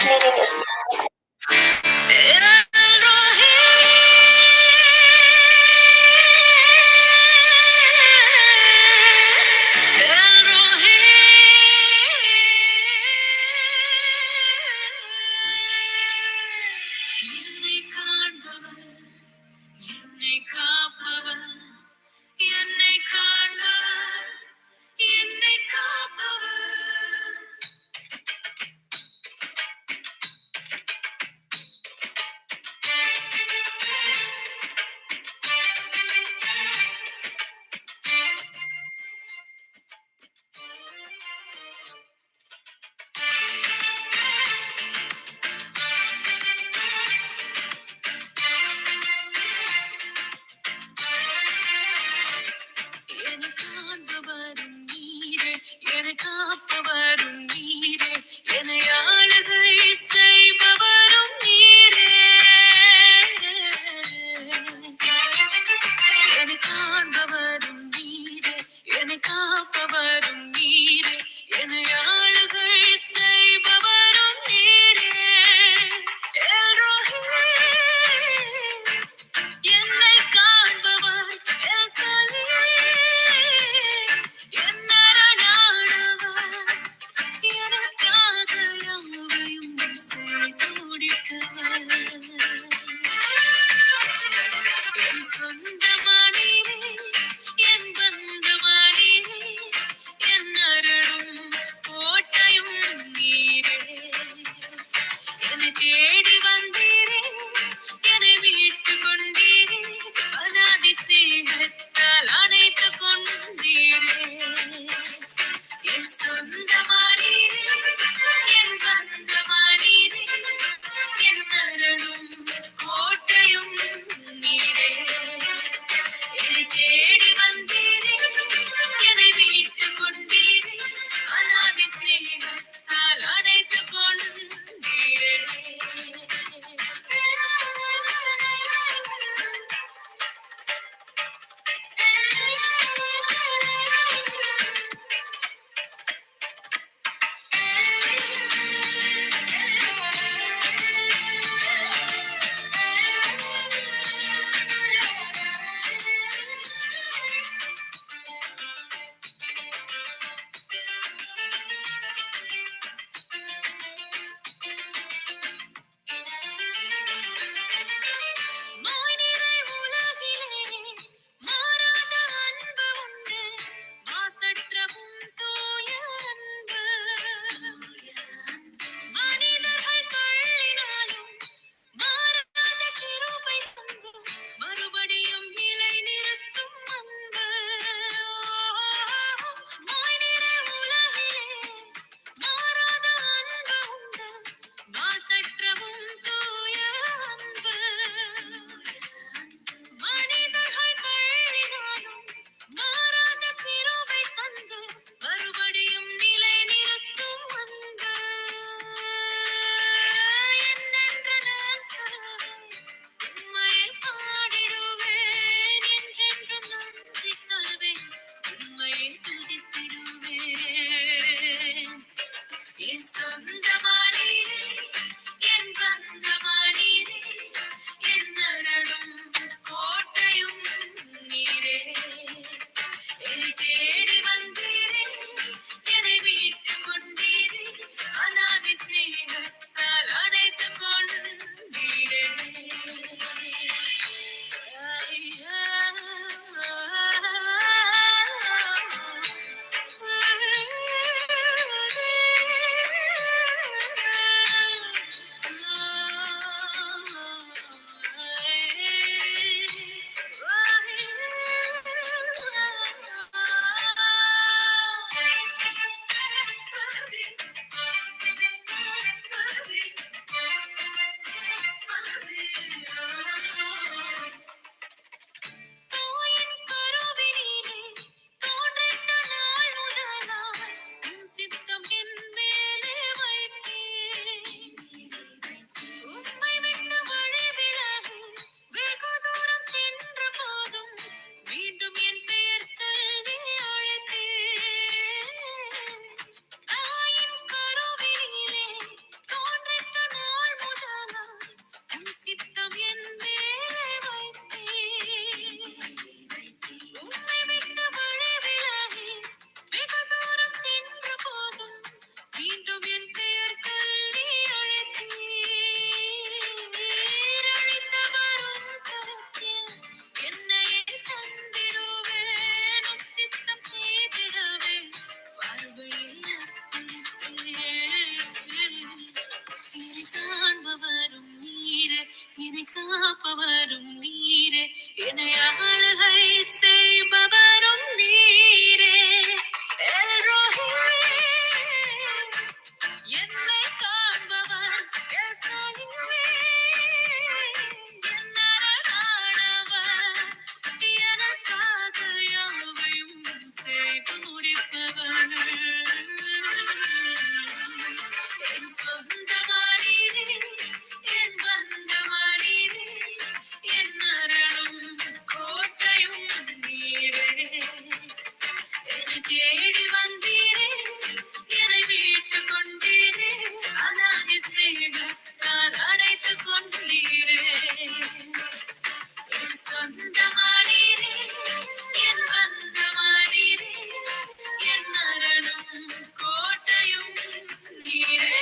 என்னை காண்பவர், என்னை காப்பவர், என்னை காண்பவர், என்னை காப்பவர். என்னை காண்பவரும் நீரே, என்னை காப்பவரும் நீரே, என்னை ஆளுகை செய்பவரும் நீரே. என்னை காண்பவரும் நீரே, என்னை காப்பவரும் நீரே, என்னை ஆளுகை செய்பவரும் நீரே. எல்ரோஹி, என்னை காண்பவர் எல்சலி, என் அரணானவர், எனக்காக யாவையும் செய்து முடித்தவர். என் சொந்தமானீரே, என் பந்தமானீரே, என் அருளும் கோட்டையும் நீரே. என்னை தேடி வந்தீரே, என்னை மீட்டுக் கொண்டீரே, அநாதி ஸ்நேகத்தால் அணைத்துக் கொண்டீரே. என் சொந்தமானீரே, என் பந்தமானீரே, என் அருளும் கோட்டையும் நீரே. என்னை தேடி வந்தீரே, என்னை மீட்டுக் கொண்டீரே, அநாதி ஸ்நேகத்தால் அணைத்துக் கொண்டீரே. என்னை காப்பவரும் நீரே, என்னை ஆளுகை செய்பவரும் நீரே. எல்ரோஹி, என்னை காண்பவர். எல்சாலிமே, என் அரணானவர். எனக்காக யாவையும் செய்து முடிப்பவர். என் சொந்தமானீரே, என் பந்தமானீரே, என் அரணும் கோட்டையும் நீரே. என்னை தேடி வந்தீரே, என்னை மீட்டுக் கொண்டீரே, அநாதி சிநேகத்தால் அணைத்துக் கொண்டீரே. என் சொந்தமானீரே, என் பந்தமானீரே, என் அரணும் கோட்டையும் நீரே.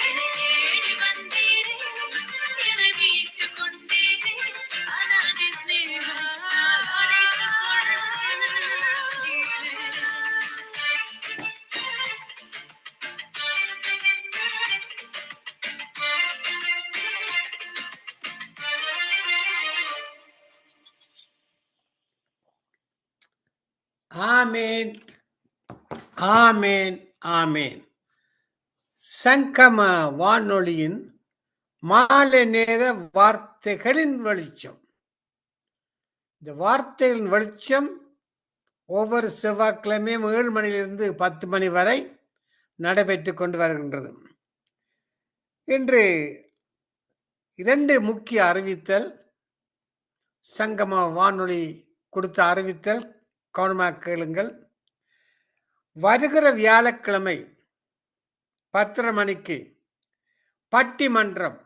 என்னை தேடி வந்தீரே, என்னை மீட்டுக் கொண்டீரே, அநாதி சிநேகத்தால் அணைத்துக் கொண்டீரே. ஆமேன், ஆமேன், ஆமேன். சங்கம வானொலியின் மாலை நேர வார்த்தைகளின் வெளிச்சம். இந்த வார்த்தைகளின் வெளிச்சம் ஒவ்வொரு செவ்வாய்க்கிழமையும் 7 மணியிலிருந்து 10 மணி வரை நடைபெற்றுக் கொண்டு வருகின்றது. இன்று 2 முக்கிய அறிவித்தல் சங்கம வானொலி கொடுத்த அறிவித்தல் கவனமாக கேளுங்கள். வருகிற வியாழக்கிழமை 10:30 மணிக்கு பட்டிமன்றம்.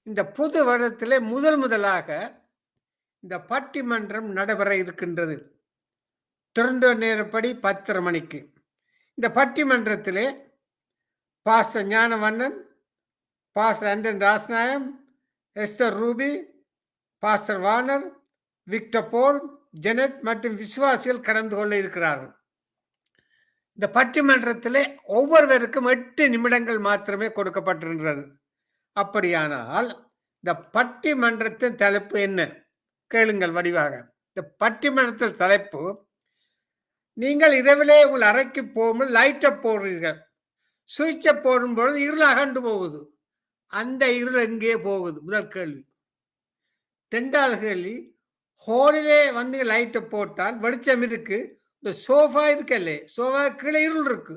இந்த புது வருடத்திலே முதலாக இந்த பட்டிமன்றம் நடைபெற இருக்கின்றது. டொரண்டோ நேரப்படி 10:30 மணிக்கு. இந்த பட்டிமன்றத்திலே pastor Gnanavannan, pastor Anton Rasnayam, Esther Ruby, pastor Warner, Victor Paul, Janet மற்றும் விசுவாசிகள் கலந்து கொள்ள இருக்கிறார்கள். இந்த பட்டிமன்றத்திலே ஒவ்வொருவருக்கும் 8 நிமிடங்கள் மாத்திரமே கொடுக்கப்பட்டிருக்கிறது. அப்படியானால் இந்த பட்டிமன்றத்தின் தலைப்பு என்ன? கேளுங்கள் வடிவாக. இந்த பட்டிமன்றத்தின் தலைப்பு, நீங்கள் இரவிலே உங்கள் அறைக்கு போகும்போது லைட்டை போடுறீர்கள், சுவிட்சை போடும்பொழுது இருள் அகண்டு போகுது. அந்த இருள் எங்கே போகுது? முதல் கேள்வி. 2வது கேள்வி, ஹோலிலே வந்து லைட்டை போட்டால் வெளிச்சம் இருக்கு, இந்த சோஃபா இருக்கல்லே, சோஃபா கீழே இருள் இருக்கு,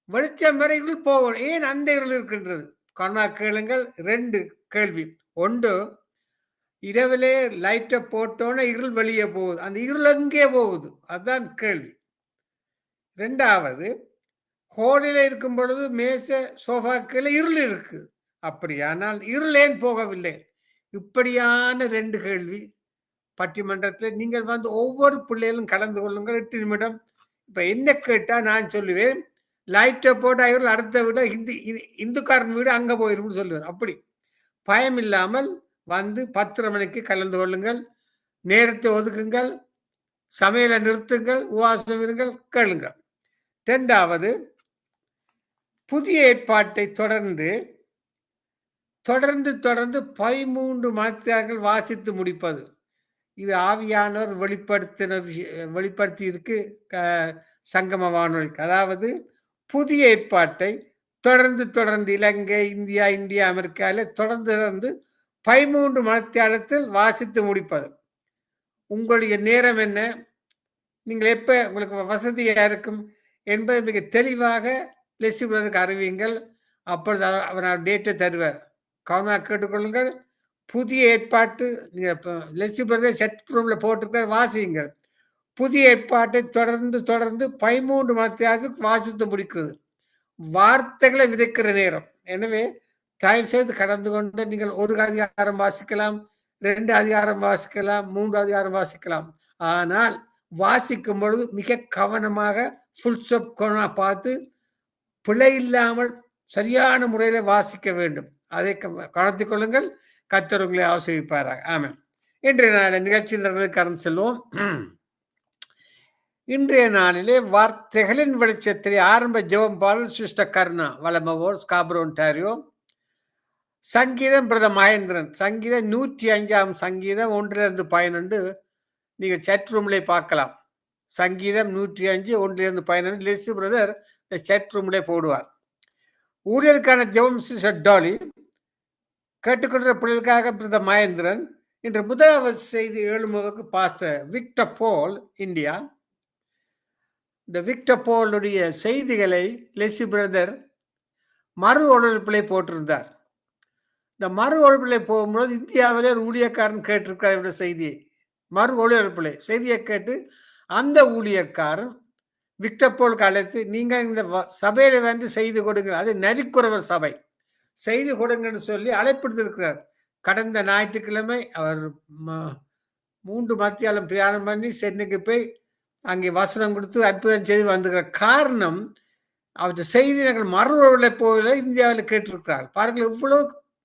வெளிச்சம் வரை இருள் போகணும், ஏன் அந்த இருள் இருக்கின்றது? கண்ணா கேளுங்கள். 2 கேள்வி. 1, இரவிலே லைட்டை போட்டோன்னே இருள் வெளியே போகுது, அந்த இருள் எங்கே போகுது? அதுதான் கேள்வி. 2வது, ஹோலிலே இருக்கும் பொழுது மேசை சோஃபா கீழே இருள் இருக்கு, அப்படியானால் இருள் ஏன் போகவில்லை? இப்படியான 2 கேள்வி பட்டிமன்றத்தில் நீங்கள் வந்து ஒவ்வொரு பிள்ளைகளும் கலந்து கொள்ளுங்கள். 8 நிமிடம். இப்ப என்ன கேட்டா நான் சொல்லுவேன், லைட்டை போட்டா இருள் அடுத்த வீடு இந்துக்காரன் வீடு அங்க போயிரும் சொல்லுவேன். அப்படி பயம் இல்லாமல் வந்து 10:30 மணிக்கு கலந்து கொள்ளுங்கள். நேரத்தை ஒதுக்குங்கள், சமையலை நிறுத்துங்கள், உபவாசம் இருங்கள், கேளுங்கள். 2வது, புதிய ஏற்பாட்டை தொடர்ந்து 13 மணித்தியாலங்கள் வாசித்து முடிப்பது. இது ஆவியானவர் வெளிப்படுத்தி இருக்கு சங்கம வானொலிக்கு. அதாவது புதிய ஏற்பாட்டை தொடர்ந்து இலங்கை, இந்தியா, அமெரிக்காவில் தொடர்ந்து 13 மணித்தியாலத்தில் வாசித்து முடிப்பது. உங்களுடைய நேரம் என்ன, நீங்கள் எப்ப உங்களுக்கு வசதியா இருக்கும் என்பதை மிக தெளிவாக லெஸ்ஸி பிரதருக்கு அறிவியுங்கள். அப்பொழுது அவர் டேட்டை தருவார். கவனமாக கேட்டுக்கொள்ளுங்கள். புதிய ஏற்பாட்டு லெஸ்ஸி பிரதர் செட் ரூம்ல போட்டிருக்க வாசியுங்கள். புதிய ஏற்பாட்டை தொடர்ந்து 13 மணித்தியாலத்துக்கு வாசித்து முடிக்கிறது. வார்த்தைகளை விதைக்கிற நேரம். எனவே தயவு செய்து கடந்து கொண்டு நீங்கள் 1 அதிகாரம் வாசிக்கலாம், 2 அதிகாரம் வாசிக்கலாம், 3 அதிகாரம் வாசிக்கலாம். ஆனால் வாசிக்கும் பொழுது மிக கவனமாக ஃபுல் ஸ்டாப் பார்த்து பிழை இல்லாமல் சரியான முறையில் வாசிக்க வேண்டும். அதை கவனித்துக் கொள்ளுங்கள். கர்த்தர் உங்களை ஆசீர்வதிப்பாராக. ஆமென். இன்றைய நாள் நிகழ்ச்சியில் கடந்து செல்வோம். இன்றைய நாளிலே வார்த்தைகளின் வெளிச்சத்திலே ஆரம்ப ஜெபம் பாடல் சிஸ்டர் கருணா வலமவோர் ஸ்காப்ரோ ஒன்டாரியோ. சங்கீதம் பிரதர் மகேந்திரன். சங்கீதம் 105ஆம் சங்கீதம் 1-11 நீங்க chat ரூம்ல பார்க்கலாம். சங்கீதம் 105 1-11 லெஸ்லி பிரதர் இந்த chat ரூம்ல போடுவார். ஊழியருக்கான ஜெபம் சிஸ்டர் டாலி. கேட்டுக்கொண்ட பிள்ளைகளுக்காக பிரதர் மகேந்திரன். இன்று முதலாவது செய்தி 7 பாஸ்டர் விக்டர் போல் இந்தியா. இந்த விக்டர் போலுடைய செய்திகளை லெஸ்லி பிரதர் மறு ஒளிபரப்பிலே போட்டிருந்தார். இந்த மறு ஒளிபரப்பிலே போகும்போது இந்தியாவிலே ஒரு ஊழியக்காரன் கேட்டிருக்கார் இவருடைய செய்தியை. மறு ஒளிபரப்பிலே செய்தியை கேட்டு அந்த ஊழியக்காரன் விக்டர் போலுக்கு அழைத்து, நீங்கள் இந்த சபையில வந்து செய்து கொடுங்க, அது நரிக்குறவர் சபை, செய்து கொடுங்கன்னு சொல்லி அழைப்பிடுத்திருக்கிறார். கடந்த ஞாயிற்றுக்கிழமை அவர் 3 மத்தியாலம் பிரயாணம் பண்ணி சென்னைக்கு போய் அங்கே வசனம் கொடுத்து அற்புதம் செய்து வந்துக்கிற காரணம் அவற்றை செய்தி நாங்கள் மறுவர்களை போல இந்தியாவில் கேட்டிருக்கிறார். பாருங்கள் இவ்வளவு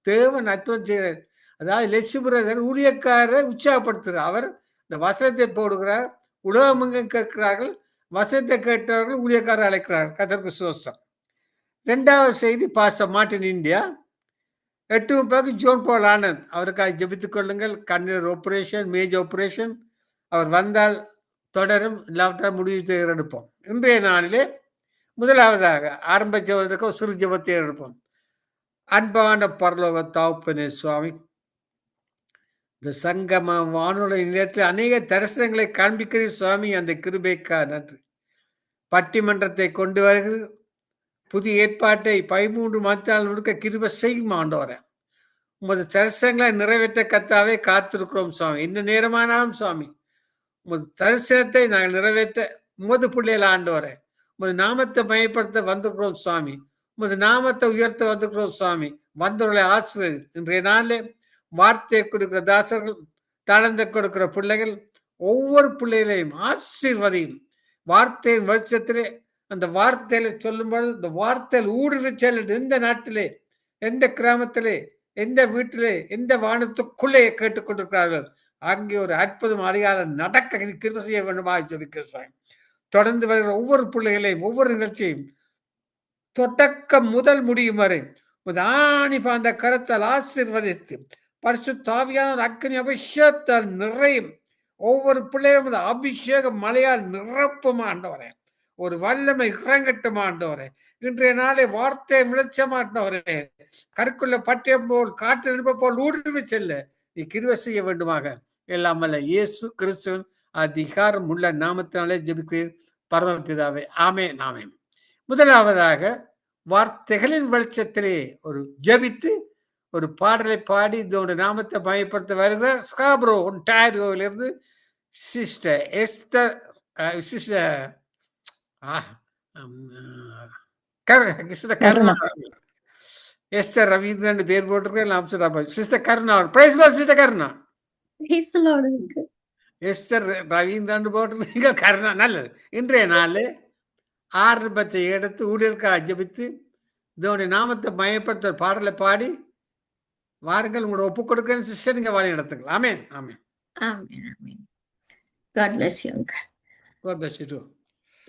தேவன் அற்புதம் செய்கிறார். அதாவது லெஸ்லி பிரதர் ஊழியக்காரரை உற்சாகப்படுத்துகிறார். அவர் இந்த வசனத்தை போடுகிறார், உலகமெங்கும் கேட்கிறார்கள், வசனத்தை கேட்டவர்கள் ஊழியக்காரர் அழைக்கிறார்கள். கர்த்தருக்கு ஸ்தோத்திரம். 2வது செய்தி பாஸ்டர் மார்ட்டின் இந்தியா. 8:30 ஜோன் பால் ஆனந்த் அவருக்காக ஜெபித்துக் கொள்ளுங்கள். கண்ணீர் ஆபரேஷன், மேஜர் ஆபரேஷன். அவர் வந்தால் தொடரும், இல்லாவிட்டால் முடிவு எடுப்போம். இன்றைய நாளிலே முதலாவதாக ஆரம்ப ஜெபத்துக்கு சிறு ஜெபத்தை எடுப்போம். அன்பான பரலோக தகப்பனே சுவாமி, இந்த சங்கம வானொலி நிலையத்தில் அநேக தரிசனங்களை காண்பிக்கிறீர் சுவாமி. அந்த கிருபைக்கா நன்றி. பட்டிமன்றத்தை கொண்டு வருகிறது, புதிய ஏற்பாட்டை 13 மாதத்தால் முழுக்க கிருபை செய்யும் ஆண்டவரே. உமது தரிசனங்களை நிறைவேற்ற கத்தாவே காத்திருக்கிறோம் சுவாமி. இந்த நேரமானாலும் சுவாமி, உமது தரிசனத்தை நாங்கள் நிறைவேற்ற உமது பிள்ளைகள் ஆண்டவரே, உமது நாமத்தை மையப்படுத்த வந்திருக்கிறோம் சுவாமி. உமது நாமத்தை உயர்த்த வந்திருக்கிறோம் சுவாமி. வந்தவர்களை ஆசிர்வதி. இன்றைய நாளிலே வார்த்தையை கொடுக்கிற தாசர்கள், தாளந்தை கொடுக்கிற பிள்ளைகள், ஒவ்வொரு பிள்ளைகளையும் ஆசீர்வதியும். வார்த்தையின் வெளிச்சத்திலே அந்த வார்த்தையில சொல்லும்போது இந்த வார்த்தையில் ஊடுருவி செல்ல எந்த நாட்டிலே, எந்த கிராமத்திலே, எந்த வீட்டிலே, எந்த வானத்துக்குள்ளே கேட்டுக்கொண்டிருக்கிறார்கள் அங்கே ஒரு அற்புதம் அடையாளம் நடக்க கிருபை செய்ய வேண்டுமாக ஜெபிக்கிறேன். தொடர்ந்து வருகிற ஒவ்வொரு பிள்ளைகளையும், ஒவ்வொரு நிகழ்ச்சியும் தொடக்கம் முதல் முடியும் வரை ஆணி பாந்த கருத்தால் ஆசீர்வதித்து பரிசுத்த ஆவியான அக்கினி அபிஷேகத்தால் நிறையும். ஒவ்வொரு பிள்ளையும் அபிஷேக மலையால் நிரப்பும் ஆண்டவரே. ஒரு வல்லமை இறங்கட்டும் ஆண்டவரே. இன்றைய நாளை வார்த்தை விளைச்சமாட்டவரே, கருக்குள்ள பட்டயம் போல் காற்று நிற்ப போல் ஊடுருவி செல்ல நீ கிருபை செய்ய வேண்டுமாக எல்லாம் அல்ல இயேசு கிறிஸ்துவின் அதிகாரம் உள்ள நாமத்தினாலே ஜெபிக்கிறேன் பரமபிதாவே. ஆமென் ஆமென். முதலாவதாக வார்த்தைகளின் வெளிச்சத்திலே ஒரு ஜெபித்து ஒரு பாடலை பாடி இதோட நாமத்தை பயப்படுத்த வருகிறார் ஸ்காப்ரோ ஒன்டாரியோவிலிருந்து சிஸ்டர் எஸ்தர் எஸ்தர் ரவீந்திரன் பேர் போட்டிருக்கேன். Sister Karuna, praise Lord sister Karuna. Esther Ravindran போட்டிருக்கீங்க, கருணா. நல்லது. இன்றைய நாள் ஆரம்பத்தை எடுத்து ஊழியருக்காக ஜெபித்து இதோடைய நாமத்தை மயப்படுத்த பாடலை பாடி வாருங்கள். உங்களோட ஒப்பு கொடுக்க சிஸ்டர் நீங்க வாழை நடத்துங்கள். ஆமென் ஆமென் ஆமென் ஆமென். God bless you uncle. God bless you too.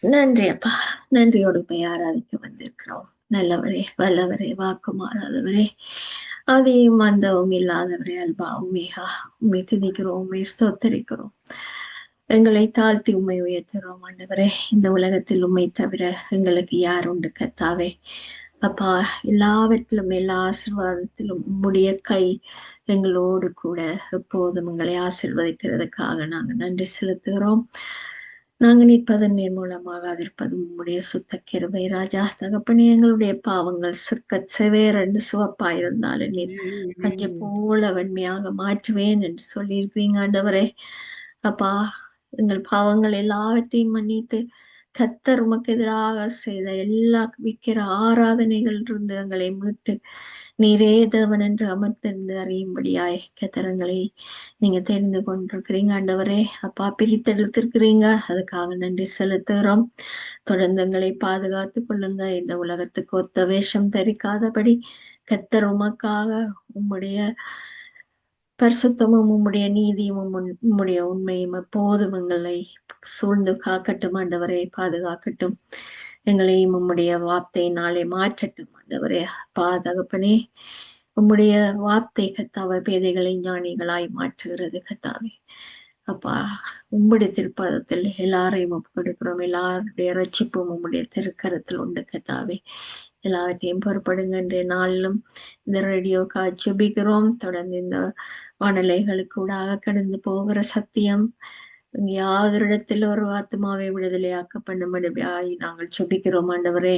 நன்றி அப்பா. நன்றியோடு போய் ஆராதிக்க வந்திருக்கிறோம். நல்லவரே, வல்லவரே, வாக்கு மாறாதவரே, அதையும் அந்தவும் இல்லாதவரே, அல்பா உமேகா, உண்மை துதிக்கிறோம், உண்மை ஸ்தோத்தரிக்கிறோம். எங்களை தாழ்த்தி உண்மை உயர்த்துறோம் ஆண்டவரே. இந்த உலகத்தில் உண்மை தவிர எங்களுக்கு யார் உண்டு கர்த்தாவே? அப்பா, எல்லாவற்றிலும் எல்லா ஆசீர்வாதத்திலும் உம்முடைய கை எங்களோடு கூட எப்போதும் எங்களை ஆசீர்வதிக்கிறதுக்காக நாங்கள் நன்றி செலுத்துகிறோம். நாங்கள் நிற்பதன் நீர் மூலமாக அதிர்ப்பதும் உம்முடைய சுத்த கிருபை ராஜா. தகப்பனே, எங்களுடைய பாவங்கள் செவேரென்று சிவப்பாயிருந்தாலும் நீர் கஞ்ச போல வெண்மையாக மாற்றுவேன் என்று சொல்லியிருக்கிறீங்க ஆண்டவரே. அப்பா, எங்கள் பாவங்கள் எல்லாவற்றையும் மன்னித்து கர்த்தர் உமக்கு எதிராக செய்த எல்லா விக்கிர ஆராதனைகள் இருந்து எங்களை மீட்டு நீரே தேவன் என்று அமர்த்திருந்து அறியும்படியாய் கர்த்தரங்களை நீங்க தெரிந்து கொண்டிருக்கிறீங்க ஆண்டவரே. அப்பா, பிரித்தெடுத்திருக்கிறீங்க, அதுக்காக நன்றி செலுத்துகிறோம். தொடர்ந்து எங்களை பாதுகாத்து கொள்ளுங்க. இந்த உலகத்துக்கு ஒத்த வேஷம் தரிக்காதபடி கர்த்தர் உமக்காக உம்முடைய பரிசுத்தமும் உம்முடைய நீதியும் உம்முடைய உண்மையும் எப்போதும் எங்களை சூழ்ந்து காக்கட்டும் ஆண்டவரே. பாதுகாக்கட்டும், எங்களையும் உம்முடைய வார்த்தையினாலே மாற்றட்டும் ஆண்டவரே. தகப்பனே, உம்முடைய வார்த்தை கத்தாவை பேதைகளை ஞானிகளாய் மாற்றுகிறது கத்தாவே. அப்பா, உம்முடைய திருப்பாதத்தில் எல்லாரையும் ஒப்புக்கொடுக்கிறோம். எல்லாருடைய ரட்சிப்பும் உம்முடைய திருக்கரத்தில் உண்டு கத்தாவே. எல்லாவற்றையும் பொறுப்படுங்க. இன்றைய நாளிலும் இந்த ரேடியோ ஜெபிக்கிறோம். தொடர்ந்து இந்த வானிலைகளுக்கு ஊடாக கடந்து போகிற சத்தியம் யாதொரு இடத்தில் ஒரு ஆத்மாவை விடுதலையாக்க பண்ணும்படியாய் நாங்கள் ஜெபிக்கிறோம் ஆண்டவரே.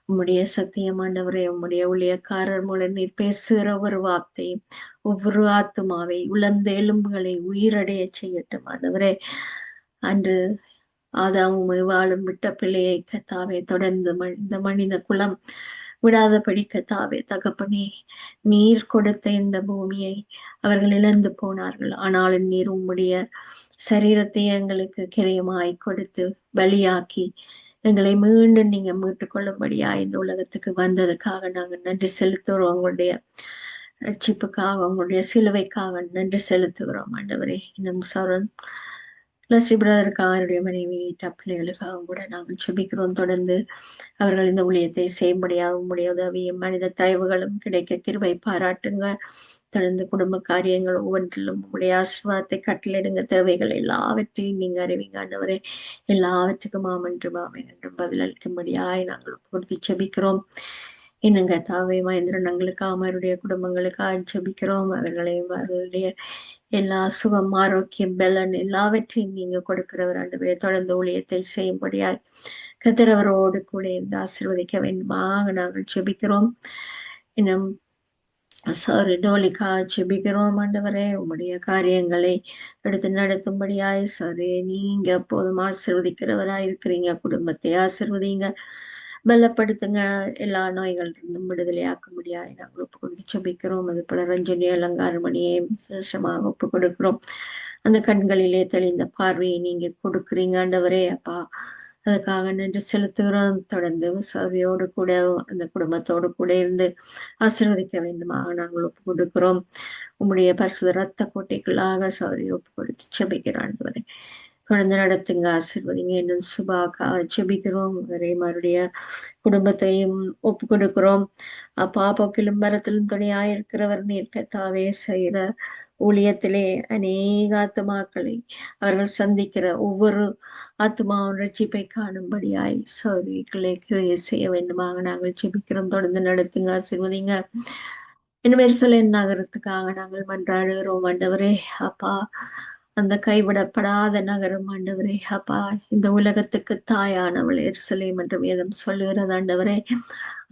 உம்முடைய சத்தியம் ஆண்டவரே, உம்முடைய ஊழியக்காரர் மூலம் நீர் பேசுகிற ஒரு வார்த்தையும் ஒவ்வொரு ஆத்மாவை உலர்ந்த எலும்புகளை உயிரடைய செய்யட்டும் ஆண்டவரே. அன்று ஆதாமும் வாழும் விட்ட பிள்ளையை கத்தாவே தொடர்ந்து இந்த மனித குலம் விடாதபடி கத்தாவே தகப்பனே, நீர் கொடுத்த இந்த பூமியை அவர்கள் இழந்து போனார்கள். ஆனாலும் நீர் உம்முடைய சரீரத்தை எங்களுக்கு கிரயமாய் கொடுத்து பலியாக்கி எங்களை மீண்டும் நீங்க மீட்டுக் கொள்ளும்படியா இந்த உலகத்துக்கு வந்ததுக்காக நாங்கள் நன்றி செலுத்துகிறோம். உங்களுடைய ரட்சிப்புக்காக, உங்களுடைய சிலுவைக்காக நன்றி செலுத்துகிறோம் ஆண்டவரே. இன்னும் சரண் லசி பிரதருக்காக, அவருடைய மனைவி பிள்ளைகளுக்காக கூட நாங்கள் செபிக்கிறோம். தொடர்ந்து அவர்கள் இந்த ஊழியத்தை செய்யும்படியாக உங்களுடைய உதவியும் மனித தயவுகளும் கிடைக்க கிருபை பாராட்டுங்க. தொடர்ந்து குடும்ப காரியங்கள் ஒவ்வொன்றிலும் உங்களுடைய ஆசீர்வாதத்தை கட்டளையிடுங்க. தேவைகள் எல்லாவற்றையும் நீங்க அறிவிங்க ஆண்டவரே. எல்லாவற்றுக்கும் ஆமென்று ஆமென் என்றும் பதிலளிக்கும்படியாய் நாங்கள் கொடுத்து செபிக்கிறோம். இன்னுங்க தாவே மகேந்திரன் எங்களுக்காக அவருடைய குடும்பங்களுக்காக ஜெபிக்கிறோம். அவர்களையும் அவர்களுடைய எல்லா சுகம், ஆரோக்கியம், பலன் எல்லாவற்றையும் நீங்க கொடுக்கிறவர் ஆண்டவரே. தொடர்ந்து ஊழியத்தை செய்யும்படியாய் கர்த்தர் அவரோடு கூட இருந்து ஆசீர்வதிக்க வேண்டுமாக நாங்கள் ஜெபிக்கிறோம். இன்னும் சாரி டோலிக்கா ஜெபிக்கிறோம் ஆண்டவரே. உம்முடைய காரியங்களை எடுத்து நடத்தும்படியாய் சாரி நீங்க எப்போதும் ஆசீர்வதிக்கிறவராய் இருக்கிறீங்க. குடும்பத்தை ஆசீர்வதிங்க, பலப்படுத்துங்க. எல்லா நோய்கள் இருந்தும் விடுதலையாக்க முடியாது நாங்கள் ஒப்பு கொடுத்து ஜெபிக்கிறோம். அது போல ரஞ்சனி அலங்காரமணியை விசேஷமாக ஒப்பு கொடுக்கிறோம். அந்த கண்களிலே தெளிந்த பார்வையை நீங்க கொடுக்குறீங்க ஆண்டவரே. அப்பா, அதுக்காக நன்றி செலுத்துகிறோம். தொடர்ந்து சபையோடு கூட அந்த குடும்பத்தோடு கூட இருந்து ஆசீர்வதிக்க வேண்டுமாக நாங்கள் ஒப்பு கொடுக்கிறோம். உம்முடைய பரிசுத்த ரத்த கோட்டைக்குள்ளாக சபையை ஒப்பு கொடுத்து ஜெபிக்கிறோம் ஆண்டவரே. தொடர்ந்து நடத்துங்க, ஆசீர்வதிங்க. இன்னும் சுபாக்கா ஜெபிக்கிறோம். ஒரே மறுடைய குடும்பத்தையும் ஒப்பு கொடுக்கிறோம். அப்பா, போக்கிலும் மரத்திலும் துணையாயிருக்கிறவர் நீர் கர்த்தாவே. செய்கிற ஊழியத்திலே அநேக ஆத்மாக்களை அவர்கள் சந்திக்கிற ஒவ்வொரு ஆத்மாவின் ரட்சிப்பை காணும்படியாய் சௌரிகளை கிரியை செய்ய வேண்டுமாக நாங்கள் ஜெபிக்கிறோம். தொடர்ந்து நடத்துங்க, ஆசீர்வதிங்க. இன்னும் எருசலேம் நகரத்துக்காக நாங்கள் மன்றாடுகிறோம் ஆண்டவரே. அப்பா, அந்த கைவிடப்படாத நகரம் ஆண்டவரே. அப்பா, இந்த உலகத்துக்கு தாயானவள் எருசலேம் என்று வேதம் சொல்லுகிறது ஆண்டவரே.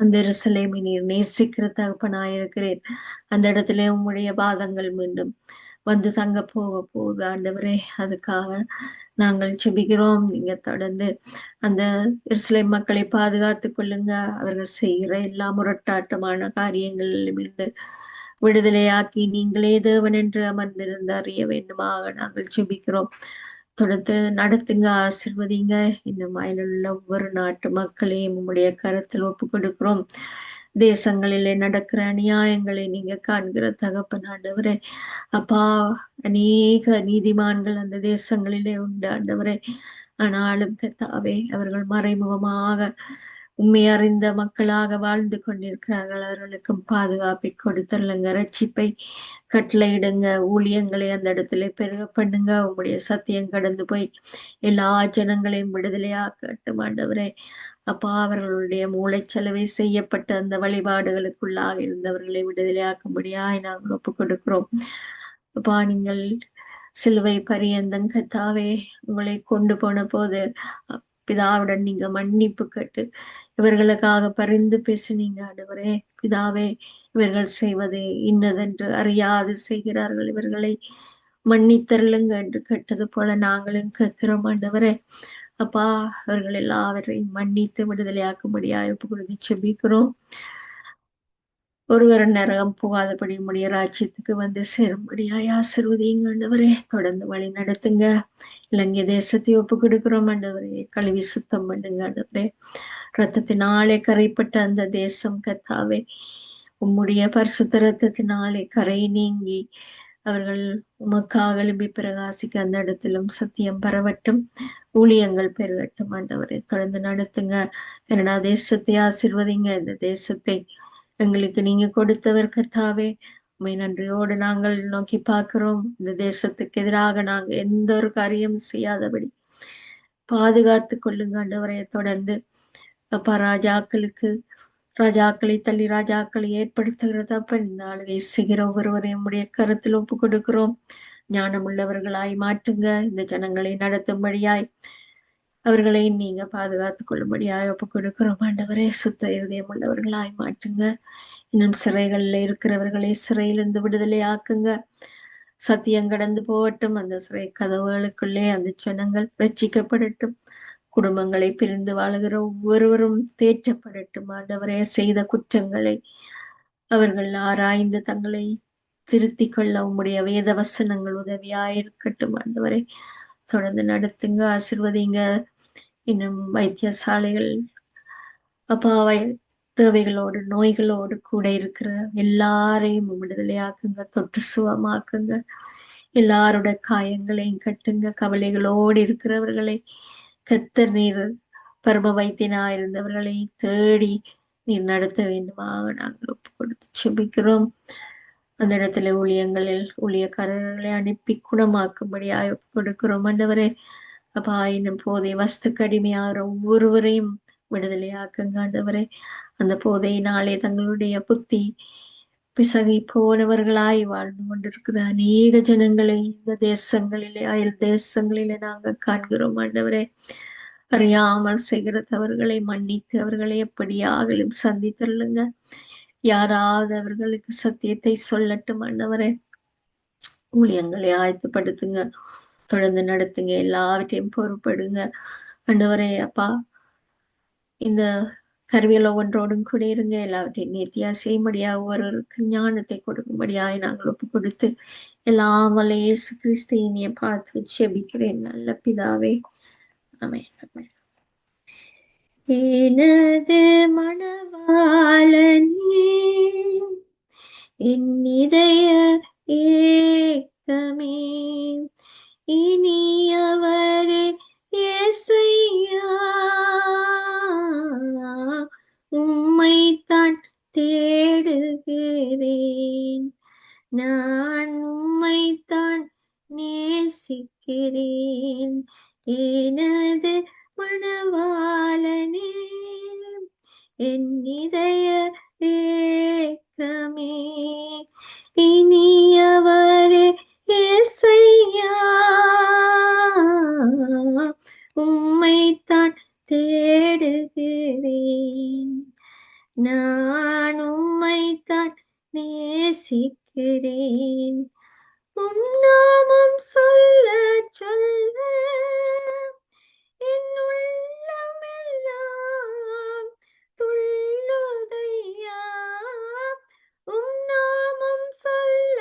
அந்த எருசலேமை நீர் நேசிக்கிற தகப்பனாயிருக்கிறேன். அந்த இடத்திலே உம்முடைய பாதங்கள் மீண்டும் வந்து தங்க போகுது ஆண்டவரே. அதுக்காக நாங்கள் ஜெபிக்கிறோம். நீங்க தொடர்ந்து அந்த எருசலேம் மக்களை பாதுகாத்து கொள்ளுங்க. அவர்கள் செய்கிற எல்லா முரட்டாட்டமான காரியங்களிலிருந்து விடுதலையாக்கி நீங்களே தேவன் என்று அமர்ந்திருந்து அறிய வேண்டுமாக நாங்கள் ஜெபிக்கிறோம். தொடர்ந்து நடத்துங்க, ஆசீர்வதிங்க. இன்னும் அயலுள்ள ஒவ்வொரு நாட்டு மக்களையும் உம்முடைய கருத்தில் ஒப்பு கொடுக்கிறோம். தேசங்களிலே நடக்கிற அநியாயங்களை நீங்க காண்கிற தகப்பன் ஆண்டவரே. அப்பா, அநேக நீதிமான்கள் அந்த தேசங்களிலே உண்டு ஆண்டவரே. ஆனாலும் கர்த்தாவே, அவர்கள் மறைமுகமாக உண்மை அறிந்த மக்களாக வாழ்ந்து கொண்டிருக்கிறார்கள். அவர்களுக்கும் பாதுகாப்பை கொடுத்தருளுங்க, ரட்சிப்பை கட்டளையிடுங்க, ஊழியங்களை அந்த இடத்துல பெருக பண்ணுங்க. உங்களுடைய சத்தியம் கடந்து போய் எல்லா ஜனங்களையும் விடுதலையாக்கட்டும் ஆண்டவரே. அப்பா, அவர்களுடைய மூளைச்சலவை செய்யப்பட்ட அந்த வழிபாடுகளுக்குள்ளாக இருந்தவர்களை விடுதலையாக்கும்படியாய் நாங்கள் ஒப்பு கொடுக்கிறோம். அப்பா, நீங்கள் சிலுவை பரியந்தம் கர்த்தாவே உங்களை கொண்டு போன போது பிதாவுடன் நீங்க மன்னிப்பு கேட்டு இவர்களுக்காக பரிந்து பேசினீங்க ஆண்டவரே. பிதாவே, இவர்கள் செய்வது இன்னதென்று அறியாது செய்கிறார்கள், இவர்களை மன்னித்தருளுங்க என்று கேட்டது போல நாங்களும் கேட்கிறோம் ஆண்டவரே. அப்பா, அவர்கள் எல்லாவற்றையும் மன்னித்து விடுதலையாக்கும்படியாய் ஒப்பு கொடுத்து ஜெபிக்கிறோம். ஒருவர் நரகம் போகாதபடி உம்முடைய ராஜ்யத்துக்கு வந்து சேரும்படியாய் ஆசீர்வதிங்க ஆண்டவரே. தொடர்ந்து வழி நடத்துங்க. இலங்கை தேசத்தை ஒப்பு கொடுக்கிறோம் ஆண்டவரே. கழுவி சுத்தம் பண்ணுங்க ஆண்டவரே. ரத்தத்தினாலே கரைப்பட்ட அந்த தேசம் கர்த்தாவே, உம்முடைய பரிசுத்த ரத்தத்தினாலே கரை நீங்கி அவர்கள் உமக்காக எழும்பி பிரகாசிக்க அந்த இடத்திலும் சத்தியம் பரவட்டும், ஊழியங்கள் பெருகட்டும் ஆண்டவரே. தொடர்ந்து நடத்துங்க. கனடா தேசத்தை ஆசீர்வதிங்க. இந்த தேசத்தை எங்களுக்கு நீங்க கொடுத்தவர் கர்த்தாவே. உம்மை நன்றியோடு நாங்கள் நோக்கி பார்க்கிறோம். இந்த தேசத்துக்கு எதிராக நாங்க எந்த ஒரு காரியம் செய்யாதபடி பாதுகாத்து கொள்ளுங்க ஆண்டவரே. தொடர்ந்து அப்பா ராஜாக்களை தள்ளி ராஜாக்களை ஏற்படுத்துகிறது அப்ப இந்த ஆளுகை செய்கிற ஒவ்வொருவரையும் உடைய கருத்தில் ஒப்பு கொடுக்கிறோம். ஞானமுள்ளவர்களாய் மாற்றுங்க. இந்த ஜனங்களை நடத்தும்படியாய் அவர்களை நீங்க பாதுகாத்துக் கொள்ளும்படியாய் ஒப்பு கொடுக்கிறோம் ஆண்டவரே. சுத்த இருதயம் உள்ளவர்களாய் மாற்றுங்க. இன்னும் சிறைகள்ல இருக்கிறவர்களை சிறையிலிருந்து விடுதலை ஆக்குங்க. சத்தியம் கடந்து போகட்டும். அந்த சிறை கதவுகளுக்குள்ளே அந்த ஜனங்கள் ரட்சிக்கப்படட்டும். குடும்பங்களை பிரிந்து வாழுகிற ஒவ்வொருவரும் தேற்றப்படட்டும் ஆண்டவரே. செய்த குற்றங்களை அவர்கள் ஆராய்ந்து தங்களை திருத்திக் கொள்ள உம்முடைய வேத வசனங்கள் உதவியாயிருக்கட்டும் ஆண்டவரே. தொடர்ந்து நடத்துங்க, ஆசிர்வதிங்க. இன்னும் வைத்தியசாலைகள் அப்பாவை தேவைகளோடு நோய்களோடு கூட இருக்கிற எல்லாரையும் விடுதலையாக்குங்க. தொட்டு சுகமாக்குங்க. எல்லாரோட காயங்களையும் கட்டுங்க. கவலைகளோடு இருக்கிறவர்களை கர்த்தர் நீர் பரம வைத்தியனா இருந்தவர்களை தேடி நீர் நடத்த வேண்டுமாக நாங்கள் ஒப்பு கொடுத்து செபிக்கிறோம். அந்த இடத்துல ஊழியக்காரர்களை அனுப்பி குணமாக்கும்படியாக ஒப்பு கொடுக்கிறோம் ஆண்டவரே. அப்பா இன்னும் போதை வஸ்துக்கு அடிமையாகிற ஒவ்வொருவரையும் விடுதலையாக்குங்க ஆண்டவரே. அந்த போதையினாலே தங்களுடைய புத்தி பிசகி போனவர்களாய் வாழ்ந்து கொண்டிருக்கிற அநேக ஜனங்களை இந்த தேசங்களிலே அயல் தேசங்களிலே நாங்கள் காண்கிறோம் ஆண்டவரே. அறியாமல் செய்கிற தவறுகளை மன்னித்து அவர்களை எப்படியாகலும் சந்தித்தருளுங்க. யாராவது அவர்களுக்கு சத்தியத்தை சொல்லட்டும் ஆண்டவரே. ஊழியங்களை ஆயத்தப்படுத்துங்க. தொடர்ந்து நடத்துங்க. எல்லாவற்றையும் பொறுப்படுங்க ஆண்டவரே. அப்பா இந்த கருவியல் ஒவ்வொன்றோடும் கூட இருங்க. எல்லாவற்றையும் நேர்த்தியா செய்யும்படியா ஒருவருக்கு ஞானத்தை கொடுக்கும்படியாய் நாங்கள் ஒப்பு கொடுத்து எல்லாம் வல்ல இயேசு கிறிஸ்து இனிய பார்த்து செபிக்கிறேன் நல்ல பிதாவே. ஆமென். ஆமென். எனது மணவாளனே, என் இதய ஏக்கமே, இனியவரே இயேசையா, உம்மைத்தான் தேடுகிறேன். நான் உம்மைத்தான் நேசிக்கிறேன். எனது மணவாளனே, என் இதய ஏக்கமே, இனியவரே இயேசையா, உம்மைத்தான் தேடுகிறேன். நான் உம்மைத்தான் நேசிக்கிறேன். உம் நாமம் சொல்ல சொல்ல என் உள்ளமெல்லாம் துள்ளுதையா. உம் நாமம் சொல்ல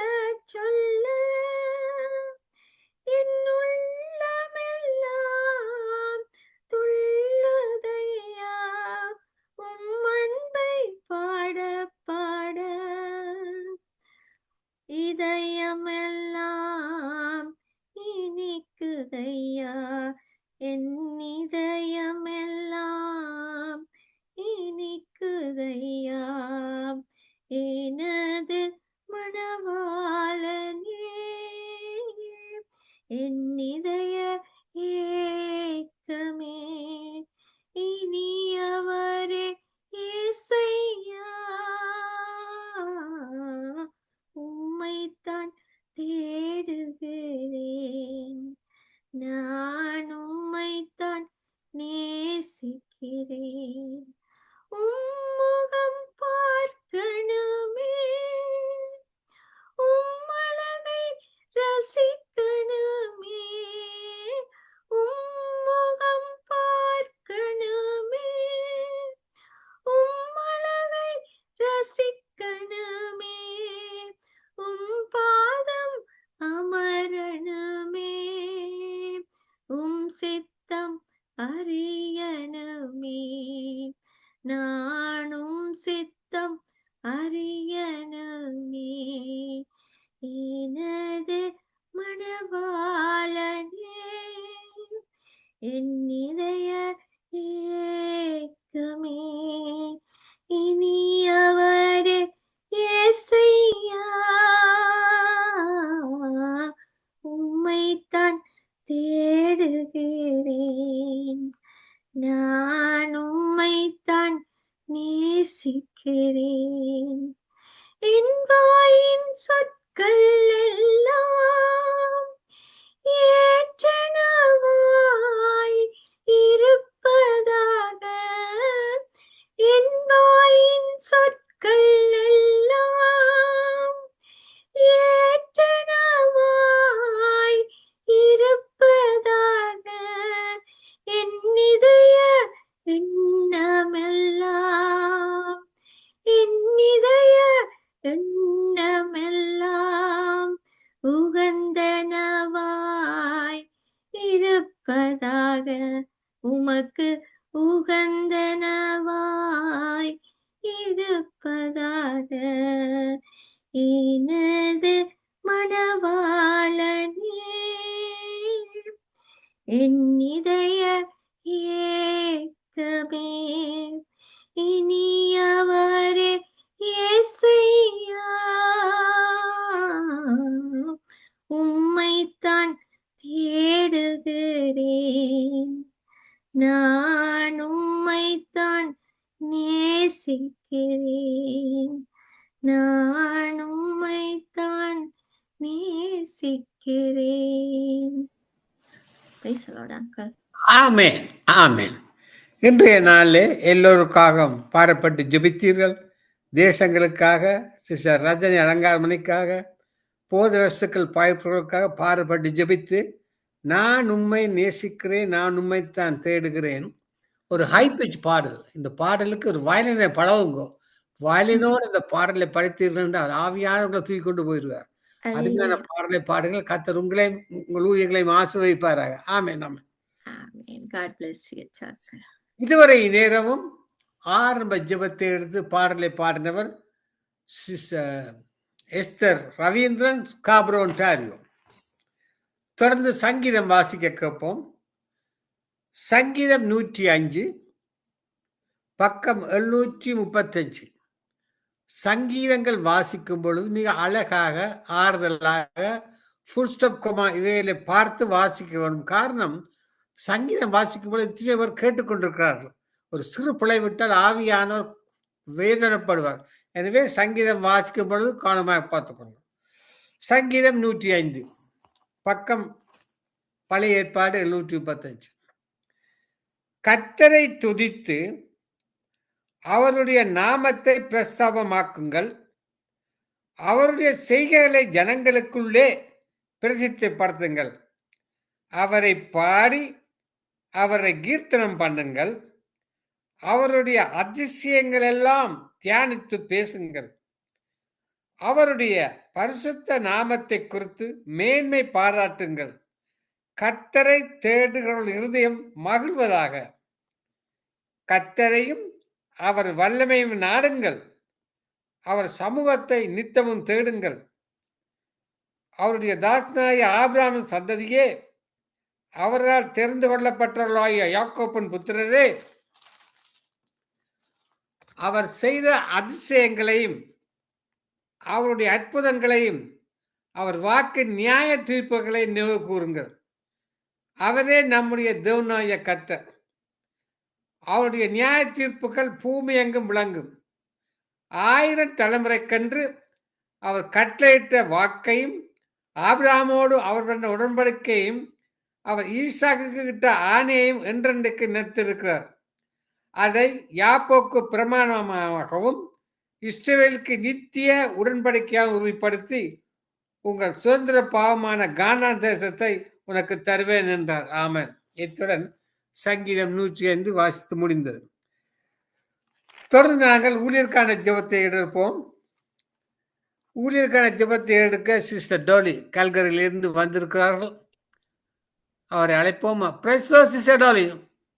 சொல்ல என் உள்ளமெல்லாம் துள்ளுதையா. உம் அன்பை பாட பாட இதயமெல்லாம் இனிக்குதையா. என் இதயமெல்லாம் இனிக்குதையா. எனது மணவாளனே, என் இதய ஏக்கமே, இனியவரே இயேசையா, உம்மைத்தான் தேடுகிறேன். நான் உம்மைத்தான் நேசிக்கிறேன். உம்முகம் பார்க்கணுமே, உம்மழகை ரசிக்கணுமே. உம்முகம் பார்க்கணுமே, உம்மழகை ரசிக்கணுமே. உம் பாதம் அமரணுமே, உம் சித்தம் அறியணுமே. நானும் சித்தம் அறியணுமே. எனது மணவாளனே, என் இதய ஏக்கமே, இனியவரே என் வாயின் சொற்கள் எல்லாம் ஏற்றனவாய் இருப்பதாக. என் வாயின் சொற்கள் எல்லாம் ஏற்றனவாய் இருப்பதாக. என் இதய எண்ணமெல்லாம் என் இதய எண்ணமெல்லாம் உகந்தனவாய் இருப்பதாக. உமக்கு உகந்தனவாய் இருப்பதாக. எனது மணவாளனே, என் இதய ஏக்கமே, இனியவரே இயேசையா, உம்மைத்தான் தேடுகிறேன். நான் உம்மைத்தான் நேசிக்கிறேன். நான் உம்மைத்தான் நேசிக்கிறேன். Praise the Lord, uncle. ஆமென், ஆமென். இன்றைய நாளில் எல்லோருக்காக பாடப்பட்டு ஜெபித்தீர்கள். தேசங்களுக்காக, சிஸ்டர் ரஜினி அலங்காரமணிக்காக, போத வஸ்துக்கள் பாய்ப்புகளுக்காக பாடப்பட்டு ஜெபித்து, நான் உம்மை நேசிக்கிறேன், நான் உம்மைத்தான் தேடுகிறேன். ஒரு ஹை பிச் பாடல். இந்த பாடலுக்கு ஒரு வயலினை பழகுங்க. வயலினோடு இந்த பாடலை படித்தீர்கள் என்றால் ஆவியானவர்களை தூக்கி கொண்டு போயிடுவார். அருமையான பாடலை பாடுங்கள். கர்த்தர் உங்களையும் உங்கள் ஊழியர்களையும் ஆசீர்வதிப்பாராக. ஆமென், ஆமென். Amen. God bless you, Chaka. இதுவரை நேரமும் ஆரம்ப ஜெபத்தை எடுத்து பாடலை பாடினவர் sister Esther Ravindran, Scarborough, Ontario. தொடர்ந்து சங்கீதம் வாசிக்க கேட்போம். சங்கீதம் 105 பக்கம் 735. சங்கீதங்கள் வாசிக்கும் பொழுது மிக அழகாக, ஆறுதலாக, ஃபுல் ஸ்டாப், கொமா இவைகளை பார்த்து வாசிக்க வேண்டும். காரணம், சங்கீதம் வாசிக்கும் பொழுது எத்தனை பேர் கேட்டுக்கொண்டிருக்கிறார்கள். ஒரு சிறு பிழை விட்டால் ஆவியானவர் வேதனைப்படுவார். எனவே சங்கீதம் வாசிக்கும் பொழுது கவனமாக பார்த்துக்கொள்ளும். சங்கீதம் 105 பக்கம் பழைய ஏற்பாடு 735. கர்த்தரை துதித்து அவருடைய நாமத்தை பிரஸ்தாபமாக்குங்கள். அவருடைய செய்கைகளை ஜனங்களுக்குள்ளே பிரசித்திப்படுத்துங்கள். அவரை பாடி அவரை கீர்த்தனம் பண்ணுங்கள். அவருடைய அதிசயங்கள் எல்லாம் தியானித்து பேசுங்கள். அவருடைய பரிசுத்த நாமத்தை குறித்து மேன்மை பாராட்டுங்கள். கர்த்தரை தேடுகிறவர்கள் இருதயம் மகிழ்வதாக. கர்த்தரையும் அவர் வல்லமையும் நாடுங்கள். அவர் சமூகத்தை நித்தமும் தேடுங்கள். அவருடைய தாசனாய ஆபிரகாமின் சந்ததியே, அவரால் தெரிந்து கொள்ளப்பட்டவர்களாகிய யாக்கோபின் புத்திரரே, அவர் செய்த அதிசயங்களையும் அவருடைய அற்புதங்களையும் அவர் வாக்கு நியாய தீர்ப்புகளை நினைவு கூறுங்கள். அவரே நம்முடைய தேவனாய கர்த்தர். அவருடைய நியாய தீர்ப்புகள் பூமி எங்கும் விளங்கும். 1000 தலைமுறைக்கென்று அவர் கட்டளையிட்ட வாக்கையும் ஆபிரகாமோடு அவர் பண்ண உடன்படிக்கையும் அவர் ஈசாக்கு கிட்ட ஆணையையும் என்றென்றைக்கு நிறுத்தியிருக்கிறார். அதை யாக்கோபுக்கு பிரமாணமாகவும் இஸ்ரவேலுக்கு நித்திய உடன்படிக்கையாக உறுதிப்படுத்தி உங்கள் சுதந்திர பாவமான கானான் தேசத்தை உனக்கு தருவேன் என்றார். ஆமென். இத்துடன் சங்கீதம் 105 வாசித்து முடிந்தது. தொடர்ந்து நாங்கள் ஊழியர்கான ஜெபத்தை எடுப்போம். ஊழியர்கான ஜெபத்தை எடுக்க சிஸ்டர் டோலி கல்கரியிலிருந்து வந்திருக்கிறார்கள். அவரை அழைப்போம். Praise the Lord sister Dolly.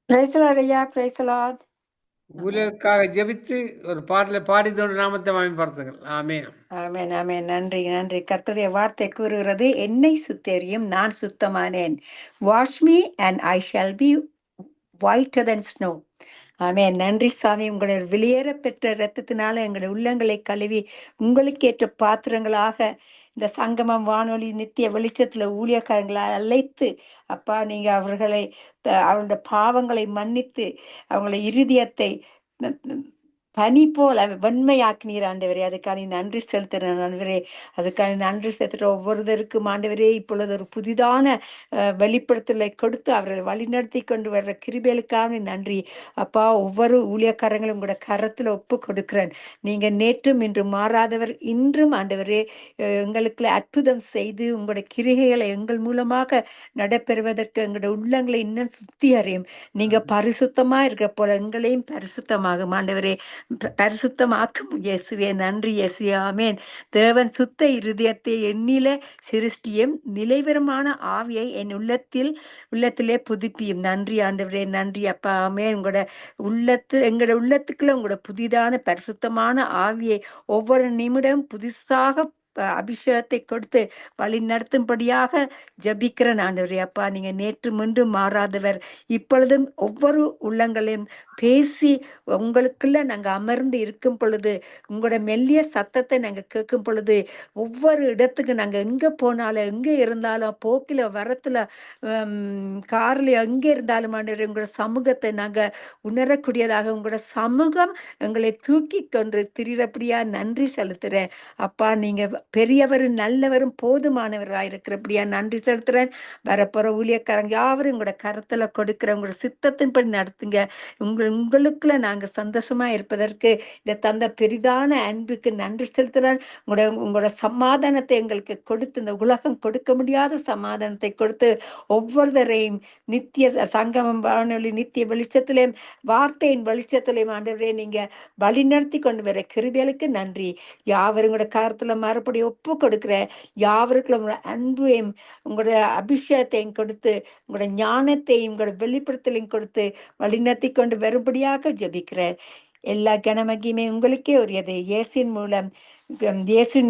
Praise the Lord ஐயா, பிரைஸ் தி லார்ட். ஊழியருக்காக ஜெபித்து ஒரு பாடலை பாடிதோடு நாமத்தை மகிமைப்படுத்துங்கள். ஆமென். ஆமென், ஆமென். நன்றி, நன்றி. கர்த்தருடைய வார்த்தை கூறுகிறது, என்னை சுத்தரியும், நான் சுத்தமானேன். Wash me and I shall be whiter than snow. Amen. நன்றி சாமி. உங்களை வெளியேற பெற்ற இரத்தத்தினால எங்களுடைய உள்ளங்களை கழுவி உங்களுக்கு ஏற்ற பாத்திரங்களாக இந்த சங்கமம் வானொலி நித்திய வெளிச்சத்துல ஊழியக்காரங்களை அழைத்து, அப்பா நீங்க அவர்களுடைய பாவங்களை மன்னித்து அவங்களுடைய இருதயத்தை பனி போல வெண்மையாக்கினீர் ஆண்டவரே. அதுக்கான நன்றி செலுத்துறேன் ஆண்டவரே. அதுக்கான நன்றி செலுத்துற ஒவ்வொருத்தருக்கும் ஆண்டவரே இப்பொழுது ஒரு புதிதான வெளிப்படுத்தலை கொடுத்து அவர்களை வழிநடத்தி கொண்டு வர்ற கிருபைகளுக்காக நன்றி அப்பா. ஒவ்வொரு ஊழியக்காரங்களும் கூட கரத்துல ஒப்பு கொடுக்கிறேன். நீங்க நேற்றும் இன்று மாறாதவர், இன்றும் ஆண்டவரே எங்களுக்கு அற்புதம் செய்து உங்களுடைய கிரிகைகளை எங்கள் மூலமாக நடைபெறுவதற்கு எங்களுடைய உள்ளங்களை இன்னும் சுத்தி அறியும். நீங்க பரிசுத்தமா இருக்கிற போல எங்களையும் பரிசுத்தமாகும் ஆண்டவரே. பரிசுத்தமாக்கும் இயேசுவே. நன்றி இயேசுவே. ஆமென். தேவன் சுத்த இருதயத்தை எண்ணில சிருஷ்டியும் நிலைவரமான ஆவியை என் உள்ளத்திலே புதுப்பியும். நன்றி ஆண்டவரே. நன்றி அப்பா. ஆமென். எங்களோட உள்ளத்துக்குள்ள உங்களோட புதிதான பரிசுத்தமான ஆவியை ஒவ்வொரு நிமிடம் புதுசாக அபிஷேகத்தை கொடுத்து வழி நடத்தும்படியாக ஜபிக்கிறேன் ஆண்டவரே. அப்பா நீங்க நேற்று முன்றும் மாறாதவர். இப்பொழுதும் ஒவ்வொரு உள்ளங்களையும் பேசி உங்களுக்குள்ள நாங்க அமர்ந்து இருக்கும் பொழுது, உங்களோட மெல்லிய சத்தத்தை நாங்க கேட்கும் பொழுது, ஒவ்வொரு இடத்துக்கு நாங்க எங்க போனாலும் எங்க இருந்தாலும் போக்கில வரத்துல கார்ல எங்க இருந்தாலும் ஆண்டவரே உங்களோட சமூகத்தை நாங்க உணரக்கூடியதாக உங்களோட சமூகம் எங்களை தூக்கி கொண்டு திரிகிறபடியா நன்றி செலுத்துறேன் அப்பா. நீங்க பெரியவரும் நல்லவரும் போதுமானவராக இருக்கிறபடியா நன்றி செலுத்துறேன். வரப்போற ஊழியக்காரங்க யாவரும் உங்களோட கருத்துல கொடுக்கிற உங்களோட சித்தத்தின்படி நடத்துங்க. உங்களுக்குள்ள நாங்க சந்தோஷமா இருப்பதற்கு இந்த தந்த பெரிதான அன்புக்கு நன்றி செலுத்துறேன். உங்களோட சமாதானத்தை எங்களுக்கு கொடுத்து, இந்த உலகம் கொடுக்க முடியாத சமாதானத்தை கொடுத்து ஒவ்வொருத்தரையும் நித்திய சங்கமம் வானொலி நித்திய வெளிச்சத்திலையும் வார்த்தையின் வெளிச்சத்திலையும் ஆண்டவரே நீங்க வழிநடத்தி கொண்டு வர கிருபைகளுக்கு நன்றி. யாவரும் உங்களோட கருத்துல மறுபடியும் ஒப்பு கொடுக்கிறேன். யாவருக்கும் உங்களோட அன்பையும் உங்களோட அபிஷேகத்தையும் கொடுத்து, உங்களோட ஞானத்தையும் உங்களோட வெளிப்படுத்தலையும் கொடுத்து வழிநடத்தி கொண்டு வரும்படியாக ஜபிக்கிறேன். எல்லா கனமகியுமே உங்களுக்கே உரியது. இயேசுவின்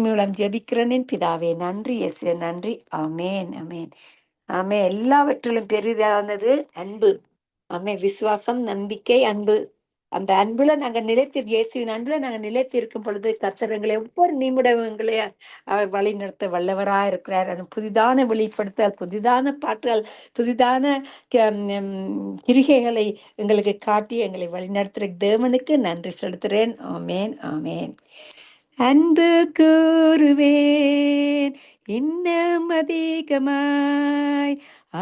மூலம் ஜபிக்கிறேன் பிதாவே. நன்றி இயேசுவே. நன்றி. ஆமேன். ஆமேன். ஆமே. எல்லாவற்றிலும் பெரிதானது அன்பு. ஆமே. விசுவாசம், நம்பிக்கை, அன்பு. அந்த அன்புல நாங்க இயேசுவின் அன்புல நாங்க நிலைத்து இருக்கும் பொழுது கர்த்தர் எங்களை ஒவ்வொரு நிமிடம் எங்களை அவர் வழி நடத்த வல்லவரா இருக்கிறார். அந்த புதிதான வெளிப்படுத்தல், புதிதான பாட்டுகள், புதிதான கிரிகைகளை எங்களுக்கு காட்டி எங்களை வழிநடத்துற தேவனுக்கு நன்றி செலுத்துறேன். ஆமேன். ஆமேன். அன்பு கூறுவேன் இன்னும் அதிகமாய்,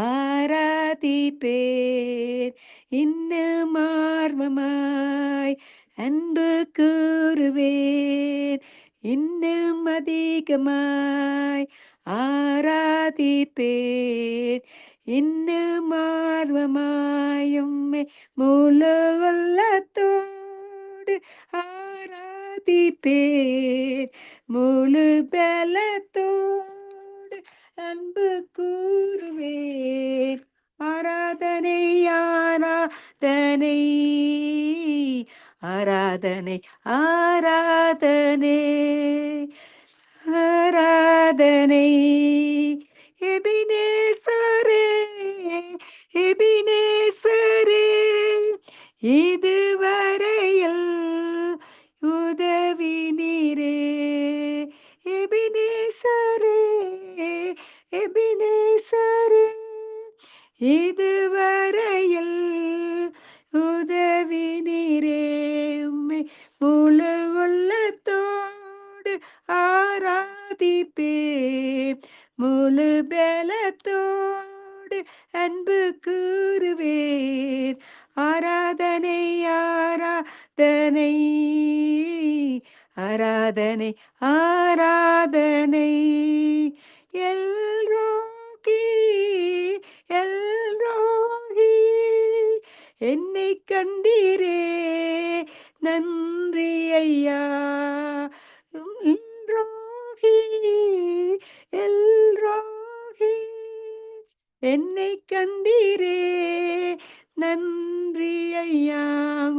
ஆராதிப்பேன் இன்னும் ஆர்வமாய். அன்பு கூறுவேன் இன்னும் அதிகமாய், ஆராதிப்பேன் இன்னும் ஆர்வமாயும். முழு உள்ளத்தோடு ஆராதிப்பேன் முழு பலத்தோடு அன்பு கூறுவேன். ஆராதனை ஆராதனை ஆராதனை ஆராதனை ஆராதனை. எபினேசரே எபினேசரே இதுவரையில் உதவி நீரே. எபினேசரே எபினேசரே இதுவரையில் உதவி நீரே. முழு உள்ளத்தோடு ஆராதிப்பேன் முழு பலத்தோடு அன்பு கூறுவேன். ஆராதனை ஆராதனை ஆராதனை ஆராதனை. எல்ரோகி எல்ரோகி என்னை கண்டீரே நன்றி ஐயா. எல்ரோகி எல்ரோகி என்னை கண்டீரே நன்றி ஐயா.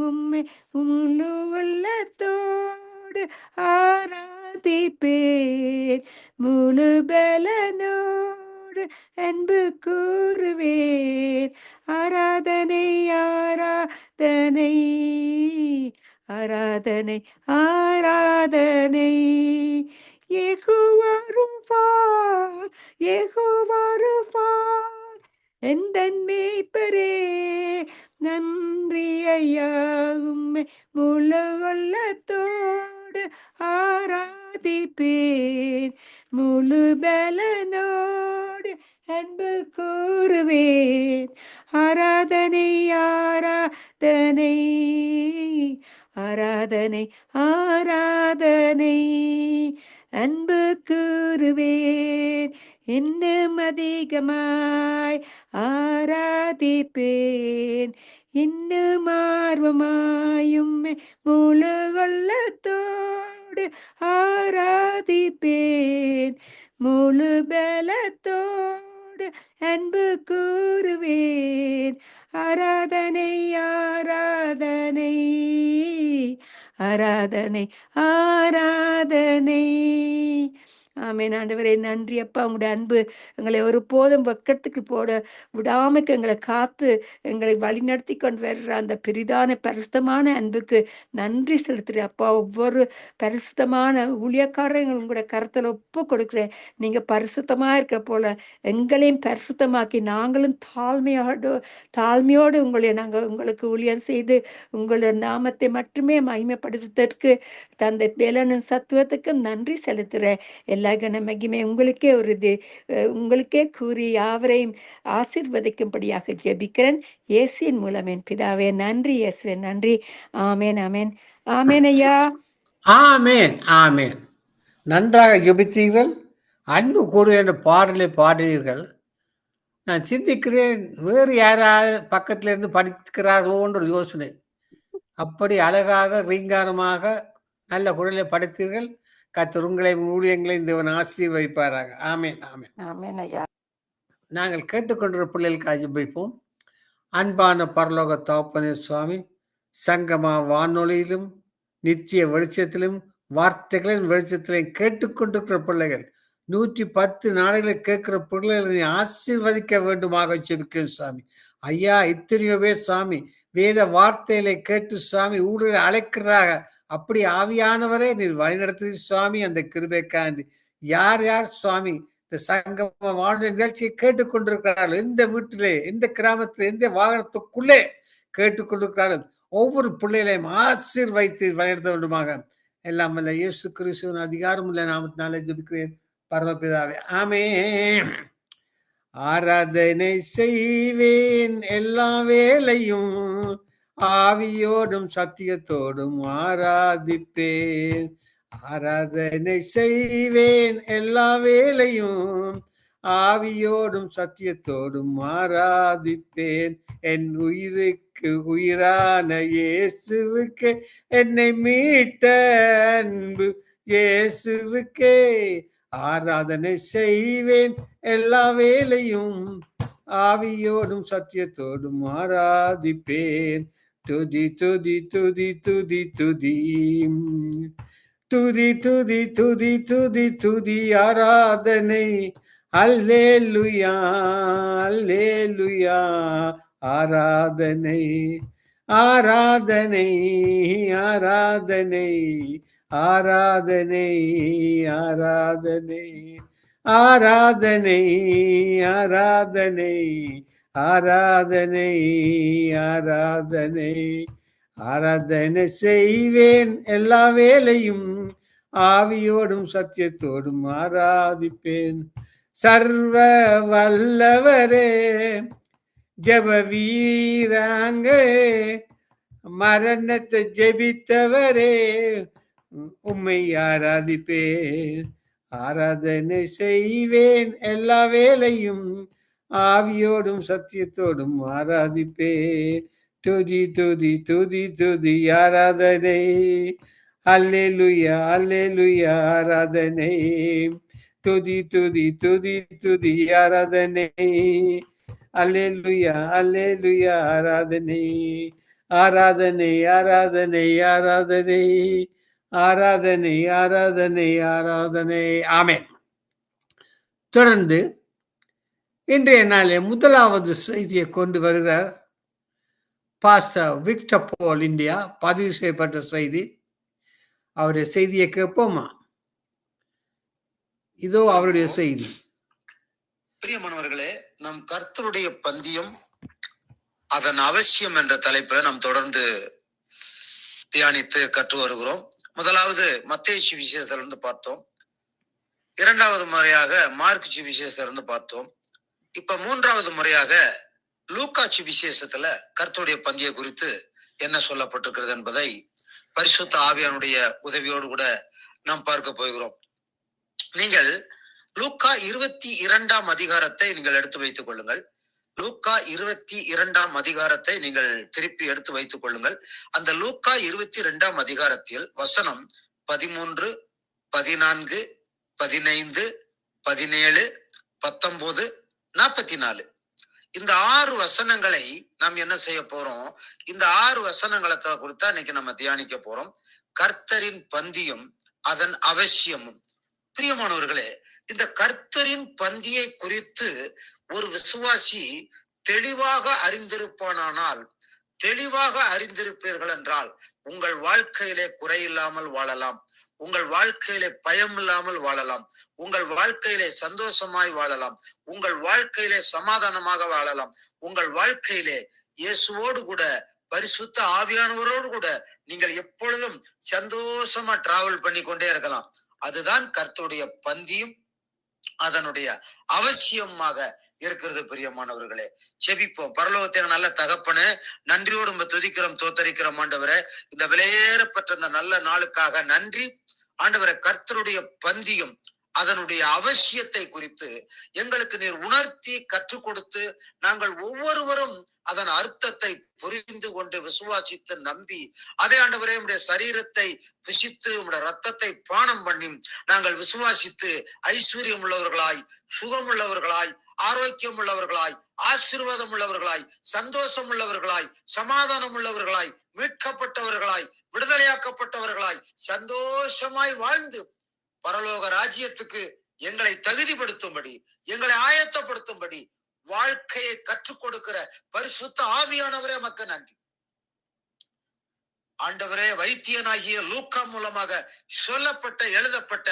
உம்மை முழு உள்ளத்தோடு ஆராதிப்பேன் முழு பலனோடு அன்பு கூறுவேன். ஆராதனை ஆராதனை ஆராதனை ஆராதனை. யெகோவா ரூபா யெகோவா ரூபா எந்தன் மேய்ப்பரே நன்றி ஐயா உம்மை முழு உள்ளத்தோடு ஆராதிப்பேன், முழு பலனோடு அன்பு கூறுவேன். ஆராதனை ஆராதனை ஆராதனை ஆராதனை அன்பு கூறுவேன், இன்னும் அதிகமாய் ஆராதிப்பேன், இன்னும் ஆர்வமாயும் முழு உள்ளத்தோடு ஆராதிப்பேன், முழு பலத்தோடு அன்பு கூறுவேன். ஆராதனை ஆராதனை ஆராதனை ஆராதனை. ஆமென். ஆண்டவரே நன்றி அப்பா, உங்களுடைய அன்பு எங்களை ஒரு போதும் வெக்கத்துக்கு போட விடாமக்கு எங்களை காத்து எங்களை வழிநடத்தி கொண்டு வர்ற அந்த பெரிதான பரிசுத்தமான அன்புக்கு நன்றி செலுத்துகிறேன் அப்பா. ஒவ்வொரு பரிசுத்தமான ஊழியக்காரங்க உங்களோட கருத்தில் ஒப்பு கொடுக்குறேன். நீங்கள் பரிசுத்தமாக இருக்க போல எங்களையும் பரிசுத்தமாக்கி நாங்களும் தாழ்மையோடு உங்களுக்கு ஊழியம் செய்து உங்களோட நாமத்தை மட்டுமே மகிமைப்படுத்துவதற்கு தந்தை பேலனும் சத்துவத்துக்கும் நன்றி செலுத்துகிறேன். எல்லா கன மகிமை உங்களுக்கே உங்களுக்கே கூறி யாவரையும் ஆசீர்வதிக்கும்படியாக ஜெபிக்கிறேன் இயேசுவின் மூலம் என் பிதாவே. நன்றி இயேசுவே, நன்றி. ஆமேன் ஆமேன் ஆமேன் ஐயா. ஆமேன் ஆமேன். நன்றாக ஜெபித்தீர்கள். அன்பு கூறு என்ற பாடலை பாடுவீர்கள். நான் சிந்திக்கிறேன், வேறு யாராவது பக்கத்துல இருந்து படிக்கிறார்களோன்ற யோசனை. அப்படி அழகாக ரீங்காரமாக நல்ல குரலை படைத்தீர்கள். கர்த்தர் உங்களை ஊழியங்களையும் தேவன் ஆசீர்வதிப்பாராக. ஆமேன் ஆமேன் ஆமேன் ஐயா. நாங்கள் கேட்டுக்கொண்டிருக்கிற பிள்ளைகளுக்காக ஜெபிப்போம். அன்பான பரலோக தகப்பனே சுவாமி, சங்கமா வானொலியிலும் நித்திய வெளிச்சத்திலும் வார்த்தைகளின் வெளிச்சத்திலையும் கேட்டுக்கொண்டிருக்கிற பிள்ளைகள் 110 நாடுகளை கேட்கிற பிள்ளைகளை ஆசீர்வதிக்க வேண்டுமாக ஜெபிக்கிறேன் சாமி. ஐயா, இத்தனையோ பேர் சாமி வேத வார்த்தைகளை கேட்டு சாமி ஊழலை அழைக்கிறதாக. அப்படி ஆவியானவரே நீர் வழிநடத்தி சுவாமி, அந்த கிருபைக்காண்டி. யார் யார் சுவாமி இந்த சங்கம வானொலி நிகழ்ச்சியை கேட்டுக்கொண்டிருக்கிறார்கள், எந்த வீட்டிலே, எந்த கிராமத்தில், எந்த வாகனத்துக்குள்ளே கேட்டுக்கொண்டிருக்கிறார்கள், ஒவ்வொரு பிள்ளைகளையும் ஆசீர்வதித்து வழிநடத்த வேண்டுமாக எல்லாம் வல்ல இயேசு கிறிஸ்துவின் அதிகாரமுள்ள நாமத்தினாலே ஜெபிக்கிறேன் பரமபிதாவே. ஆமென். ஆராதனை செய்வேன் எல்லா வேளையும், ஆவியோடும் சத்தியத்தோடும் ஆராதிப்பேன். ஆராதனை செய்வேன் எல்லா வேளையும், ஆவியோடும் சத்தியத்தோடும் ஆராதிப்பேன். என் உயிருக்கு உயிரான இயேசுவுக்கே, என்னை மீட்ட அன்பு இயேசுவுக்கே ஆராதனை செய்வேன் எல்லா வேளையும், ஆவியோடும் சத்தியத்தோடும் ஆராதிப்பேன். துதி துதி துதி துதி துதி துதி துதி துதி துதி துதி ஆராதனை. அல்லேலூயா அல்லேலூயா. ஆராதனை ஆராதனை ஆராதனை ஆராதனை ஆராதனை ஆராதனை ஆராதனை ஆராதனை ஆராதனை ஆராதனை செய்வேன் எல்லா வேளையும், ஆவியோடும் சத்தியத்தோடும் ஆராதிப்பேன். சர்வ வல்லவரே, ஜெப வீராங்கே, மரணத்தை ஜெபித்தவரே, உம்மை ஆராதிப்பேன். ஆராதனை செய்வேன் எல்லா வேளையும், ஆவியோடும் சத்தியத்தோடும் ஆராதிப்பேன். துதி துதி துதி துதி ஆராதனை. அல்லேலூயா அல்லேலூயா ஆராதனை. துதி துதி துதி துதி ஆராதனை. அல்லேலூயா அல்லேலூயா ஆராதனை. ஆராதனை ஆராதனை ஆராதனை ஆராதனை ஆராதனை ஆராதனை. ஆமென். தொடர்ந்து இன்றைய நாளே முதலாவது செய்தியை கொண்டு வருகிறார் பாஸ்டர் விக்டர் பால் இந்தியா. பதிவு செய்யப்பட்ட செய்தி. அவருடைய செய்தியை கேட்போமா? இதோ அவருடைய செய்தி. பிரியமானவர்களே, நம் கர்த்தருடைய பந்தியம் அதன் அவசியம் என்ற தலைப்பில் நாம் தொடர்ந்து தியானித்து கற்று வருகிறோம். முதலாவது மத்தேயு சுவிசேஷத்திலிருந்து பார்த்தோம். இரண்டாவது முறையாக மார்க் சுவிசேஷத்திலிருந்து பார்த்தோம். இப்ப மூன்றாவது முறையாக லூக்கா சுவிசேஷத்துல கர்த்தருடைய பந்தியை குறித்து என்ன சொல்லப்பட்டிருக்கிறது என்பதை பரிசுத்த ஆவியானுடைய உதவியோடு கூட நாம் பார்க்க போகிறோம். நீங்கள் லூக்கா 22 அதிகாரத்தை நீங்கள் எடுத்து வைத்துக் கொள்ளுங்கள். லூக்கா 22 அதிகாரத்தை நீங்கள் திருப்பி எடுத்து வைத்துக் கொள்ளுங்கள். அந்த லூக்கா 22 அதிகாரத்தில் வசனம் 13, 14, 15, 17, 19, 44 இந்த 6 வசனங்களை நாம் என்ன செய்ய போறோம்? இந்த 6 வசனங்களை குறித்தா இன்னைக்கு நம்ம தியானிக்க போறோம். கர்த்தரின் பந்தியும் அதன் அவசியமும். பிரியமானவர்களே, இந்த கர்த்தரின் பந்தியை குறித்து ஒரு விசுவாசி தெளிவாக அறிந்திருப்பானால், தெளிவாக அறிந்திருப்பீர்கள் என்றால் உங்கள் வாழ்க்கையிலே குறையில்லாமல் வாழலாம், உங்கள் வாழ்க்கையிலே பயம் இல்லாமல் வாழலாம், உங்கள் வாழ்க்கையிலே சந்தோஷமாய் வாழலாம், உங்கள் வாழ்க்கையிலே சமாதானமாக வாழலாம், உங்கள் வாழ்க்கையிலே இயேசுவோடு கூட பரிசுத்த ஆவியானவரோடு கூட நீங்கள் எப்பொழுதும் சந்தோஷமா டிராவல் பண்ணி கொண்டே இருக்கலாம். அதுதான் கர்த்தருடைய பந்தியும் அதனுடைய அவசியமாக இருக்கிறது. பிரியமானவர்களே, செபிப்போம். பரலோகத்தை நல்ல தகப்பனே, நன்றியோடு நம்ம துதிக்கிறோம், தோத்தரிக்கிறோம். ஆண்டவரே, இந்த விலையேறப்பட்ட இந்த நல்ல நாளுக்காக நன்றி. ஆண்டவரே, கர்த்தருடைய பந்தியும் அதனுடைய அவசியத்தை குறித்து எங்களுக்கு நீர் உணர்த்தி கற்றுக் கொடுத்து நாங்கள் ஒவ்வொருவரும் அதன் அர்த்தத்தை புரிந்து கொண்டு விசுவாசித்து நம்பி அதே ஆண்டவரே உம்முடைய சரீரத்தை புசித்து உம்முடைய ரத்தத்தை பானம் பண்ணி நாங்கள் விசுவாசித்து ஐஸ்வர்யம் உள்ளவர்களாய், சுகம் உள்ளவர்களாய், ஆரோக்கியம் உள்ளவர்களாய், ஆசீர்வாதம் உள்ளவர்களாய், சந்தோஷம் உள்ளவர்களாய், சமாதானம் உள்ளவர்களாய், மீட்கப்பட்டவர்களாய், விடுதலையாக்கப்பட்டவர்களாய், சந்தோஷமாய் வாழ்ந்து பரலோக ராஜ்யத்துக்கு எங்களை தகுதிப்படுத்தும்படி, எங்களை ஆயத்தப்படுத்தும்படி வாழ்க்கையை கற்றுக் கொடுக்கிற பரிசுத்த ஆவியானவரே உமக்கு நன்றி. ஆண்டவரே, வைத்தியனாகிய லூக்கா மூலமாக சொல்லப்பட்ட எழுதப்பட்ட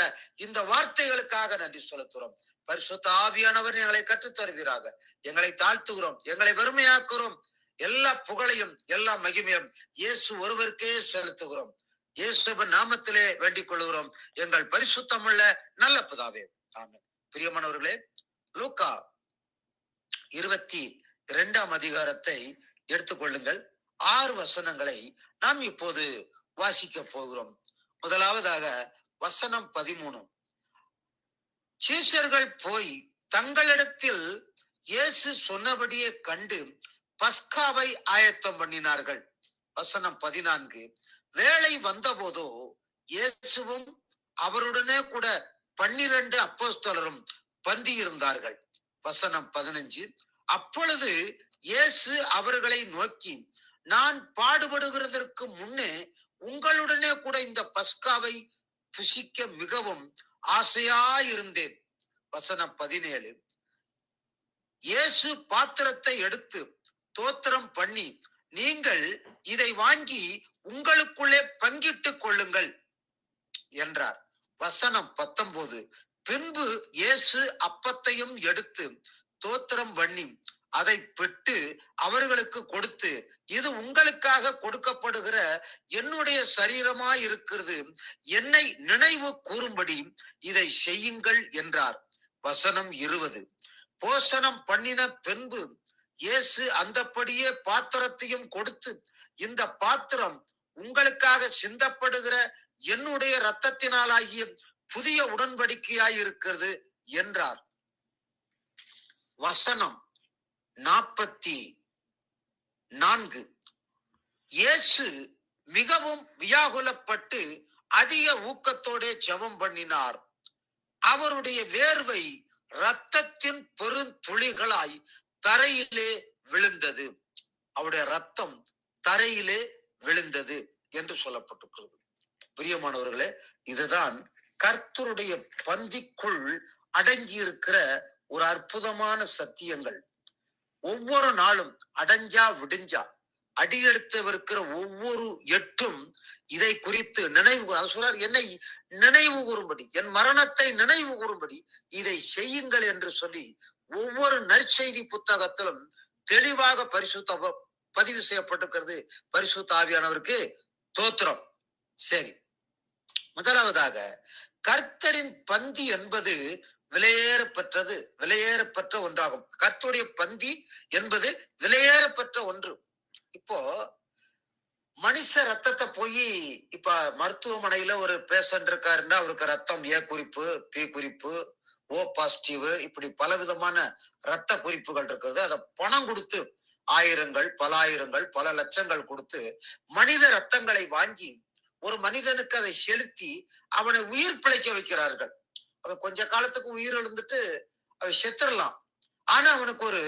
இந்த வார்த்தைகளுக்காக நன்றி செலுத்துகிறோம். பரிசுத்த ஆவியானவர் எங்களை கற்றுத் தருவீராக. எங்களை தாழ்த்துகிறோம், எங்களை வெறுமையாக்குறோம். எல்லா புகழையும் எல்லா மகிமையும் இயேசு ஒருவருக்கே செலுத்துகிறோம். இயேசுவின் நாமத்திலே வேண்டிக் கொள்கிறோம் எங்கள் பரிசுத்தமுள்ள நல்ல பிதாவே, ஆமென். பிரியமானவர்களே, லூக்கா 22 அதிகாரத்தை எடுத்துக்கொள்ளுங்கள். 6 வசனங்களை நாம் இப்போது வாசிக்க போகிறோம். முதலாவதாக வசனம் 13. சீஷர்கள் போய் தங்களிடத்தில் இயேசு சொன்னபடியே கண்டு பஸ்காவை ஆயத்தம் பண்ணினார்கள். வசனம் 14. வேளை வந்தபோதோ இயேசுவும் அவருடனே கூட 12 அப்போஸ்தலரும் பந்தி இருந்தார்கள். வசனம் 15. அப்பொழுது இயேசு அவர்களை நோக்கி, நான் பாடுபடுகிறதற்கு முன்னே உங்களுடனே கூட இந்த பஸ்காவை புசிக்க மிகவும் ஆசையாயிருந்தேன். வசனம் 17. இயேசு பாத்திரத்தை எடுத்து தோத்திரம் பண்ணி, நீங்கள் இதை வாங்கி உங்களுக்குள்ளே பங்கிட்டுக் கொள்ளுங்கள் என்றார். வசனம் 19. பின்பு இயேசு அப்பத்தையும் எடுத்து தோத்திரம் பண்ணி அதை பெற்று அவர்களுக்கு கொடுத்து, இது உங்களுக்காக கொடுக்கப்படுகிற என்னுடைய சரீரமாய் இருக்கிறது, என்னை நினைவு கூறும்படி இதை செய்யுங்கள் என்றார். வசனம் 20. போசனம் பண்ணின பின்பு இயேசு அந்தப்படியே பாத்திரத்தையும் கொடுத்து, இந்த பாத்திரம் உங்களுக்காக சிந்தப்படுகிற என்னுடைய இரத்தத்தினாலாகிய புதிய உடன்படிக்கையாய் இருக்கிறது என்றார். வசனம் 44. இயேசு மிகவும் வியாகுலப்பட்டு அதிக ஊக்கத்தோட ஜெபம் பண்ணினார். அவருடைய வேர்வை இரத்தத்தின் பெருந்துளிகளாய் தரையிலே விழுந்தது. அவருடைய ரத்தம் தரையிலே விழுந்தது என்று சொல்லப்பட்டிருக்கிறது. பிரியமானவர்களே, இதுதான் கர்த்தருடைய பந்திக்குள் அடங்கி இருக்கிற ஒரு அற்புதமான சத்தியங்கள். ஒவ்வொரு நாளும் அடைஞ்சா விடிஞ்சா அடியெடுத்தவிருக்கிற ஒவ்வொரு எட்டும் இதை குறித்து நினைவு சொல்றார், என்னை நினைவு கூறும்படி, என் மரணத்தை நினைவு கூறும்படி இதை செய்யுங்கள் என்று சொல்லி ஒவ்வொரு நற்செய்தி புத்தகத்திலும் தெளிவாக பரிசுத்த பதிவு செய்யப்பட்டிருக்கிறது. பரிசுத்த ஆவியானவருக்கு தோத்திரம். சரி, முதலாவதாக கர்த்தரின் பந்தி என்பது விலையேறப்பெற்றது, விலையேறப்பெற்ற ஒன்றாகும். கர்த்தருடைய பந்தி என்பது விலையேறப்பெற்ற ஒன்று. இப்போ மனுஷ ரத்தத்தை போய் இப்ப மருத்துவமனையில ஒரு பேஷண்ட் இருக்காருன்னா அவருக்கு ரத்தம் ஏ குறிப்பு, பி குறிப்பு, ஓ பாசிட்டிவ், இப்படி பலவிதமான ரத்த குறிப்புகள் இருக்குது. அதை பணம் கொடுத்து ஆயிரங்கள், பல ஆயிரங்கள், பல லட்சங்கள் கொடுத்து மனித ரத்தங்களை வாங்கி ஒரு மனிதனுக்கு அதை செலுத்தி அவனை உயிர் பிழைக்க வைக்கிறார்கள். அவன் கொஞ்ச காலத்துக்கு உயிர் எழுந்துட்டு அவன் செத்துடலாம். ஆனா அவனுக்கு ஒரு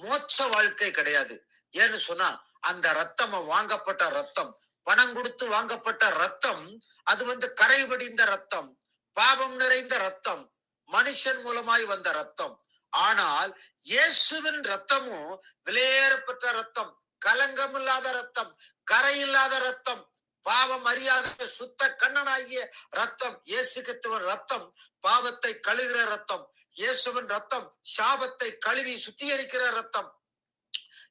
மோட்ச வாழ்க்கை கிடையாது. ஏன்னு சொன்னா அந்த ரத்தம், வாங்கப்பட்ட ரத்தம், பணம் கொடுத்து வாங்கப்பட்ட ரத்தம், அது கரை படிந்த ரத்தம், பாவம் நிறைந்த ரத்தம், மனுஷன் மூலமாய் வந்த ரத்தம். ஆனால் இயேசுவின் ரத்தமும் விலையேறப்பட்ட ரத்தம், கலங்கம் இல்லாத ரத்தம், கரை இல்லாத ரத்தம், பாவம் அறியாத சுத்த கண்ணனாகிய ரத்தம். இயேசு கிறிஸ்துவின் ரத்தம் பாவத்தை கழுகிற ரத்தம். இயேசுவின் ரத்தம் சாபத்தை கழுவி சுத்திகரிக்கிற ரத்தம்.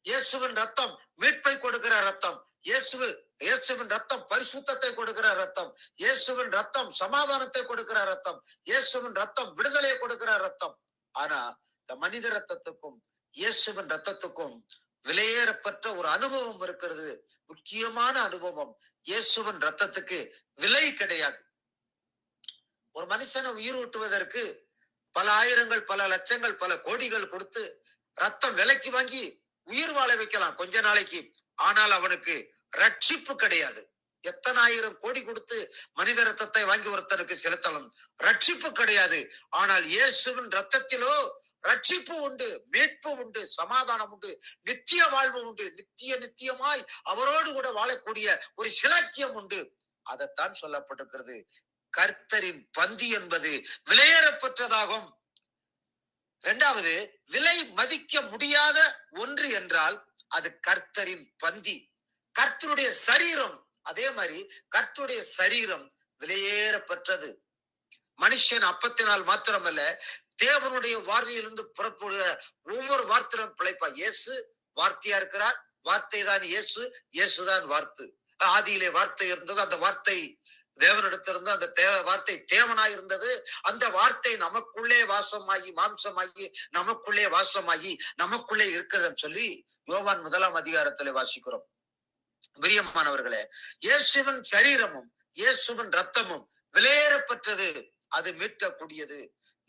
இயேசுவின் ரத்தம் மீட்பை கொடுக்கிற ரத்தம். இயேசுவின் ரத்தம் பரிசுத்தத்தை கொடுக்கிற ரத்தம். இயேசுவின் ரத்தம் சமாதானத்தை கொடுக்கிற ரத்தம். இயேசுவின் ரத்தம் விடுதலையை கொடுக்கிற ரத்தம். ஆனா இந்த மனித ரத்தத்துக்கும் இயேசுவின் ரத்தத்துக்கும் விலையேறப்பட்ட ஒரு அனுபவம் இருக்கிறது. முக்கியமான அனுபவம். இயேசுவின் ரத்தத்துக்கு விலை கிடையாது. ஒரு மனுஷனை உயிர் ஊட்டுவதற்கு பல ஆயிரங்கள், பல லட்சங்கள், பல கோடிகள் கொடுத்து ரத்தம் விலைக்கு வாங்கி உயிர் வாழ வைக்கலாம் கொஞ்ச நாளைக்கு. ஆனால் அவனுக்கு ரட்சிப்பு கிடையாது. எத்தனை ஆயிரம் கோடி கொடுத்து மனித ரத்தத்தை வாங்கி ஒருத்தனுக்கு செலுத்தலாம், ரட்சிப்பு கிடையாது. ஆனால் இயேசுவின் ரத்தத்திலோ ரட்சிப்பு உண்டு, மீட்பு உண்டு, சமாதானம் உண்டு, நித்திய வாழ்வு உண்டு. நித்தியமாய் அவரோடு கூட வாழக்கூடிய ஒரு சிலாக்கியம் உண்டு. அதைத்தான் சொல்லப்பட்டிருக்கிறது. கர்த்தரின் பந்தி என்பது விலையேறப்பட்டதாகும். இரண்டாவது, விலை மதிக்க முடியாத ஒன்று என்றால் அது கர்த்தரின் பந்தி. கர்த்தருடைய சரீரம், அதே மாதிரி கர்த்தருடைய சரீரம் விலையேறப்பட்டது. மனுஷன் அப்பத்தினால் மாத்திரமல்ல, தேவனுடைய வார்த்தையிலிருந்து புறப்படுகிற ஒவ்வொரு வார்த்தையும் பிழைப்பா. இயேசு வார்த்தையா இருக்கிறார், வார்த்தை தான் இயேசு, இயேசுதான் வார்த்தை. ஆதியிலே வார்த்தை இருந்தது, அந்த வார்த்தை தேவனிடத்திலிருந்து, அந்த வார்த்தை தேவனாய் இருந்தது. அந்த வார்த்தை நமக்குள்ளே வாசமாகி, மாம்சமாகி, நமக்குள்ளே வாசமாகி, நமக்குள்ளே இருக்கிறதுன்னு சொல்லி யோவான் 1 அதிகாரத்திலே வாசிக்கிறோம். பிரியமானவர்களே, இயேசுவின் சரீரமும் இயேசுவின் ரத்தமும் விலையேறப்பட்டது, அது மீட்கக்கூடியது.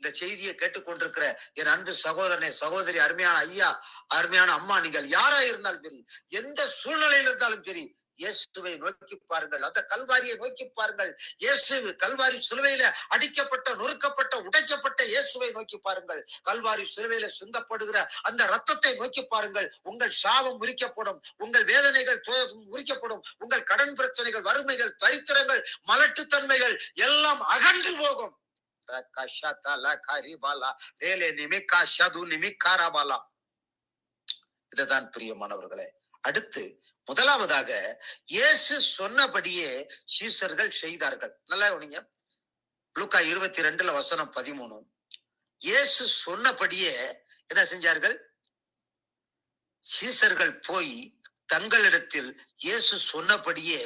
இந்த செய்தியை கேட்டுக்கொண்டிருக்கிற என் அன்பு சகோதரனே, சகோதரி, அருமையான ஐயா, அருமையான அம்மா, நீங்கள் யாரா இருந்தாலும் சரி, எந்த சூழ்நிலையில் இருந்தாலும் சரி, இயேசுவை நோக்கி பாருங்கள். அந்த கல்வாரியை நோக்கி பாருங்கள். இயேசு கல்வாரி சிலுவையில அடிக்கப்பட்ட, நொறுக்கப்பட்ட, உடைக்கப்பட்ட இயேசுவை நோக்கி பாருங்கள். கல்வாரி சிலுவையில சிந்தப்படுகிற அந்த ரத்தத்தை நோக்கி பாருங்கள். உங்கள் சாபம் முறிக்கப்படும், உங்கள் வேதனைகள் முறிக்கப்படும், உங்கள் கடன் பிரச்சனைகள், வறுமைகள், தரித்திரங்கள், மலட்டுத்தன்மைகள் எல்லாம் அகன்று போகும். இதுதான் பிரியமானவர்களே. அடுத்து முதலாவதாக இயேசு சொன்னபடியே சீஷர்கள் செய்தார்கள். நல்லா கவனிங்க. லூக்கா 22:13. இயேசு சொன்னபடியே என்ன செஞ்சார்கள்? சீஷர்கள் போய் தங்களிடத்தில் இயேசு சொன்னபடியே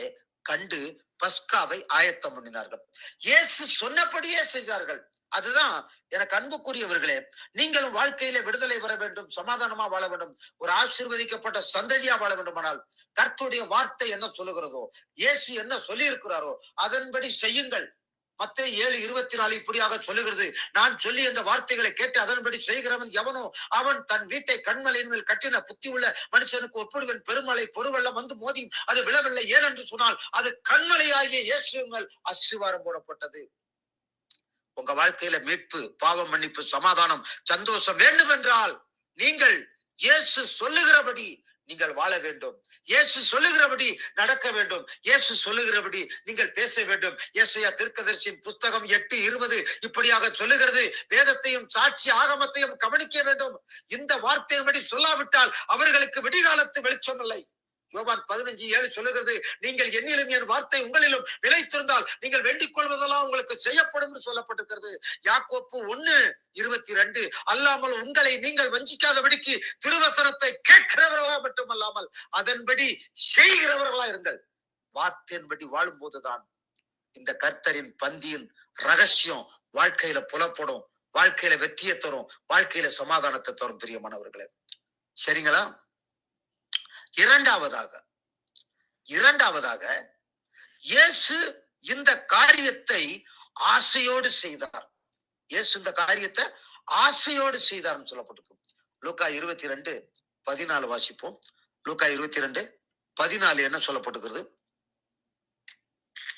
கண்டு பஸ்காவை ஆயத்தம் பண்ணினார்கள். இயேசு சொன்னபடியே செய்தார்கள். அதுதான் எனக்கு அன்புக்குரியவர்களே, நீங்களும் வாழ்க்கையில விடுதலை பெற வேண்டும், சமாதானமா வாழ வேண்டும், ஒரு ஆசீர்வதிக்கப்பட்ட சந்ததியா வாழ வேண்டுமானால் கர்த்தருடைய வார்த்தை என்ன சொல்லுகிறதோ, இயேசு என்ன சொல்லி இருக்கிறாரோ அதன்படி செய்யுங்கள். மத்தேயு 7:24 இப்படியாக சொல்லுகிறது, நான் சொல்லி அந்த வார்த்தைகளை கேட்டு அதன்படி செய்கிறவன் எவனோ அவன் தன் வீட்டை கண்மலையின் மேல் கட்டின புத்தி உள்ள மனுஷனுக்கு ஒப்பிடுவன். பெருமலை பொருவெல்லாம் வந்து மோதி அது விழவில்லை. ஏனென்று சொன்னால் அது கண்மலையாகிய இயேசு மேல் அஸ்திவாரம் போடப்பட்டது. உங்க வாழ்க்கையில மீட்பு, பாவம் மன்னிப்பு, சமாதானம், சந்தோஷம் வேண்டும் என்றால் நீங்கள் இயேசு சொல்லுகிறபடி நீங்கள் வாழ வேண்டும். இயேசு சொல்லுகிறபடி நடக்க வேண்டும். இயேசு சொல்லுகிறபடி நீங்கள் பேச வேண்டும். ஏசாயா தீர்க்கதரிசியின் புஸ்தகம் 8:20 இப்படியாக சொல்லுகிறது, வேதத்தையும் சாட்சி ஆகமத்தையும் கவனிக்க வேண்டும். இந்த வார்த்தையின்படி சொல்லாவிட்டால் அவர்களுக்கு விடிகாலத்து வெளிச்சம் இல்லை. யோவான் 15:7 சொல்லுகிறது, நீங்கள் என்னிலும் என் வார்த்தை உங்களிலும் நிலைத்திருந்தால் நீங்கள் வேண்டிக் கொள்வதெல்லாம் உங்களுக்கு செய்யப்படும் என்று சொல்லப்பட்டிருக்கிறது. யாக்கோப்பு 22 அல்லாமல் உங்களை நீங்கள் வஞ்சிக்காதபடிக்கு திருவசனத்தை கேட்கிறவர்களா மட்டுமல்லாமல் அதன்படி செய்கிறவர்களா இருங்கள். வார்த்தையின்படி வாழும் போதுதான் இந்த கர்த்தரின் பந்தியின் ரகசியம் வாழ்க்கையில புலப்படும், வாழ்க்கையில வெற்றியை தரும், வாழ்க்கையில சமாதானத்தை தரும். பிரியமானவர்களே, சரிங்களா? இரண்டாவதாக இயேசு இந்த காரியத்தை ஆசையோடு செய்தார். இயேசு இந்த காரியத்தை ஆசையோடு செய்தார்னு சொல்லப்பட்டிருக்கும். லூக்கா 22:14 வாசிப்போம். லூக்கா 22:14 என்ன சொல்லப்பட்டிருக்கிறது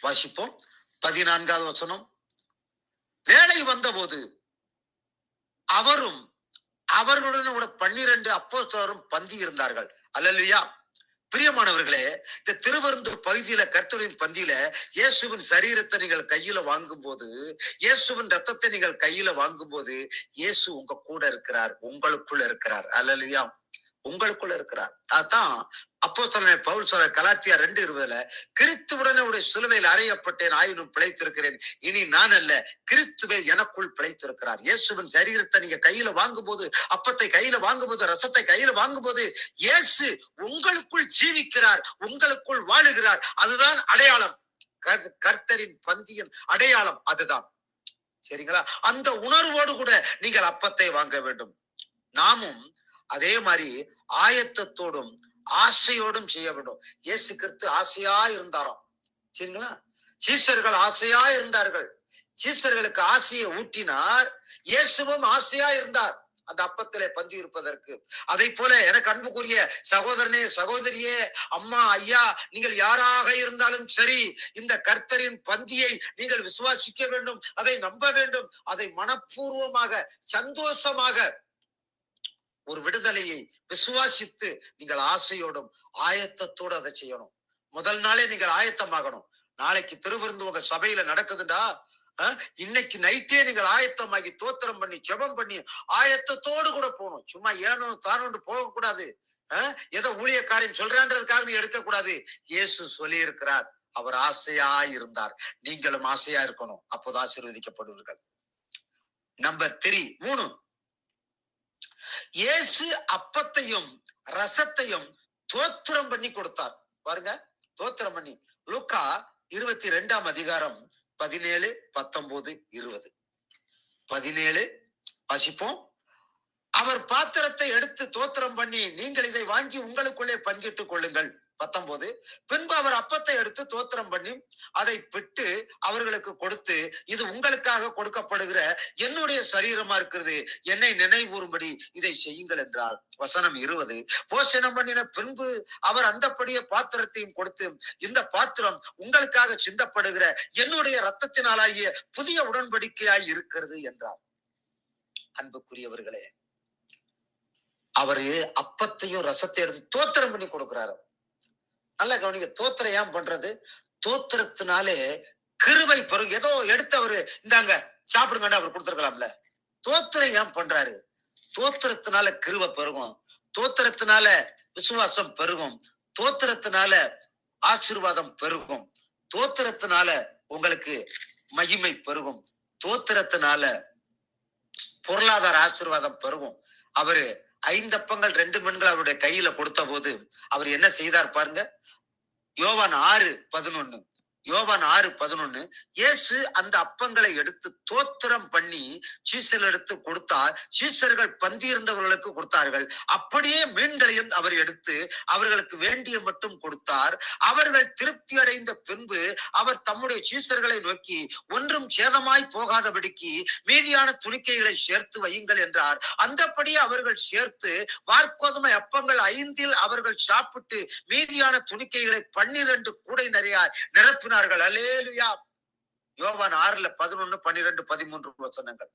வாசிப்போம். 14வது வசனம். வேளை வந்தபோது அவரும் அவர்களுடன் 12 அப்போஸ்தலரும் பந்தி இருந்தார்கள். அல்லேலூயா. பிரியமானவர்களே, இந்த திருவருந்தூர் பகுதியில கர்த்தரின் பந்தியில இயேசுவின் சரீரத்தை நீங்கள் கையில வாங்கும் போது, இயேசுவின் ரத்தத்தை நீங்கள் கையில வாங்கும் போது, இயேசு உங்க கூட இருக்கிறார், உங்களுக்குள்ள இருக்கிறார். அல்லேலூயா, உங்களுக்குள்ள இருக்கிறார். அதான் அப்போஸ்தலனாகிய பவுல் சொல்ற கலாத்தியர் 2:20 கிறிஸ்துவுடனே உடைய சிலுவையில் அறையப்பட்டேன், ஆயினும் பிழைத்திருக்கிறேன், இனி நான் அல்ல, கிறிஸ்துவே எனக்குள் பிழைத்திருக்கிறார். இயேசுவின் சரீரத்தை நீங்க கையில வாங்கும் போது, அப்பத்தை கையில வாங்கும் போது, ரசத்தை கையில வாங்கும் போது, இயேசு உங்களுக்குள் ஜீவிக்கிறார், உங்களுக்குள் வாழுகிறார். அதுதான் அடையாளம். கர்த்தரின் பந்தியின் அடையாளம் அதுதான். சரிங்களா? அந்த உணர்வோடு கூட நீங்கள் அப்பத்தை வாங்க வேண்டும். நாமும் அதே மாதிரி ஆயத்தத்தோடும் ஆசையோடும் செய்ய வேண்டும். இயேசு கிறிஸ்து ஆசையா இருந்தாராம். சரிங்களா? சீசர்கள் ஆசையா இருந்தார்கள். சீசர்களுக்கு ஆசையை ஊட்டினார். இயேசுவும் ஆசையா இருந்தார் அந்த அப்பத்திலே பந்தி இருப்பதற்கு. அதை போல எனக்கு அன்புக்குரிய சகோதரனே, சகோதரியே, அம்மா, ஐயா, நீங்கள் யாராக இருந்தாலும் சரி, இந்த கர்த்தரின் பந்தியை நீங்கள் விசுவாசிக்க வேண்டும், அதை நம்ப வேண்டும், அதை மனப்பூர்வமாக சந்தோஷமாக ஒரு விடுதலையை விசுவாசித்து நீங்கள் ஆசையோடும் ஆயத்தத்தோடு அதை செய்யணும். முதல் நாளே நீங்கள் ஆயத்தமாகணும். நாளைக்கு திருவிருந்து உங்க சபையில நடக்குதுண்டா, இன்னைக்கு நைட்டே நீங்கள் ஆயத்தமாகி தோத்திரம் பண்ணி ஜெபம் பண்ணி ஆயத்தத்தோடு கூட போகணும். சும்மா ஏனோ தானோண்டு போக கூடாது. ஏதோ ஊழியக்காரன் சொல்றான்றதுக்காக நீ எடுக்க கூடாது. இயேசு சொல்லி இருக்கிறார், அவர் ஆசையா இருந்தார், நீங்களும் ஆசையா இருக்கணும். அப்போது ஆசீர்வதிக்கப்படுவீர்கள். நம்பர் 3, இயேசு அப்பத்தையும் ரசத்தையும் தோத்திரம் பண்ணி கொடுத்தார். பாருங்க, தோத்திரம் பண்ணி. லூக்கா 22ஆம் அதிகாரம் 17, 19, 20. 17 வாசிப்போம். அவர் பாத்திரத்தை எடுத்து தோத்திரம் பண்ணி, நீங்கள் இதை வாங்கி உங்களுக்குள்ளே பங்கிட்டுக் கொள்ளுங்கள். 19. பின்பு அவர் அப்பத்தை எடுத்து தோத்திரம் பண்ணி அதை பிட்டு அவர்களுக்கு கொடுத்து, இது உங்களுக்காக கொடுக்கப்படுகிற என்னுடைய சரீரமா இருக்கிறது, என்னை நினைவுறும்படி இதை செய்யுங்கள் என்றார். வசனம் 20. போஷணம் பண்ணின பின்பு அவர் அந்தப்படியே பாத்திரத்தையும் கொடுத்து, இந்த பாத்திரம் உங்களுக்காக சிந்தப்படுகிற என்னுடைய இரத்தத்தினாலாகிய புதிய உடன்படிக்கையாய் இருக்கிறது என்றார். அன்புக்குரியவர்களே, அவரு அப்பத்தையும் ரசத்தை எடுத்து தோத்திரம் பண்ணி கொடுக்கிறாரு. நல்ல கவனிக்க. தோத்திரம் ஏன் பண்றது? தோத்திரத்தினாலே கிருபை பெறும். ஏதோ எடுத்து அவரு இந்தாங்க சாப்பிடுங்க அவர் கொடுத்திருக்கலாம்ல. தோத்திரம் ஏன் பண்றாரு? தோத்திரத்தினால கிருபை பெருகும், தோத்திரத்தினால விசுவாசம் பெருகும், தோத்திரத்தினால ஆசீர்வாதம் பெருகும், தோத்திரத்தினால உங்களுக்கு மகிமை பெருகும், தோத்திரத்தினால பொருளாதார ஆசீர்வாதம் பெருகும். அவரு 5 அப்பங்கள் 2 மீன்கள் அவருடைய கையில கொடுத்த போது அவர் என்ன செய்தார் பாருங்க. யோவான் 6:11. யோவான் 6:11. இயேசு அந்த அப்பங்களை எடுத்து தோத்திரம் பண்ணி சீசர்கள் எடுத்து கொடுத்தார். சீசர்கள் பந்தி இருந்தவர்களுக்கு கொடுத்தார்கள். அப்படியே மீன்களையும் அவர் எடுத்து அவர்களுக்கு வேண்டிய மட்டும் கொடுத்தார். அவர்கள் திருப்தி அடைந்த பின்பு அவர் தம்முடைய சீசர்களை நோக்கி, ஒன்றும் சேதமாய் போகாதபடிக்கு மீதியான துணிக்கைகளை சேர்த்து வையுங்கள் என்றார். அந்தபடியே அவர்கள் சேர்த்து வார்கோதுமை அப்பங்கள் 5 அவர்கள் சாப்பிட்டு மீதியான துணிக்கைகளை 12 கூடை நிறைய நிரப்பி. அல்லேலூயா. யோவான் 6:11, 12, 13 வசனங்கள்.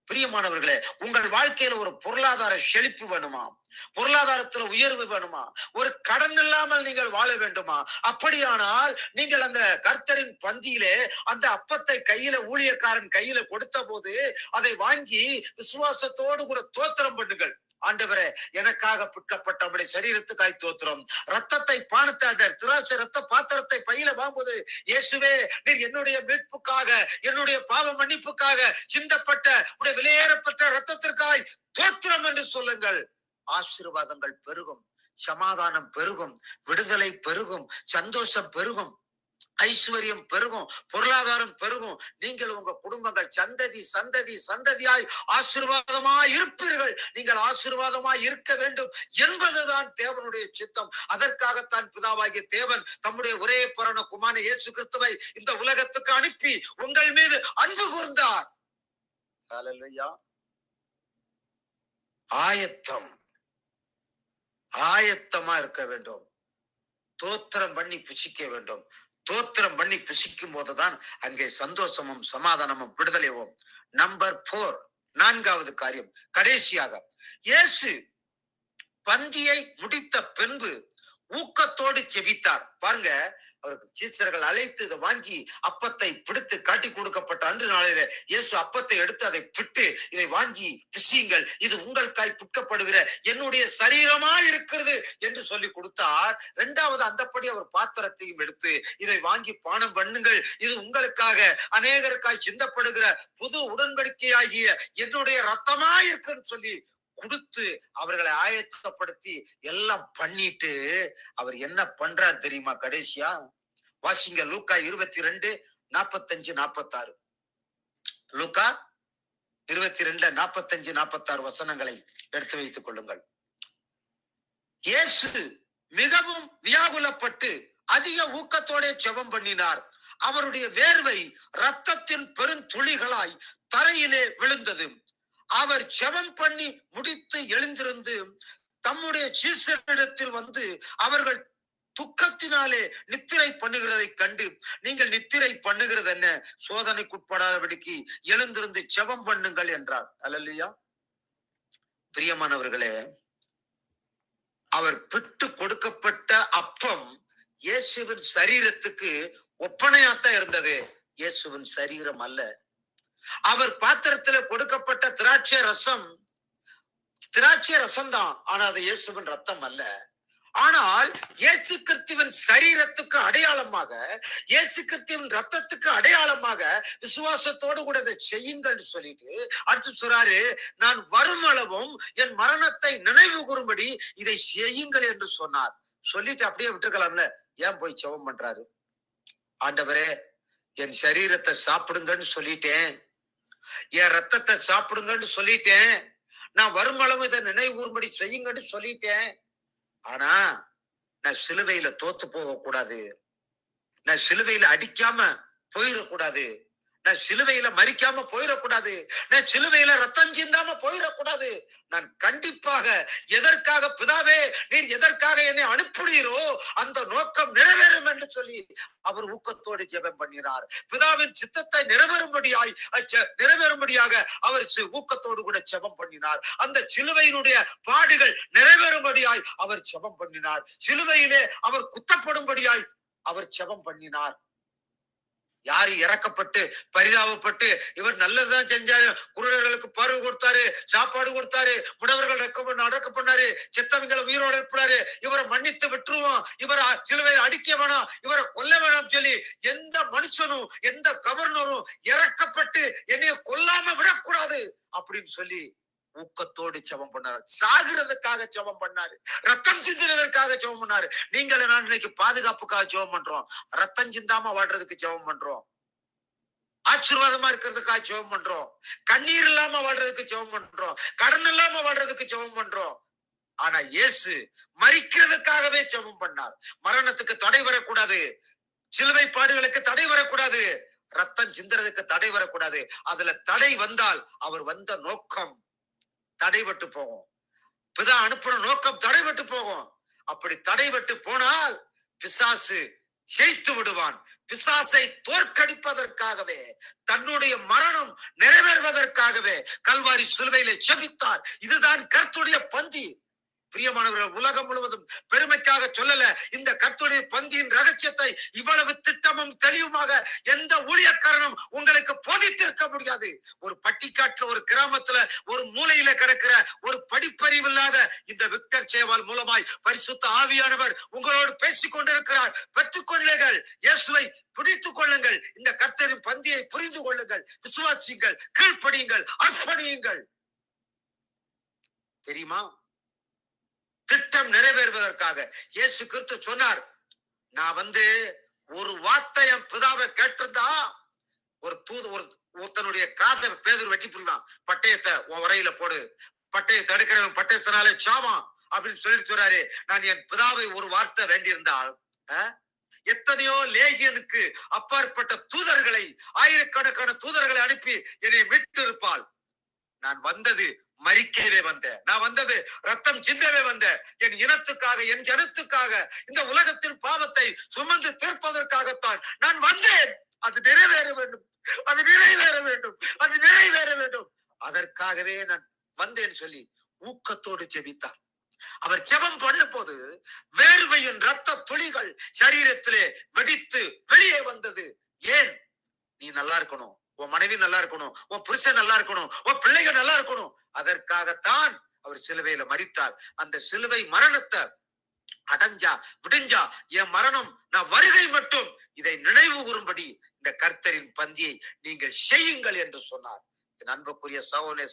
பிரியமானவர்களே, உங்கள் வாழ்க்கையில ஒரு பொருளாதார செழிப்பு வேணுமா? பொருளாதாரத்துல உயர்வு வேணுமா? ஒரு கடன் இல்லாமல் நீங்கள் வாழ வேண்டுமா? அப்படியானால் நீங்கள் அந்த கர்த்தரின் பந்தியிலே அந்த அப்பத்தை கையில ஊழியக்காரன் கையில கொடுத்த போது அதை வாங்கி விசுவாசத்தோடு கூட தோத்திரம் பண்ணுங்கள். ஆண்டவரே எனக்காக பிற்கப்பட்ட நம்முடைய சரீரத்துக்காய் தோத்திரம். ரத்தத்தை பானத்தை திராட்சை ரத்த பாத்திரத்தை பையில வாங்கும்போது இயேசுவே நீர் என்னுடைய மீட்புக்காக என்னுடைய பாவ மன்னிப்புக்காக சிந்தப்பட்ட உடைய விலையேறப்பட்ட ரத்தத்திற்காய் தோத்திரம் என்று சொல்லுங்கள். ஆசீர்வாதங்கள் பெருகும், சமாதானம் பெருகும், விடுதலை பெருகும், சந்தோஷம் பெருகும், ஐஸ்வர்யம் பெருகும், பொருளாதாரம் பெருகும். நீங்கள் உங்க குடும்பங்கள் சந்ததி சந்ததி சந்ததியாய் ஆசீர்வாதமாய் இருப்பீர்கள். நீங்கள் ஆசீர்வாதமாய் இருக்க வேண்டும் என்பதுதான் தேவனுடைய சித்தம். அதற்காகத்தான் பிதாவாகிய தேவன் தம்முடைய ஒரே பிறந்த குமாரன் இயேசு கிறிஸ்துவை இந்த உலகத்துக்கு அனுப்பி உங்கள் மீது அன்பு கூர்ந்தார். ஹல்லேலூயா. ஆயத்தமா இருக்க வேண்டும். தோத்திரம் பண்ணி புசிக்க வேண்டும். தோத்திரம் பண்ணி புசிக்கும் போதுதான் அங்கே சந்தோஷமும் சமாதானமும் விடுதலையும். நம்பர் 4, 4வது காரியம், கடைசியாக இயேசு பந்தியை முடித்த பின்பு ஊக்கத்தோடு செபித்தார். பாருங்க, அவருக்கு சீசர்கள் அழைத்து இதை வாங்கி அப்பத்தை பிடித்து காட்டி கொடுக்கப்பட்ட அன்று நாளிலே இயேசு அப்பத்தை எடுத்து அதை பிட்டு இதை வாங்கி புசியுங்கள், இது உங்களுக்காய் புட்கப்படுகிற என்னுடைய சரீரமா இருக்கிறது என்று சொல்லி கொடுத்தார். 2வது அந்தப்படி அவர் பாத்திரத்தையும் எடுத்து இதை வாங்கி பானம் பண்ணுங்கள், இது உங்களுக்காக அநேகருக்காய் சிந்தப்படுகிற புது உடன்படிக்கையாகிய என்னுடைய ரத்தமா இருக்குன்னு சொல்லி கொடுத்து அவர்களை ஆயத்தப்படுத்தி எல்லாம் பண்ணிட்டு அவர் என்ன பண்றார் தெரியுமா? கடைசியா வாசிங்க, லூக்கா 22, 45, 46. லூக்கா 22, 45, 46 வசனங்களை எடுத்து வைத்துக் கொள்ளுங்கள். இயேசு மிகவும் வியாகுலப்பட்டு அதிக ஊக்கத்தோட ஜெபம் பண்ணினார். அவருடைய வேர்வை இரத்தத்தின் பெருந்துளிகளாய் தரையிலே விழுந்தது. அவர் ஜெபம் பண்ணி முடித்து எழுந்திருந்து தம்முடைய சீசரிடத்தில் வந்து அவர்கள் துக்கத்தினாலே நித்திரை பண்ணுகிறதை கண்டு, நீங்கள் நித்திரை பண்ணுகிறது என்ன? சோதனைக்குட்படாதபடிக்கு எழுந்திருந்து ஜெபம் பண்ணுங்கள் என்றார். அல்லேலூயா. பிரியமானவர்களே, அவர் பிட்டு கொடுக்கப்பட்ட அப்பம் இயேசுவின் சரீரத்துக்கு ஒப்பனையாத்தான் இருந்தது, இயேசுவின் சரீரம் அல்ல. அவர் பாத்திரத்துல கொடுக்கப்பட்ட திராட்சை ரசம் தான், ஆனா அது இயேசுவின் ரத்தம் அல்ல. ஆனால் இயேசு கிறிஸ்துவின் சரீரத்துக்கு அடையாளமாக, இயேசு கிறிஸ்துவின் ரத்தத்துக்கு அடையாளமாக விசுவாசத்தோடு கூட இதை செய்யுங்கள் சொல்லிட்டு அடுத்து சொல்றாரு, நான் வரும் அளவும் என் மரணத்தை நினைவு கூறும்படி இதை செய்யுங்கள் என்று சொன்னார். சொல்லிட்டு அப்படியே விட்டுக்கலாம்ல, ஏன் போய் ஜெபம் பண்றாரு? ஆண்டவரே என் சரீரத்தை சாப்பிடுங்கன்னு சொல்லிட்டேன், என் ரத்தத்தை சாப்பிடுங்கன்னு சொல்லிட்டேன், நான் வருமளவு இதை நினைவு கூறும்படி செய்யுங்கன்னு சொல்லிட்டேன். ஆனா நான் சிலுவையில தோத்து போக கூடாது, நான் சிலுவையில அடிக்காம போயிடக்கூடாது, நான் சிலுவையில மறிக்காம போயிடக்கூடாது, நான் சிலுவையில ரத்தம் சிந்தாம போயிடக்கூடாது. நான் கண்டிப்பாக எதற்காக பிதாவே நீர் எதற்காக என்னை அனுப்புகிறீரோ அந்த நோக்கம் நிறைவேறும் என்று சொல்லி அவர் ஊக்கத்தோடு ஜெபம் பண்ணினார். பிதாவின் சித்தத்தை நிறைவேறும்படியாக அவர் ஊக்கத்தோடு கூட ஜெபம் பண்ணினார். அந்த சிலுவையினுடைய பாடுகள் நிறைவேறும்படியாய் அவர் ஜெபம் பண்ணினார். சிலுவையிலே அவர் குத்தப்படும்படியாய் அவர் ஜெபம் பண்ணினார். யாரு இறக்கப்பட்டு பரிதாபப்பட்டு இவர் நல்லதுதான் செஞ்சாரு, குருடர்களுக்கு பார்வை கொடுத்தாரு, சாப்பாடு கொடுத்தாரு, முடவர்கள் அடக்க பண்ணாரு, செத்தவங்களை உயிரோடு எழுப்பினாரு, இவரை மன்னித்து விட்டுருவோம், இவரை சிலுவையை அடிக்க வேணாம், இவரை கொல்ல வேணாம் சொல்லி எந்த மனுஷனும் எந்த கவர்னரும் இறக்கப்பட்டு என்னைய கொல்லாம விடக்கூடாது அப்படின்னு சொல்லி ஊக்கத்தோடு ஜெபம் பண்ணாரு. சாகிறதுக்காக ஜெபம் பண்ணாரு, ரத்தம் சிந்தினதற்காக ஜெபம் பண்ணாரு. நீங்கள் நான் இன்னைக்கு பாதுகாப்புக்காக ஜெபம் பண்றோம், ரத்தம் சிந்தாம வாழ்றதுக்கு ஜெபம் பண்றோம், ஆசீர்வாதமா இருக்கிறதுக்காக ஜெபம் பண்றோம், கண்ணீர் இல்லாம வாழ்றதுக்கு ஜெபம் பண்றோம், கடன் இல்லாம வாழ்றதுக்கு ஜெபம் பண்றோம். ஆனா இயேசு மரிக்கிறதுக்காகவே ஜெபம் பண்ணார். மரணத்துக்கு தடை வரக்கூடாது, சிலுவை பாடுகளுக்கு தடை வரக்கூடாது, ரத்தம் சிந்துறதுக்கு தடை வரக்கூடாது. அதுல தடை வந்தால் அவர் வந்த நோக்கம் தடைபட்டு போகும், பிதா அனுப்புற நோக்கம் தடைபட்டு போகும். அப்படி தடைபட்டு போனால் பிசாசு ஜெயித்து விடுவான். பிசாசை தோற்கடிப்பதற்காகவே, தன்னுடைய மரணம் நிறைவேறுவதற்காகவே கல்வாரி சிலுவையிலே ஜெபித்தார். இதுதான் கர்த்தருடைய பந்தி. பிரியமானவர்கள், உலகம் முழுவதும் பெருமைக்காக சொல்லல, இந்த கர்த்தருடைய பந்தியின் ரகசியத்தை இவ்வளவு திட்டமும் தெளிவுமாக எந்த ஊழியக்காரனும் உங்களுக்கு போதித்திருக்க முடியாது. ஒரு பட்டிக்காட்டுல, ஒரு கிராமத்துல, ஒரு மூலையில கிடக்கிற ஒரு படிப்பறிவு இல்லாத இந்த விக்டர் சேவால் மூலமாய் பரிசுத்த ஆவியானவர் உங்களோடு பேசிக் கொண்டிருக்கிறார். பெற்றுக்கொள்ளுங்கள், இயேசுவை பிடித்துக் கொள்ளுங்கள், இந்த கர்த்தரின் பந்தியை புரிந்து கொள்ளுங்கள், விசுவாசிங்கள், கீழ்ப்படியுங்கள், அர்ப்பணியுங்கள். தெரியுமா, திட்டம் நிறைவேறுவதற்காக இயேசு கிறிஸ்து சொன்னார், நான் ஒரு வார்த்தை என் பிதாவை கேட்டிருந்தா, ஒரு ஒருத்தனுடைய காதை பேதர் வெட்டி புரிவான், பட்டயத்தை உன் வரையில போடு, பட்டயத்தை எடுக்கிறவன் பட்டயத்தினாலே சாவான் அப்படின்னு சொல்லிட்டு சொல்றாரு. நான் என் பிதாவை ஒரு வார்த்தை வேண்டியிருந்தால் எத்தனையோ லேகியனுக்கு அப்பாற்பட்ட தூதர்களை, ஆயிரக்கணக்கான தூதர்களை அனுப்பி என்னை மீட்டு இருப்பாள். நான் வந்தது மரிக்கவே வந்தேன், நான் வந்தது ரத்தம் சிந்தவே வந்தேன், என் இனத்துக்காக, என் ஜனத்துக்காக, இந்த உலகத்தின் பாவத்தை சுமந்து தீர்ப்பதற்காகத்தான் நான் வந்தேன். அது நிறைவேற வேண்டும், அது நிறைவேற வேண்டும், அது நிறைவேற வேண்டும். அதற்காகவே நான் வந்தேன் சொல்லி ஊக்கத்தோடு ஜெபித்தார். அவர் ஜெபம் பண்ண போது வேர்வையின் ரத்த துளிகள் சரீரத்திலே வெடித்து வெளியே வந்தது. ஏன்? நீ நல்லா இருக்கணும், உன் மனைவி நல்லா இருக்கணும், உன் புருஷன் நல்லா இருக்கணும், உன் பிள்ளைகள் நல்லா இருக்கணும். அதற்காகத்தான் அவர் சிலுவையில மரித்தார். அந்த சிலுவை மரணத்தை அடைஞ்சா விடிஞ்சா என் மரணம், நான் வருகை மட்டும் இதை நினைவு கூறும்படி இந்த கர்த்தரின் பந்தியை நீங்கள் செய்யுங்கள் என்று சொன்னார். என் அன்புக்குரிய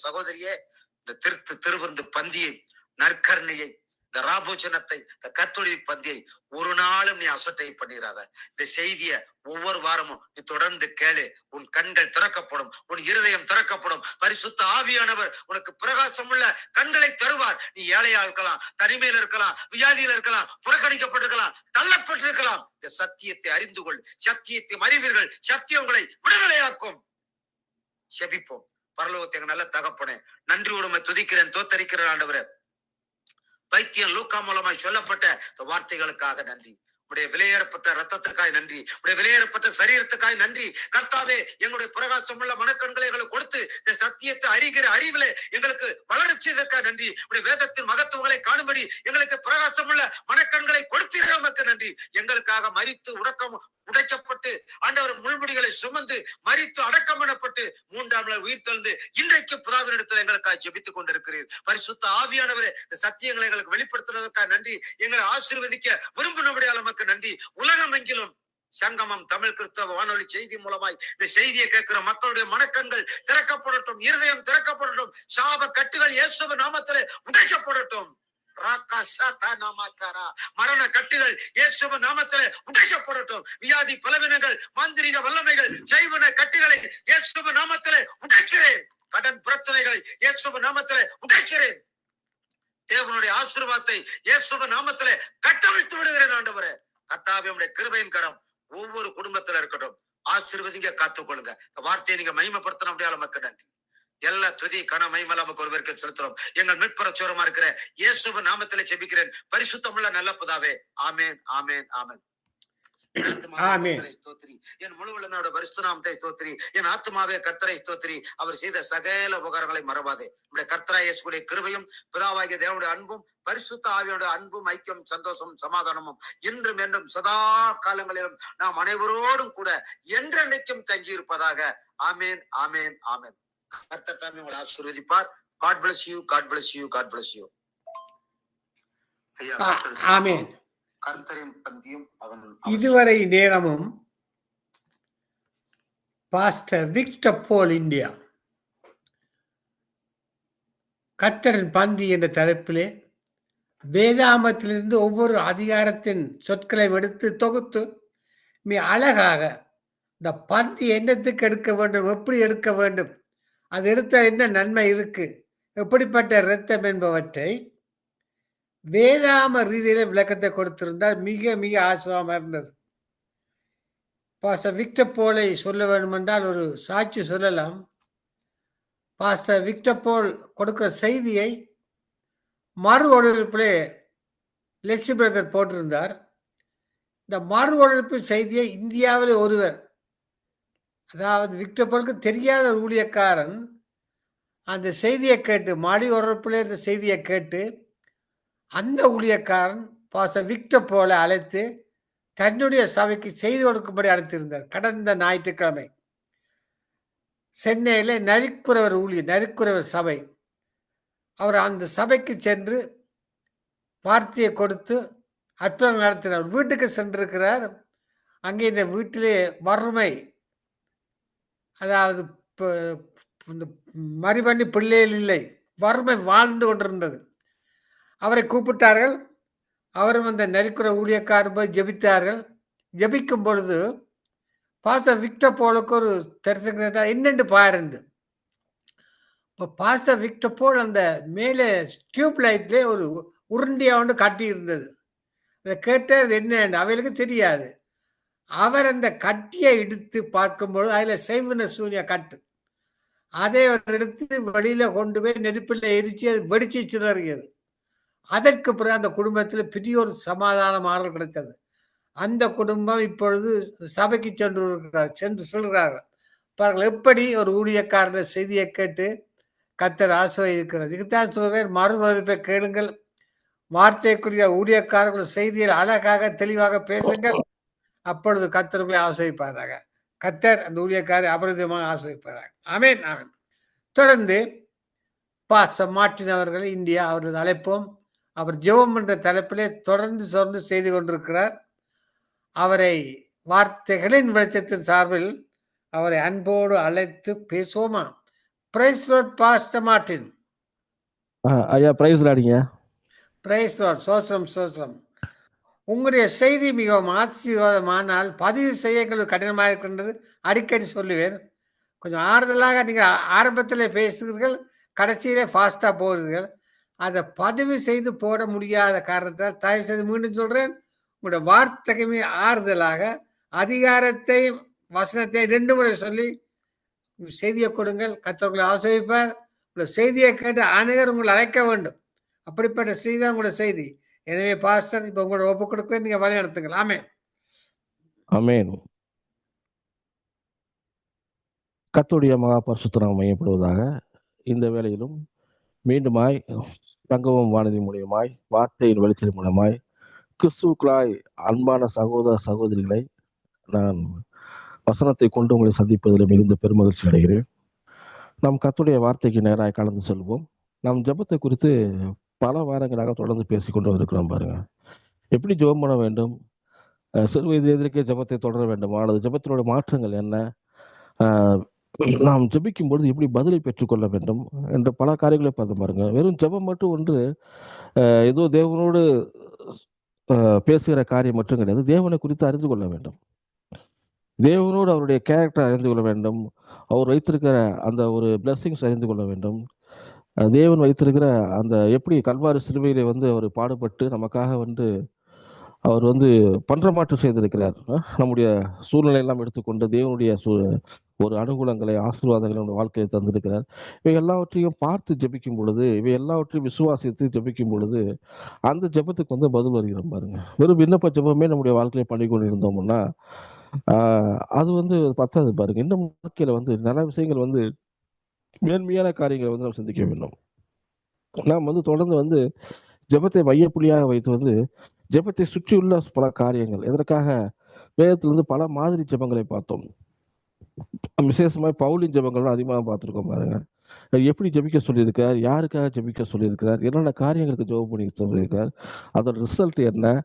சகோதரியே, இந்த திருவிருந்து பந்தியை, நற்கரணையை, இந்த ராபோஜனத்தை, இந்த கர்த்தருடைய பந்தியை ஒரு நாளும் நீ அசட்டை பண்ணிடாத. இந்த செய்திய ஒவ்வொரு வாரமும் நீ தொடர்ந்து கேளு. உன் கண்கள் திறக்கப்படும், உன் இருதயம் திறக்கப்படும். பரிசுத்த ஆவியானவர் உனக்கு பிரகாசம் உள்ள கண்களை தருவார். நீ ஏழையா இருக்கலாம், தனிமையில இருக்கலாம், வியாதியில இருக்கலாம், புறக்கணிக்கப்பட்டிருக்கலாம், தள்ளப்பட்டிருக்கலாம். இந்த சத்தியத்தை அறிந்து கொள், சத்தியத்தை அறிவீர்கள், சத்தியம் உங்களை விடுதலையாக்கும். செபிப்போம். பரலோகத்தை நல்ல தகப்பனே, நன்றியோடு துதிக்கிறேன், தோத்தரிக்கிறேன் ஆண்டவரே. வைத்தியன் லூக்கா மூலமாய் சொல்லப்பட்ட இந்த வார்த்தைகளுக்காக நன்றி. உடைய விலையேறப்பட்ட ரத்தத்துக்காய் நன்றி, உடைய விலையேறப்பட்ட சரீரத்துக்காய் நன்றி. கர்த்தாவே, எங்களுடைய பிரகாசம் உள்ள மனக்கண்களை எங்களுக்கு கொடுத்து இந்த சத்தியத்தை அறிகிற அறிவிலே எங்களுக்கு வளர்ச்சியதற்காக நன்றி. உடைய வேதத்தின் மகத்துவங்களை காணும்படி எங்களுக்கு பிரகாசம் உள்ள மனக்கண்களை கொடுத்தீர்களுக்கு நன்றி. எங்களுக்காக மரித்து உடைக்கப்பட்டு ஆண்டவர் முள்முடிகளை சுமந்து மரித்து அடக்கம் பண்ணப்பட்டு மூன்றாம் நாள் உயிர் தெழுந்து இன்றைக்கு பிதாவின் இடத்துல எங்களுக்காக ஜெபித்துக் கொண்டிருக்கிறீர். பரிசுத்த ஆவியானவரே, இந்த சத்தியங்களை எங்களுக்கு வெளிப்படுத்துவதற்காக நன்றி. எங்களை ஆசீர்வதிக்க விரும்பினபடியால் நமக்கு நன்றி. உலகம் எங்கிலும் சங்கமம் தமிழ் கிறிஸ்தவ வானொலி செய்தி மூலமாய் இந்த செய்தியை கேட்கிற மக்களுடைய மனக்கண்கள் திறக்கப்படட்டும், இருதயம் திறக்கப்படட்டும். சாப கட்டுகள் இயேசுவின் நாமத்திலே உடைக்கப்படட்டும். மரண கட்டுகள் இயேசுவின் நாமத்திலே உடைக்கப்படட்டும். வியாதி பலவீனங்கள், மாந்திரிக வல்லமைகள், செய்வன கட்டுகளை இயேசுவின் நாமத்திலே உடைக்கிறேன். கடன் பிரச்சனைகளை இயேசுவின் நாமத்திலே உடைக்கிறேன். தேவனுடைய ஆசீர்வாதத்தை இயேசுவின் நாமத்திலே கட்டவிழ்த்து விடுகிறேன். ஆண்டவரே, கர்த்தாவே, உம்முடைய கிருபையின் கரம் ஒவ்வொரு குடும்பத்துல இருக்கட்டும். ஆசீர்வதிங்க, காத்துக்கொள்ளுங்க. வார்த்தையை நீங்க மகிமைப்படுத்தின அப்படியால மக்கள் நன்றி. எல்லா துதி கன மகிமை நமக்கு ஒருவருக்கு செலுத்துறோம். எங்கள் மீட்புற சோரமா இருக்கிற இயேசுவின் நாமத்திலே ஜெபிக்கிறேன், பரிசுத்தமுள்ள நல்ல பிதாவே. ஆமென், ஆமென், ஆமென். என் முழு உள்ளனோட பரிசுத்த நாமத்தை ஸ்தோத்திரி. என் ஆத்மாவே கர்த்தரை ஸ்தோத்திரி. அவர் செய்த சகல உபகாரங்களை மறவாதே. நம்முடைய கர்த்தராகிய இயேசுவுடைய கிருபையும் பிதாவாகிய தேவனுடைய அன்பும் பரிசுத்த ஆவியோட அன்பும் ஐக்கியம் சந்தோஷமும் சமாதானமும் இன்றும் என்றும் சதா காலங்களிலும் நாம் அனைவரோடும் கூட என்றென்றைக்கும் தங்கி இருப்பதாக. ஆமேன், ஆமேன், ஆமேன். கர்த்தர் தாமே உங்களை ஆசீர்வதிப்பார். God bless you, God bless you, God bless you. ஆமென். கர்த்தரின் பந்தியும் இதுவரை நேரமும் பாஸ்டர் விக்டர் போல் இந்தியா கர்த்தரின் பந்தி என்ற தலைப்பிலே வேதாமத்திலிருந்து ஒவ்வொரு அதிகாரத்தின் சொற்களை எடுத்து தொகுத்து மிக அழகாக இந்த பந்தி என்னத்துக்கு எடுக்க வேண்டும், எப்படி எடுக்க வேண்டும், அது எடுத்த என்ன நன்மை இருக்கு, எப்படிப்பட்ட இரத்தம் என்பவற்றை வேதாம ரீதியில விளக்கத்தை கொடுத்திருந்தால் மிக மிக ஆச்சரியமாக இருந்தது. பாஸ்டர் விக்டர் போலை சொல்ல வேண்டும் என்றால் ஒரு சாட்சி சொல்லலாம். பாஸ்டர் விக்டர் போல் கொடுக்கிற செய்தியை மறு ஒளிபரப்பிலே லெஸ்ஸி பிரதர் போட்டிருந்தார். இந்த மறு ஒளிபரப்பு செய்தியை இந்தியாவில் ஒருவர், அதாவது விக்டர் போலுக்கு தெரியாத ஒரு ஊழியக்காரன் அந்த செய்தியை கேட்டு, மாடி ஒளிபரப்பிலே இந்த செய்தியை கேட்டு அந்த ஊழியக்காரன் பாஸ்டர் விக்டர் போல அழைத்து தன்னுடைய சபைக்கு செய்து கொடுக்கும்படி அழைத்திருந்தார். கடந்த ஞாயிற்றுக்கிழமை சென்னையில நரிக்குறவர் சபை. அவர் அந்த சபைக்கு சென்று வார்த்தையை கொடுத்து அற்புதம் நடத்தினார். வீட்டுக்கு சென்றிருக்கிறார். அங்கே இந்த வீட்டிலே வறுமை, அதாவது மறுபண்ணி பிள்ளைகள் இல்லை, வறுமை வாழ்ந்து கொண்டிருந்தது. அவரை கூப்பிட்டார்கள். அவரும் அந்த நரிக்குற ஊழியக்காரர் போய் ஜெபித்தார்கள். ஜெபிக்கும் பொழுது பாஸ்டர் விக்டர் போலுக்கு ஒரு தரிசனம் என்னென்று பாருண்டு. இப்போ பாஸ்டர் விக்டர் போல் அந்த மேலே டியூப் லைட்ல ஒரு உருண்டியா ஒன்று கட்டி இருந்தது. அதை கேட்டது என்ன அவைகளுக்கு தெரியாது. அவர் அந்த கட்டியை எடுத்து பார்க்கும்போது அதில் செய்வன சூனிய கட்டு, அதை அவர் எடுத்து வெளியில கொண்டு போய் நெருப்பில் எரிச்சு அது வெடிச்சு சிதறியது. அதற்கு பிறகு அந்த குடும்பத்தில் பெரிய ஒரு சமாதானம் ஆறுதல் கிடைத்தது. அந்த குடும்பம் இப்பொழுது சபைக்கு சென்று சொல்கிறார்கள். பாருங்கள் எப்படி ஒரு ஊழியக்காரன செய்தியை கேட்டு கர்த்தர் ஆசீர்வதிக்கிறது. இதுதான் சொல்கிறேன், மறுவரிப்பை கேளுங்கள், வார்த்தைக்குரிய ஊழியக்காரர்கள் செய்தியில் அழகாக தெளிவாக பேசுங்கள், அப்பொழுது கர்த்தர்களை ஆசீர்வதிப்பாராக. கர்த்தர் அந்த ஊழியக்காரை அபரிதமாக ஆசீர்வதிப்பாராக. ஆமென் ஆமென். தொடர்ந்து பாஸ்டர் மார்ட்டின் அவர்கள் இந்தியா அவரது அழைப்போம். அவர் ஜெபம் என்ற தலைப்பிலே தொடர்ந்து செய்து கொண்டிருக்கிறார். அவரை வார்த்தைகளின் வெளிச்சத்தின் சார்பில் அவரை அன்போடு அழைத்து பேசுவோமா? Praise Lord pastor Martin. ஐயா பிரைஸ் லார்ட்ங்க. Praise Lord. சோஸ்ரம். உங்களுடைய செய்தி மிகவும் ஆசீர்வாதமானால் பதிவு செய்ய எங்களுக்கு கடினமாக இருக்கின்றது. அடிக்கடி சொல்லுவேன். கொஞ்சம் ஆறுதலாக நீங்கள் ஆரம்பத்தில் பேசுகிறீர்கள், கடைசியிலே ஃபாஸ்டா போகிறீர்கள். அதை பதிவு செய்து போட முடியாத காரணத்தால் தயவு செய்து மீண்டும் சொல்றேன், உங்களுடைய வார்த்தைக்குமே ஆறுதலாக அதிகாரத்தையும் வசனத்தையும் 2 முறை சொல்லி செய்தியை கொடுங்கள். கர்த்தர்களை ஆசீர்வதிப்பார். உங்களுடைய செய்தியை கேட்டு அனைவரும் உங்களை அழைக்க வேண்டும். அப்படிப்பட்ட செய்தி தான் உங்களுடைய செய்தி. எனவே பாஸ்டர், இப்ப உங்களோட ஒப்பு கொடுக்க நீங்க வழி நடத்துங்கள். ஆமென் ஆமென். கர்த்தருடைய மகா பரிசுத்த நாமம் மையப்படுவதாக. இந்த வேளையிலும் மீண்டுமாய் சங்கமம் வானொலி மூலியமாய் வார்த்தையின் வெளிச்சத்தின் மூலமாய் கிறிஸ்துவுக்குள்ளாய் அன்பான சகோதர சகோதரிகளை நான் வசனத்தை கொண்டு உங்களை சந்திப்பதில் மிகுந்த பெருமகிழ்ச்சி அடைகிறேன். நாம் கர்த்தருடைய வார்த்தைக்கு நேராக கலந்து செல்வோம். நாம் ஜெபத்தை குறித்து பல வாரங்களாக தொடர்ந்து பேசிக்கொண்டு இருக்கிறோம். பாருங்க, எப்படி ஜெபம் பண்ண வேண்டும், சிறு வயது எதற்கே ஜெபத்தை தொடர வேண்டுமா, அல்லது ஜெபத்தினுடைய மாற்றங்கள் என்ன, நாம் ஜெபிக்கும் பொழுது எப்படி பதிலை பெற்றுக்கொள்ள வேண்டும் என்ற பல காரியங்களை பார்த்து பாருங்க. வெறும் ஜெபம் மட்டும் ஒன்று ஏதோ தேவனோடு பேசுகிற காரியம் மட்டும் கிடையாது. தேவனை குறித்து அறிந்து கொள்ள வேண்டும். தேவனோடு அவருடைய கேரக்டர் அறிந்து கொள்ள வேண்டும். அவர் வைத்திருக்கிற அந்த ஒரு பிளெஸிங்ஸ் அறிந்து கொள்ள வேண்டும். தேவன் வைத்திருக்கிற அந்த எப்படி கல்வாரி சிலுவையிலே அவர் பாடுபட்டு நமக்காக அவர் பன்றமாற்று செய்திருக்கிறார். நம்முடைய சூழ்நிலை எல்லாம் எடுத்துக்கொண்டு தேவனுடைய ஒரு அனுகூலங்களை ஆசீர்வாதங்களை நம்முடைய வாழ்க்கையை தந்திருக்கிறார். இவை எல்லாவற்றையும் பார்த்து ஜெபிக்கும் பொழுது, இவை எல்லாவற்றையும் விசுவாசித்து ஜெபிக்கும் பொழுது அந்த ஜெபத்துக்கு பதில் வருகிறோம். பாருங்க, வெறும் விண்ணப்ப ஜெபமே நம்முடைய வாழ்க்கையை பண்ணி கொண்டு இருந்தோம்னா அது பத்தாது. பாருங்க, இந்த வாழ்க்கையில நல்ல விஷயங்கள் மேன்மையான காரியங்களை நாம் சிந்திக்க வேண்டும். நாம் தொடர்ந்து ஜெபத்தை மையப்புள்ளியாக வைத்து ஜெபத்தை சுற்றியுள்ள பல காரியங்கள், எதற்காக வேதத்திலிருந்து பல மாதிரி ஜெபங்களை பார்த்தோம். விசேஷமாய் பவுலின் ஜெபங்கள் அதிகமாக பார்த்திருக்கோம். பாருங்க, எப்படி ஜெபிக்க சொல்லியிருக்கார், யாருக்காக ஜெபிக்க சொல்லியிருக்கிறார், என்னென்ன காரியங்களுக்கு ஜெபம் பண்ணி சொல்லியிருக்கார், அதோட ரிசல்ட் என்ன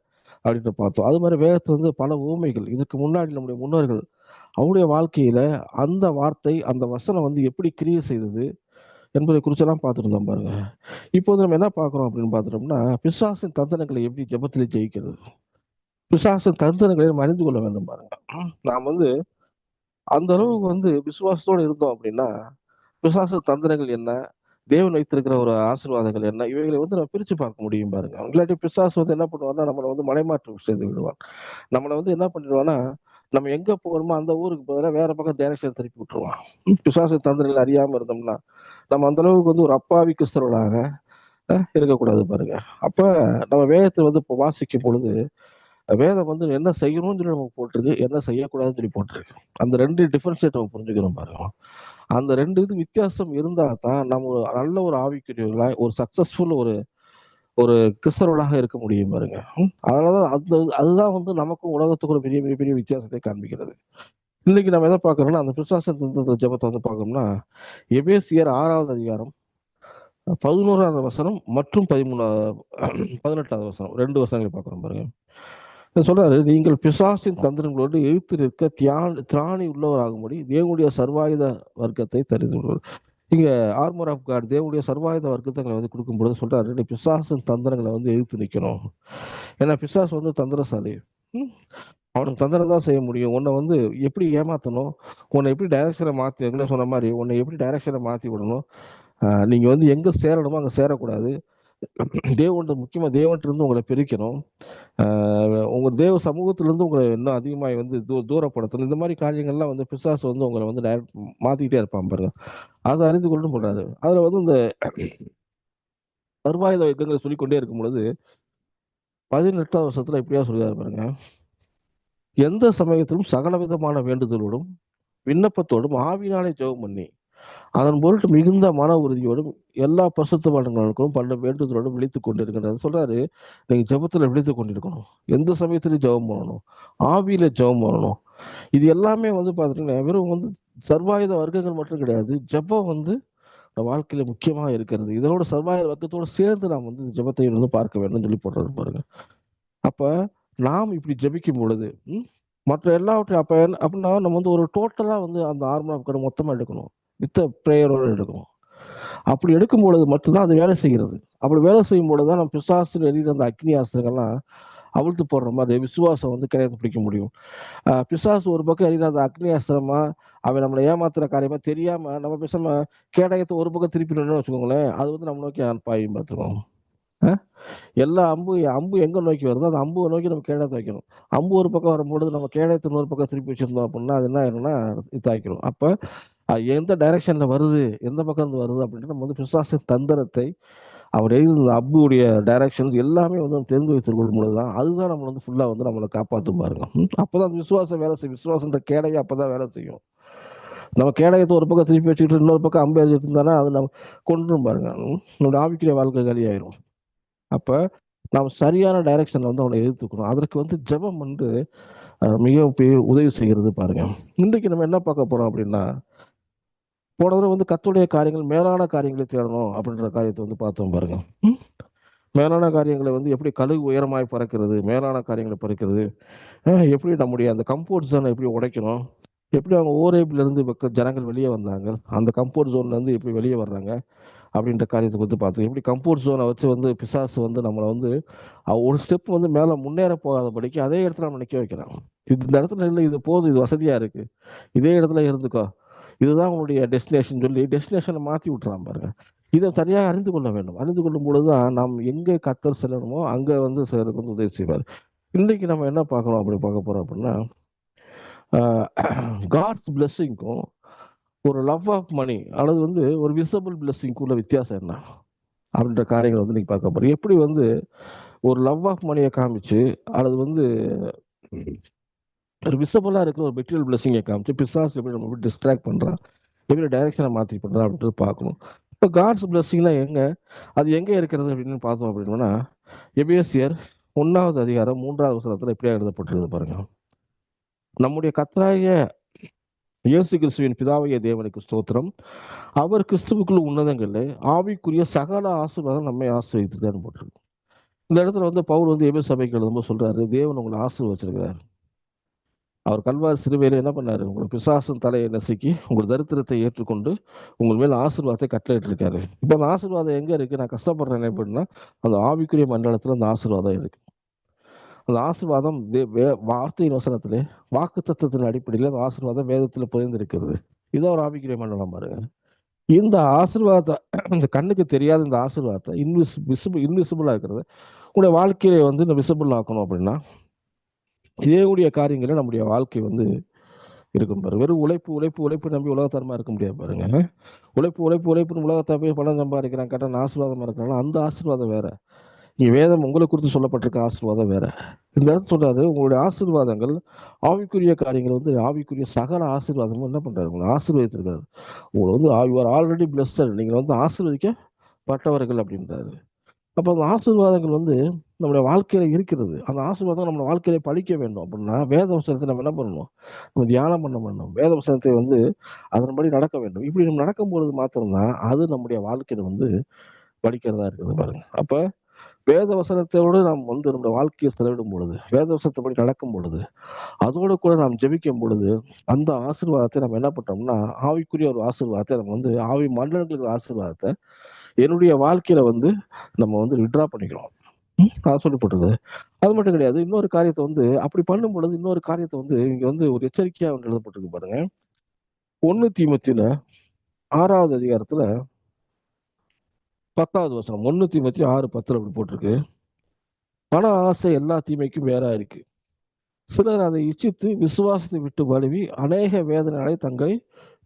அப்படின்னு பார்த்தோம். அது மாதிரி வேதத்திலிருந்து பல ஊமைகள், இதுக்கு முன்னாடி நம்முடைய முன்னோர்கள் அவருடைய வாழ்க்கையில அந்த வார்த்தை, அந்த வசனம் எப்படி கிரியை செய்தது என்பதை குறிச்செல்லாம் பார்த்துருந்தோம். பாருங்க, இப்போது நம்ம என்ன பார்க்குறோம் அப்படின்னு பார்த்துட்டோம்னா, பிசாசின் தந்திரங்களை எப்படி ஜெபத்திலே ஜெயிக்கிறது, பிசாசின் தந்திரங்களை நம்ம அறிந்து கொள்ள வேண்டும். பாருங்க, நாம் அந்த அளவுக்கு விசுவாசத்தோடு இருந்தோம் அப்படின்னா பிசாசின் தந்திரங்கள் என்ன, தேவன் வைத்திருக்கிற ஒரு ஆசீர்வாதங்கள் என்ன, இவைகளை நம்ம பிரிச்சு பார்க்க முடியும். பாருங்க, இல்லாட்டி பிசாசு என்ன பண்ணுவான்னா நம்மளை மலைமாற்றம் செய்து விடுவான். நம்மளை என்ன பண்ணிடுவான்னா, நம்ம எங்க போகணுமோ அந்த ஊருக்கு பதிலாக வேற பக்கம் டைரக்ஷன் திருப்பி விட்டுருவான். பிசாசு தந்திரங்கள் அறியாம இருந்தோம்னா நம்ம அந்த அளவுக்கு ஒரு அப்பாவி கிறிஸ்தவர்களாக இருக்கக்கூடாது. பாருங்க, அப்ப நம்ம வேதத்தை இப்போ வாசிக்கும் பொழுது வேதம் என்ன செய்யணும்னு சொல்லி நமக்கு போட்டிருக்கு, என்ன செய்யக்கூடாதுன்னு சொல்லி போட்டிருக்கு. அந்த 2 டிஃபரன்ஷியேட் நம்ம புரிஞ்சுக்கிறோம். பாருங்க, அந்த 2 வித்தியாசம் இருந்தா தான் நம்ம நல்ல ஒரு ஆவிக்குரியவர்களா, ஒரு சக்சஸ்ஃபுல் ஒரு ஒரு கிறிஸ்தவர்களாக இருக்க முடியும் பாருங்க. அதனாலதான் அதுதான் வந்து நமக்கும் உலகத்துக்கு ஒரு பெரிய பெரிய வித்தியாசத்தை காண்பிக்கிறது. இன்னைக்கு நம்ம எதை பார்க்கறோம்னா அந்த பிசாசு ஜெபத்தை வந்து பார்க்கணும்னா எபேசியர் 6வது அதிகாரம் 11வது வசனம் மற்றும் 18வது வசனம் 2 வசனங்களை பார்க்கறோம் பாருங்க. சொல்றாரு, நீங்கள் பிசாசின் தந்திரங்களோடு எதிர்த்து நிற்க திராணி உள்ளவராகும்படி தேவனுடைய சர்வாயுத வர்க்கத்தை தெரிந்து. இங்க ஆர்மர் ஆஃப் காட் தேவனுடைய சர்வாயுத வர்க்கத்தை வந்து கொடுக்கும்பொழுது சொல்றாரு, நீ பிசாசின் தந்திரங்களை வந்து எதிர்த்து நிற்கணும். ஏன்னா பிசாசு வந்து தந்திரசாலி. அவனுக்கு தந்திரம் தான் செய்ய முடியும். உன்னை வந்து எப்படி ஏமாத்தணும், உன்னை எப்படி டைரக்ஷனை மாற்றி சொன்ன மாதிரி உன்னை எப்படி டைரக்ஷனை மாற்றி விடணும், நீங்க வந்து எங்க சேரணுமோ அங்க சேரக்கூடாது. முக்கியமா தேவன்கிட்ட உங்களை பிரிக்கணும். உங்க தேவ சமூகத்திலிருந்து உங்களை இன்னும் அதிகமாக வந்து தூரப்படுத்தணும். இந்த மாதிரி காரியங்கள்லாம் வந்து பிசாசு வந்து உங்களை வந்து டைரக்ட் மாத்திக்கிட்டே இருப்பான் பாருங்க. அதை அறிந்து கொள்ளணும் போடுறாரு. அதுல வந்து இந்த சர்வாயுத யுத்தங்களை சொல்லிக்கொண்டே இருக்கும் பொழுது 18வது வருஷத்துல இப்படியா சொல்லுறாரு பாருங்க, எந்த சமயத்திலும் சகல விதமான வேண்டுதலோடும் விண்ணப்பத்தோடும் ஆவினாலே ஜெபம் பண்ணி அதன் பொருட்டு மிகுந்த மன உறுதியோடும் எல்லா பரிசுத்தவான்களுக்கும் பல வேண்டுதலோடும் விழித்துக் கொண்டிருக்கிறது சொல்றாரு. நீங்க ஜெபத்துல விழித்துக் கொண்டிருக்கணும். எந்த சமயத்திலையும் ஜெபம் பண்ணணும், ஆவியில ஜெபம் பண்ணணும். இது எல்லாமே வந்து பாத்தீங்கன்னா வெறும் வந்து சர்வாயுத வர்க்கங்கள் மட்டும் கிடையாது. ஜெபம் வந்து வாழ்க்கையில முக்கியமா இருக்கிறது. இதனோட சர்வாயுத வர்க்கத்தோட சேர்ந்து நாம் வந்து ஜெபத்தை வந்து பார்க்க வேண்டும் சொல்லி போடுறது பாருங்க. அப்ப நாம் இப்படி ஜெபிக்கும் பொழுது மற்ற எல்லாவற்றையும் அப்படின்னா நம்ம வந்து ஒரு டோட்டலா வந்து அந்த ஆர்மர் ஆஃப் காட் மொத்தமா எடுக்கணும், வித் பிரேயரோட எடுக்கணும். அப்படி எடுக்கும் பொழுது மட்டும்தான் அது வேலை செய்கிறது. அப்படி வேலை செய்யும் பொழுதுதான் நம்ம பிசாசு எரிகிற அந்த அக்னி ஆஸ்திரங்கள்லாம் அவிழ்த்து போடுற மாதிரி விசுவாசம் வந்து கிடையாது பிடிக்க முடியும். பிசாசு ஒரு பக்கம் எரிகிற அந்த அக்னி ஆஸ்திரமா அவன் நம்மளை ஏமாத்துற காரியமா தெரியாம நம்ம பேசாம கேடயத்தை ஒரு பக்கம் திருப்பிடணும்னு வச்சுக்கோங்களேன், அது வந்து நம்ம நோக்கி பாயும் பார்த்துக்கோங்க. எல்லா அம்பு எங்க நோக்கி வருதோ அந்த அம்புவை நோக்கி நம்ம கேடயத்தை வைக்கணும். அம்பு ஒரு பக்கம் வரும்பொழுது நம்ம கேடயத்தை இன்னொரு பக்கம் திருப்பி வச்சிருந்தோம் அப்படின்னா அது என்ன ஆயிரும்னா இதாக்கிடும். அப்ப எந்த டைரக்ஷன்ல வருது, எந்த பக்கம் இருந்து வருது அப்படின்ட்டு நம்ம வந்து பிசாசின் தந்திரத்தை அவர் எழுதின அம்புடைய டைரக்ஷன்ஸ் எல்லாமே வந்து நம்ம தெரிந்து வைத்துக் கொள்ளும் பொழுதுதான் அதுதான் நம்ம வந்து ஃபுல்லா வந்து நம்மளை காப்பாற்றும் பாருங்க. அப்பதான் விசுவாசம் வேலை செய்யும். விசுவாசன்ற கேடையை அப்பதான் வேலை செய்யும். நம்ம கேடயத்தை ஒரு பக்கம் திருப்பி வச்சுக்கிட்டு இன்னொரு பக்கம் அம்பு எழுதி இருந்தானா அது நம்ம கொண்டுரும் பாருங்க. நம்ம ஆவிக்குரிய வாழ்க்கை காலியாயிரும். அப்ப நாம் சரியான டைரக்ஷன்ல வந்து அவனை எதிர்த்துக்கணும். அதற்கு வந்து ஜெபம் வந்து மிக உதவி செய்கிறது பாருங்க. இன்றைக்கு நம்ம என்ன பார்க்க போறோம் அப்படின்னா, போன தடவை வந்து கர்த்தருடைய காரியங்கள் மேலான காரியங்களை தேடணும் அப்படின்ற காரியத்தை வந்து பார்த்தோம் பாருங்க. மேலான காரியங்களை வந்து எப்படி கழுகு உயரமாய் பறக்கிறது, மேலான காரியங்களை பறக்கிறது, எப்படி நம்முடைய அந்த கம்ஃபோர்ட் ஜோனை எப்படி உடைக்கணும், எப்படி அவங்க ஓரேபில இருந்து ஜனங்கள் வெளியே வந்தாங்க, அந்த கம்ஃபோர்ட் ஜோன்ல இருந்து எப்படி வெளியே வர்றாங்க அப்படின்ற காரியத்தை வந்து பார்த்தோம். எப்படி கம்ஃபோர்ட் ஜோனை வச்சு வந்து பிசாசு வந்து நம்மளை வந்து ஒரு ஸ்டெப் வந்து மேலே முன்னேற போகாதபடிக்கு அதே இடத்துல நம்ம நிற்க வைக்கிறான். இந்த இடத்துல இல்லை, இது போதும், இது வசதியா இருக்கு, இதே இடத்துல இருந்துக்கோ, இதுதான் உங்களுடைய டெஸ்டினேஷன் சொல்லி டெஸ்டினேஷனை மாற்றி விட்டுறான் பாருங்க. இதை சரியாக அறிந்து கொள்ள வேண்டும். அறிந்து கொள்ளும் பொழுதுதான் நாம் எங்கே கர்த்தர் செல்லணுமோ அங்கே வந்து சேருக்கு வந்து உதவி செய்வார். இன்னைக்கு நம்ம என்ன பார்க்கணும் அப்படி பார்க்க போறோம் அப்படின்னா, காட்ஸ் பிளெஸ்ஸிங்க்கும் ஒரு லவ் ஆஃப் மணி அல்லது வந்து ஒரு விசிபிள் பிளெஸ்ஸிங்குள்ள வித்தியாசம் என்ன அப்படின்ற காரியங்களை வந்து நீங்க பார்க்க போறீங்க. எப்படி வந்து ஒரு லவ் ஆஃப் மணியை காமிச்சு அல்லது வந்து ஒரு விசிபிளா இருக்கிற ஒரு மெட்டீரியல் பிளெஸ்ஸிங்கை காமிச்சு பிசாசு எப்படி நம்ம எப்படி டிஸ்ட்ராக்ட் பண்றான், எப்படி டைரக்ஷனை மாற்றி பண்றான் அப்படின்றது பார்க்கணும். இப்போ காட்ஸ் பிளெஸ்ஸிங்லாம் அது எங்கே இருக்கிறது அப்படின்னு பார்த்தோம் அப்படின்னா, எபேசியர் 1வது அதிகாரம் 3வது வசனத்துல எப்படியா எழுதப்பட்டிருக்குது பாருங்க. நம்முடைய கர்த்தராகிய இயேசு கிறிஸ்துவின் பிதாவாகிய தேவனுக்கு ஸ்தோத்திரம், அவர் கிறிஸ்துவுக்குள்ள உன்னதங்கள்ல ஆவிக்குரிய சகல ஆசீர்வாதம் நம்மை ஆசீர்வதித்துதான் போட்டிருக்கு. இந்த இடத்துல வந்து பவுல் வந்து எபேசு சபைக்கு எழுதும்போது சொல்றாரு, தேவன் உங்களை ஆசீர்வதிச்சிருக்கிறார். அவர் கல்வாரி சிலுவையில என்ன பண்ணாரு, உங்கள் பிசாசின் தலையை நசுக்கி உங்கள் தரித்திரத்தை ஏற்றுக்கொண்டு உங்கள் மேல ஆசீர்வாதத்தை கட்டளையிட்டு இருக்காரு. இப்போ அந்த ஆசீர்வாதம் எங்க இருக்கு, நான் கஷ்டப்படுறேன் அப்படின்னா அந்த ஆவிக்குரிய மண்டலத்துல அந்த ஆசீர்வாதம் இருக்கு. அந்த ஆசீர்வாதம் வார்த்தையின் வசனத்திலே வாக்கு தத்துவத்தின் அடிப்படையில் அந்த ஆசீர்வாதம் வேதத்துல புரிந்திருக்கிறது. இதான் ஒரு ஆவிக்குரிய மண்டலம் பாருங்க. இந்த ஆசீர்வாதத்தை, இந்த கண்ணுக்கு தெரியாத இந்த ஆசீர்வாதத்தை இன்விசிபிளா இருக்கிறது உங்களுடைய வாழ்க்கையில வந்து இந்த விசிபிள் ஆக்கணும் அப்படின்னா இதே கூடிய காரியங்களை நம்முடைய வாழ்க்கை வந்து இருக்கும் பாருங்க. வெறும் உழைப்பு உழைப்பு உழைப்பு நம்பி உலகத்தரமா இருக்க முடியாது பாருங்க. உழைப்பு உழைப்பு உழைப்புன்னு உலகத்தை போய் பணம் சம்பாதிக்கிறான், கரெக்டான ஆசீர்வாதமா இருக்கிறாங்க, அந்த ஆசீர்வாதம் வேற. இங்க வேதம் உங்களை குறித்து சொல்லப்பட்டிருக்க ஆசீர்வாதம் வேற. இந்த இடத்துல சொல்றாரு, உங்களுடைய ஆசீர்வாதங்கள் ஆவிக்குரிய காரியங்கள் வந்து ஆவிக்குரிய சகல ஆசீர்வாதமும் என்ன பண்றாரு, உங்களை ஆசீர்வதித்திருக்காரு. உங்களை வந்து ஆல்ரெடி பிளஸ்டட், நீங்க வந்து ஆசீர்வதிக்கப்பட்டவர்கள் அப்படின்றாரு. அப்போ அந்த ஆசீர்வாதங்கள் வந்து நம்முடைய வாழ்க்கையில இருக்கிறது. அந்த ஆசீர்வாதம் நம்ம வாழ்க்கையில பழிக்க வேண்டும் அப்படின்னா, வேத வசனத்தை நம்ம என்ன பண்ணணும்? நம்ம தியானம் பண்ண வேண்டும். வேத வசனத்தை வந்து அதன்படி நடக்க வேண்டும். இப்படி நம்ம நடக்கும்பொழுது மாத்திரம் தான், அது நம்முடைய வாழ்க்கையில வந்து பலிக்கிறதா இருக்குது பாருங்க. அப்ப வேத வசனத்தோடு நாம் வந்து நம்முடைய வாழ்க்கையை செலவிடும் பொழுது, வேத வசனத்தைப்படி நடக்கும் பொழுது, அதோடு கூட நாம் ஜெபிக்கும் பொழுது, அந்த ஆசீர்வாதத்தை நம்ம என்ன பண்றோம்னா, ஆவிக்குரிய ஒரு ஆசீர்வாதத்தை நம்ம வந்து ஆவி மண்டலங்களுக்கு ஆசீர்வாதத்தை என்னுடைய வாழ்க்கையில வந்து நம்ம வந்து வித்ட்ரா பண்ணிக்கிறோம். அதான் சொல்லப்பட்டிருக்கு. அது மட்டும் கிடையாது. இன்னொரு காரியத்த வந்து அப்படி பண்ணும் பொழுது, இன்னொரு காரியத்த வந்து இங்க வந்து ஒரு எச்சரிக்கையா ஒண்ணு எழுதப்பட்டிருக்கு பாருங்க. 1 தீமோத்தேயுல 6வது அதிகாரத்துல 10வது வசனம். 1 தீமோத்தேயு 6:10 அப்படி போட்டிருக்கு. பண ஆசை எல்லா தீமைக்கும் வேறா இருக்கு. சிலர் அதை இச்சித்து விசுவாசத்தை விட்டு வழுவி அநேக வேதனைகளை தங்களை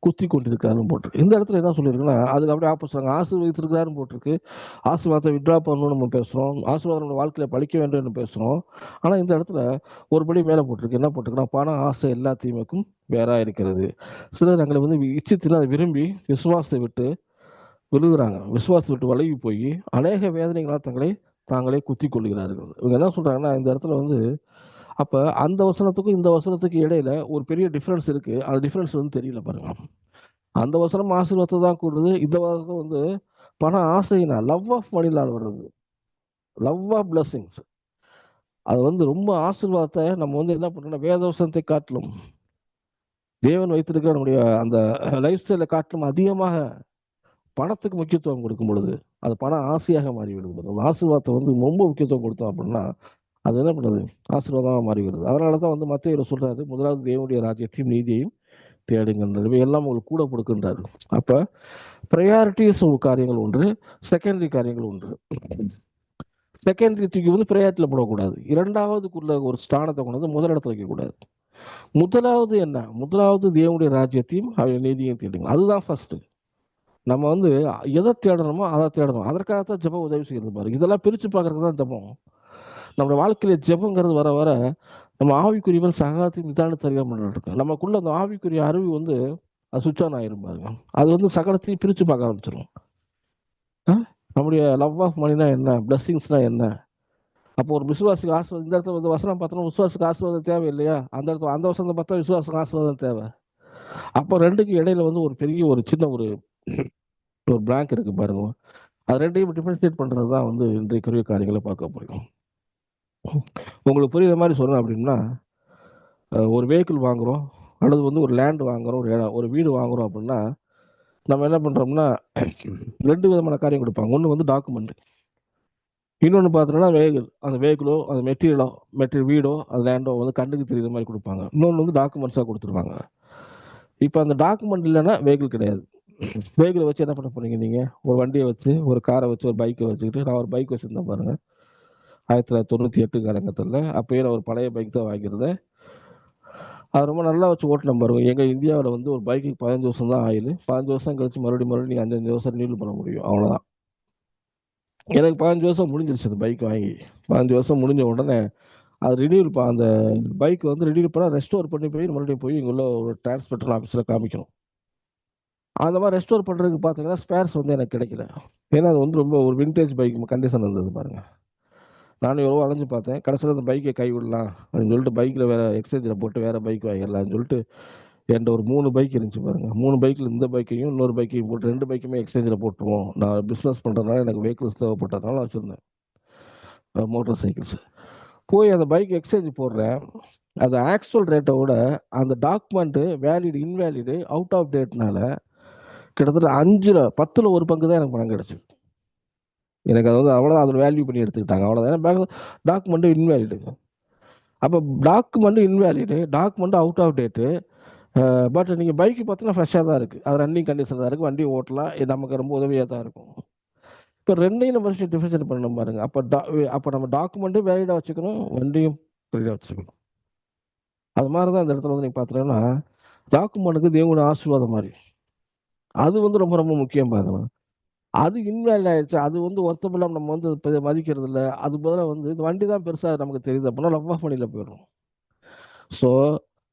குத்தி கொண்டிருக்கிறாருன்னு போட்டிருக்கு. இந்த இடத்துல என்ன சொல்லியிருக்குன்னா, அதுக்கு அப்படியே ஆப்போசிட் ஆசீர்வதித்திருக்கிறாருன்னு போட்டிருக்கு. ஆசீர்வாதத்தை வித்ட்ரா பண்ணணும்னு நம்ம பேசுறோம். ஆசீர்வாதம் நம்ம வாழ்க்கையில பழிக்க வேண்டும்னு பேசுறோம். ஆனா இந்த இடத்துல ஒருபடி மேல போட்டிருக்கு. என்ன போட்டிருக்குன்னா, பண ஆசை எல்லா தீமைக்கும் வேறா இருக்கிறது. சிலர் எங்களை வந்து இச்சித்து அதை விரும்பி விசுவாசத்தை விட்டு விழுகுறாங்க. விசுவாசத்தை விட்டு வழுவி போய் அநேக வேதனைகளால் தங்களை தாங்களே குத்தி கொள்கிறார்கள். இவங்க என்ன சொல்றாங்கன்னா, இந்த இடத்துல வந்து அப்ப அந்த வசனத்துக்கும் இந்த வசனத்துக்கும் இடையில ஒரு பெரிய டிஃபரன்ஸ் இருக்கு. அந்த டிஃபரன்ஸ் வந்து தெரியல பாருங்க. அந்த வசனம் ஆசீர்வாதத்தை தான் கூடுது. இந்த வசனம் வந்து பண ஆசையினா லவ் ஆஃப் மணிலால் வருது. Love of blessings. அது வந்து ரொம்ப ஆசீர்வாதத்தை நம்ம வந்து என்ன பண்றோம்னா, வேத வசனத்தை காட்டிலும் தேவன் வைத்திருக்கிற நம்முடைய அந்த லைஃப் ஸ்டைலை காட்டிலும் அதிகமாக பணத்துக்கு முக்கியத்துவம் கொடுக்கும் பொழுது, அது பண ஆசையாக மாறிவிடுது. அந்த ஆசீர்வாதத்தை வந்து ரொம்ப முக்கியத்துவம் கொடுத்தோம் அப்படின்னா, அது என்ன பண்ணுது? ஆசீர்வாதமா மாறிவிடுது. அதனால தான் வந்து மத்தேயுல சொல்றாரு, முதலாவது தேவனுடைய ராஜ்யத்தையும் நீதியையும் தேடுங்கள். இவையெல்லாம் உங்களுக்கு கூட கொடுக்கின்றாரு. அப்ப ப்ரையாரிட்டிஸ் காரியங்கள் ஒன்று, செகண்டரி காரியங்கள் ஒன்று. செகண்டரி தூக்கி வந்து ப்ரையாரிட்டியில் போடக்கூடாது. இரண்டாவதுக்குள்ள ஒரு ஸ்தானத்தை கொண்டு வந்து முதலிடத்துல வைக்கக்கூடாது. முதலாவது என்ன? முதலாவது தேவனுடைய ராஜ்யத்தையும் அவருடைய நீதியையும் தேடுங்க. அதுதான் ஃபர்ஸ்ட். நம்ம வந்து எதை தேடணுமோ அதை தேடணும். அதற்காகத்தான் ஜெபம் உதவி செய்யறது பாருங்க. இதெல்லாம் பிரிச்சு பார்க்கறதுக்கு தான் ஜெபம். நம்முடைய வாழ்க்கையில ஜெபங்கிறது வர வர நம்ம ஆவிக்குரியவன் சகலத்தையும் நிதானத்தை அறிய பண்ணிட்டு இருக்கோம். நமக்குள்ள அந்த ஆவிக்குரிய அறிவு வந்து அது சுவிட்ச் ஆன் ஆயிரும் பாருங்க. அது வந்து சகலத்தையும் பிரிச்சு பார்க்க ஆரம்பிச்சிடும். நம்முடைய லவ் ஆஃப் மணினா என்ன, பிளஸிங்ஸ்னா என்ன? அப்போ ஒரு விசுவாசிக்கு ஆசீர்வாதம், இந்த இடத்துல வந்து வசனம் பார்த்தோம்னா விசுவாசுக்கு ஆசீர்வாதம் தேவை இல்லையா? அந்த இடத்துல அந்த வசனத்தை பார்த்தா விசுவாசுக்கு ஆசீர்வாதம் தேவை. அப்போ ரெண்டுக்கு இடையில வந்து ஒரு பெரிய ஒரு சின்ன ஒரு பிளாங்க் இருக்கு பாருங்க. அது ரெண்டையும் டிஃபரன்ஷியேட் பண்றது தான் வந்து இன்றைக்குரிய காரியங்களை பார்க்க போறோம். உங்களுக்கு புரியுற மாதிரி சொல்லணும் அப்படின்னா, ஒரு வெஹிக்கிள் வாங்குறோம் அல்லது வந்து ஒரு லேண்ட் வாங்குறோம், ஒரு வீடு வாங்குறோம் அப்படின்னா, நம்ம என்ன பண்றோம்னா 2 விதமான காரியம் கொடுப்பாங்க. ஒன்று வந்து டாக்குமெண்ட், இன்னொன்று பார்த்தோம்னா வெஹிக்கிள். அந்த வெஹிக்கிளோ அந்த மெட்டீரியல் வீடோ அது லேண்டோ வந்து கண்ணுக்கு தெரியுற மாதிரி கொடுப்பாங்க. இன்னொன்று வந்து டாக்குமெண்ட்ஸாக கொடுத்துருவாங்க. இப்போ அந்த டாக்குமெண்ட் இல்லைன்னா வெஹிக்கிள் கிடையாது. வெஹிக்கிளை வச்சு என்ன பண்ண போறீங்க நீங்கள்? ஒரு வண்டியை வச்சு, ஒரு காரை வச்சு, ஒரு பைக்கை வச்சுக்கிட்டு, நான் ஒரு பைக் வச்சுருந்தேன் பாருங்க 1998 காலங்கத்தில். அப்பயே நான் ஒரு பழைய பைக் தான் வாங்கியிருந்தேன். அது ரொம்ப நல்லா வச்சு ஓட்டின பாருங்க. எங்கள் இந்தியாவில் வந்து ஒரு பைக்குக்கு 15 வருஷம் தான் ஆயில். 15 வருஷம் கழிச்சு மறுபடியும் நீங்கள் 5 வருஷம் ரினியூல் பண்ண முடியும். அவ்வளோதான். எனக்கு 15 வருஷம் முடிஞ்சிருச்சு அந்த பைக் வாங்கி. 15 வருஷம் முடிஞ்ச உடனே அது ரினியூல் அந்த பைக் வந்து ரினியூல் பண்ணால் ரெஸ்டோர் பண்ணி போய் மறுபடியும் போய் இங்கே உள்ள ஒரு டிரான்ஸ்போர்ட்டர் ஆஃபீஸில் காமிக்கணும். அந்த மாதிரி ரெஸ்டோர் பண்ணுறதுக்கு பார்த்தீங்கன்னா ஸ்பேர்ஸ் வந்து எனக்கு கிடைக்கல. ஏன்னா அது வந்து ரொம்ப ஒரு விண்டேஜ் பைக் கண்டிஷன் இருந்தது பாருங்க. நானும் எவ்வளோ அலைஞ்சு பார்த்தேன். கடைசியில் அந்த பைக்கை கை விடலாம் அப்படின்னு சொல்லிட்டு பைக்கில் வேறு எக்ஸ்சேஞ்சில் போட்டு வேறு பைக் வாங்கிடலாம்னு சொல்லிட்டு என்கிட்ட ஒரு 3 பைக் இருந்துச்சு பாருங்க. 3 பைக்கில் இந்த பைக்கையும் இன்னொரு பைக்கையும் போட்டு 2 பைக்குமே எக்ஸ்சேஞ்சில் போட்டுருவோம். நான் பிஸ்னஸ் பண்ணுறதுனால எனக்கு வெஹிக்கிள்ஸ் தேவைப்பட்டதுனால வச்சுருந்தேன், மோட்டார் சைக்கிள்ஸ். போய் அந்த பைக் எக்ஸ்சேஞ்ச் போடுறேன். அது ஆக்சுவல் ரேட்டை விட அந்த document valid invalid out of டேட்னால கிட்டத்தட்ட 10ல் 1 பங்கு தான் எனக்கு பணம் கிடச்சிது. எனக்கு அது வந்து அவ்வளோதான், அதில் வேல்யூ பண்ணி எடுத்துக்கிட்டாங்க. அவ்வளோதான். Document invalid. அப்போ document invalid, document out of date. But நீங்கள் பைக்கு பார்த்தீங்கன்னா ஃப்ரெஷ்ஷாக தான் இருக்குது. அது ரன்னிங் கண்டிஷன் தான் இருக்குது. வண்டி ஓட்டலாம். இது நமக்கு ரொம்ப உதவியாக தான் இருக்கும். இப்போ ரெண்டையும் நம்ம டிஃபரன்ஷியேட் பண்ணணும் பாருங்க. அப்போ நம்ம டாக்குமெண்ட்டும் வேலிடாக வச்சுக்கணும், வண்டியும் வேலிடாக வச்சுக்கணும். அது மாதிரி தான் இந்த இடத்துல வந்து நீங்கள் பார்த்தீங்கன்னா டாக்குமெண்ட்டுக்கு தேவனுடைய ஆசீர்வாதம் மாதிரி அது வந்து ரொம்ப ரொம்ப முக்கியம் பாருங்க. அது இன்வேலிட் ஆயிடுச்சு. அது வந்து ஒருத்தமில்லாமல் நம்ம வந்து மதிக்கிறது இல்லை. அது பதிலாக வந்து இந்த வண்டி தான் பெருசாக நமக்கு தெரியுது அப்படின்னா லவ் ஆஃப் மணியில் போயிடும். ஸோ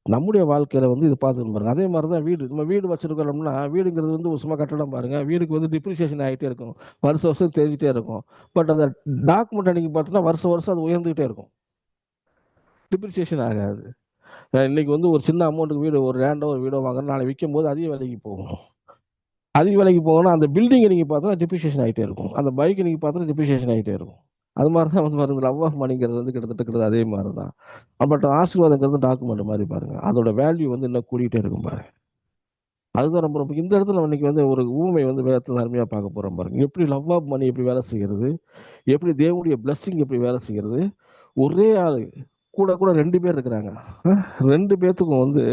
நம்முடைய வாழ்க்கையில வந்து இது பார்த்துக்கணும் பாருங்க. அதே மாதிரி தான் வீடு. நம்ம வீடு வச்சிருக்கிறோம்னா, வீடுங்கிறது வந்து ஒரு சும்மா கட்டடம் பாருங்க. வீடுக்கு வந்து டிப்ரிசியேஷன் ஆகிட்டே இருக்கும். வருஷம் வருஷம் தெரிஞ்சிட்டே இருக்கும். பட் அந்த டாக்குமெண்ட் அன்னைக்கு பார்த்தீங்கன்னா வருஷம் வருஷம் அது உயர்ந்துகிட்டே இருக்கும். டிப்ரிசியேஷன் ஆகாது. இன்னைக்கு வந்து ஒரு சின்ன அமௌண்ட்டுக்கு வீடு, ஒரு லேண்டோ ஒரு வீடோ வாங்குறோம், நாளை விற்கும் போது அதிக விலைக்கு போகும். அதிக விலைக்கு போகணும்னா அந்த பில்டிங்கை நீங்கள் பார்த்தா டிப்ரிசியேஷன் ஆகிட்டே இருக்கும். அந்த பைக்கை நீங்கள் பார்த்தா டிப்ரிசியேஷன் ஆகிட்டே இருக்கும். அது மாதிரி தான் வந்து பாருங்க, லவ் ஆஃப் மணிங்கிறது வந்து கிட்டத்தட்ட அதே மாதிரி தான். பட் ஆசீர்வாதங்கிறது டாக்குமெண்ட் மாதிரி பாருங்க. அதோட வேல்யூ வந்து இன்னும் கூடிட்டே இருக்கும் பாருங்க. அதுதான் ரொம்ப ரொம்ப இந்த இடத்துல நம்ம இன்னைக்கு வந்து ஒரு ஊமை வந்து வேதத்தில் அருமையாக பார்க்க போகிறோம் பாருங்க. எப்படி லவ் ஆஃப் மணி எப்படி வேலை செய்கிறது, எப்படி தேவனுடைய பிளஸ்ஸிங் எப்படி வேலை செய்கிறது. ஒரே ஆள் கூட கூட 2 பேர் இருக்கிறாங்க. 2 பேர்த்துக்கும் வந்து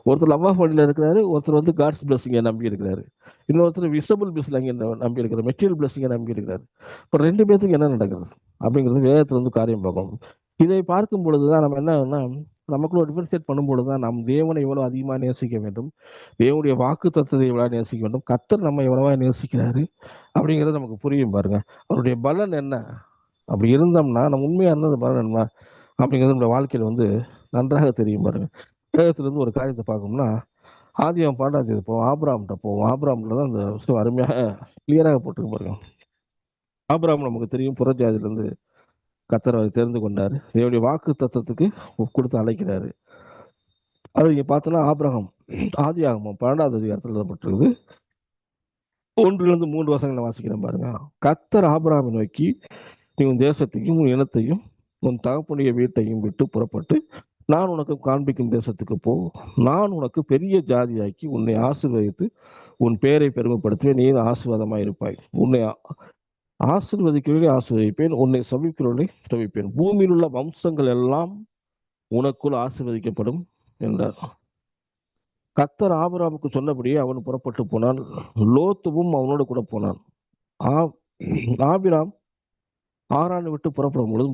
ஒருத்தர் லவ் ஆஃப் மணியில் இருக்கிறாரு, ஒருத்தர் வந்து காட்ஸ் பிளஸ்ஸிங்கை நம்பி இருக்கிறாரு, இன்னொருத்தர் விசபிள் பிளஸ்ஸிங்கை நம்பி இருக்கிறார், மெட்டீரியல் பிளஸ்ஸிங்கை நம்பி இருக்கிறார். இப்போ 2 பேர்த்துக்கு என்ன நடக்குது அப்படிங்கிறது வேதத்தில் வந்து காரியம் பார்க்கணும். இதை பார்க்கும் பொழுது தான் நம்ம என்னன்னா, நமக்குள்ள டிஃபரன்ஷியேட் பண்ணும்பொழுது தான் நம் தேவனை எவ்வளோ அதிகமாக நேசிக்க வேண்டும், தேவனுடைய வாக்கு தத்துவத்தை எவ்வளோ நேசிக்க வேண்டும், கர்த்தர் நம்ம எவ்வளவா நேசிக்கிறாரு அப்படிங்கிறது நமக்கு புரியும் பாருங்க. அவருடைய பலன் என்ன அப்படி இருந்தோம்னா நம்ம உண்மையாக இருந்தது பலன் என்ன அப்படிங்கிறது நம்முடைய வாழ்க்கையில் வந்து நன்றாக தெரியும் பாருங்க. வேதத்திலிருந்து ஒரு காரியத்தை பார்க்கணும்னா ஆதியாகமம் 12 போவோம், ஆபிரகாம்கிட்ட போவோம். ஆபிரகாம்ல தான் அந்த விஷயம் அருமையாக கிளியராக போட்டுருக்கு பாருங்க. ஆபிரகாம் நமக்கு தெரியும், புறஜாதியிலிருந்து கர்த்தர் அவரை தெரிந்து கொண்டாரு, தேவனுடைய வாக்கு தத்துவத்துக்கு கொடுத்து அழைக்கிறாரு. அது இங்க பார்த்தோன்னா ஆபிரகாம் ஆதியாகமம் 12வது அதிகாரத்தில் எழுதப்பட்டிருக்குது. 1 3 வசனங்களை வாசிக்கிறேன் பாருங்க. கர்த்தர் ஆபிரகாமை நோக்கி, நீ உன் தேசத்தையும் உன் இனத்தையும் உன் தகப்பனுடைய வீட்டையும் விட்டு புறப்பட்டு நான் உனக்கு காண்பிக்கும் தேசத்துக்கு போ. நான் உனக்கு பெரிய ஜாதியாக்கி உன்னை ஆசீர்வதித்து உன் பெயரை பெருமைப்படுத்துவேன், நீ ஆசீர்வாதமாய் இருப்பாய். உன்னை ஆசீர்வதிக்கிறவர்களை ஆசீர்வதிப்பேன், உன்னை சபிக்கிறவர்களை சபிப்பேன். பூமியில் உள்ள வம்சங்கள் எல்லாம் உனக்குள் ஆசீர்வதிக்கப்படும் என்றார். கர்த்தர் ஆபிரகாமுக்கு சொன்னபடியே அவன் புறப்பட்டு போனான். லோத்துவும் அவனோடு கூட போனான். ஆபிரகாம் ஆரானை விட்டு புறப்படும் பொழுது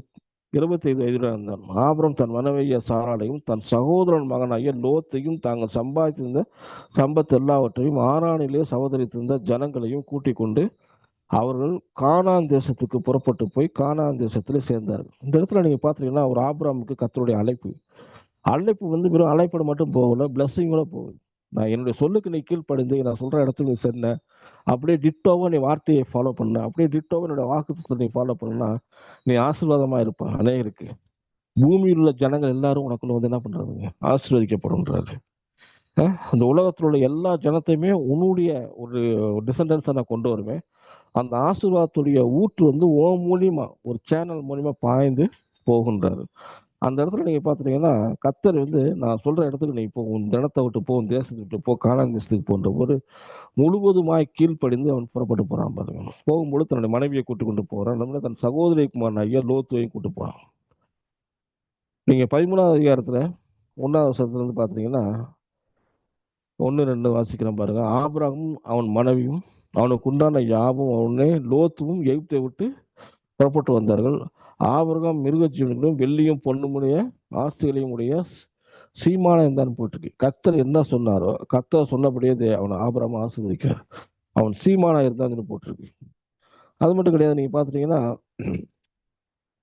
25 வயதில் இருந்தான். ஆபிரகாம் தன் மனைவிய சாராளையும் தன் சகோதரன் மகனாகிய லோத்தையும் தாங்கள் சம்பாதித்திருந்த சம்பத்து எல்லாவற்றையும் ஆரானிலே சகோதரித்திருந்த ஜனங்களையும் கூட்டிக் கொண்டு அவர்கள் கானான் தேசத்துக்கு புறப்பட்டு போய் கானான் தேசத்திலே சேர்ந்தார்கள். இந்த இடத்துல நீங்க பாத்தீங்கன்னா ஒரு ஆபிரகாமுக்கு கர்த்தருடைய அழைப்பு வந்து வெறும் அழைப்பட மட்டும் போகல, பிளஸ்ஸிங்கோட போகுது. நான் என்னுடைய சொல்லுக்கு நீ கீழ்ப்படிந்து நான் சொல்ற இடத்துக்கு நீ சென்ன, அப்படியே டிட்டோவா நீ வார்த்தையை ஃபாலோ பண்ண, அப்படியே டிட்டோவா என்னோட வாக்குத்தத்தை நீ ஃபாலோ பண்ணா நீ ஆசீர்வாதமா இருப்ப. அநேகருக்கு பூமியில் உள்ள ஜனங்கள் எல்லாரும் உனக்குள்ள வந்து என்ன பண்றாங்க, ஆசீர்வதிக்கப்படும்ன்றாரு. அந்த உலகத்தில் உள்ள எல்லா ஜனத்தையுமே உன்னுடைய ஒரு டிசண்டன்ஸை நான் கொண்டு வருவேன். அந்த ஆசீர்வாதத்துடைய ஊற்று வந்து ஓ மூலியமா ஒரு சேனல் மூலியமா பாய்ந்து போகின்றாரு. அந்த இடத்துல நீங்க பாத்துட்டீங்கன்னா கர்த்தர் வந்து நான் சொல்ற இடத்துக்கு நீ போ, உன் இடத்தை விட்டு போ, உன் தேசத்தை விட்டு போ, கானான் தேசத்துக்கு போன்ற ஒரு முழுவதுமாய் கீழ்ப்படிந்து அவன் புறப்பட்டு போறான் பாருங்க. போகும்போது தன்னுடைய மனைவியை கூட்டு கொண்டு போறான், நம்மள தன் சகோதரி குமாரனாகிய லோத்துவையும் கூட்டு போறான். நீங்க 13வது அதிகாரத்துல 1வது வசனத்துல இருந்து பாத்தீங்கன்னா 1-2 வாசிக்கிறேன் பாருங்க. ஆபிரகாமும் அவன் மனைவியும் அவனுக்கு உண்டான யாவும் அவனே லோத்துவும் எகிப்தை விட்டு புறப்பட்டு வந்தார்கள். ஆபிரகாம் மிருக ஜீவன்களும் வெள்ளியும் பொண்ணுமுடைய ஆஸ்திகளையும் உடைய சீமான இருந்தான்னு போட்டிருக்கு. கர்த்தர் என்ன சொன்னாரோ கர்த்தர் சொன்னபடியே அவனை ஆபிரகாம் ஆசீர்வதிக்கிறார். அவன் சீமானா இருந்தான்னு போட்டிருக்கு. அது மட்டும் கிடையாது, நீங்க பாத்துட்டீங்கன்னா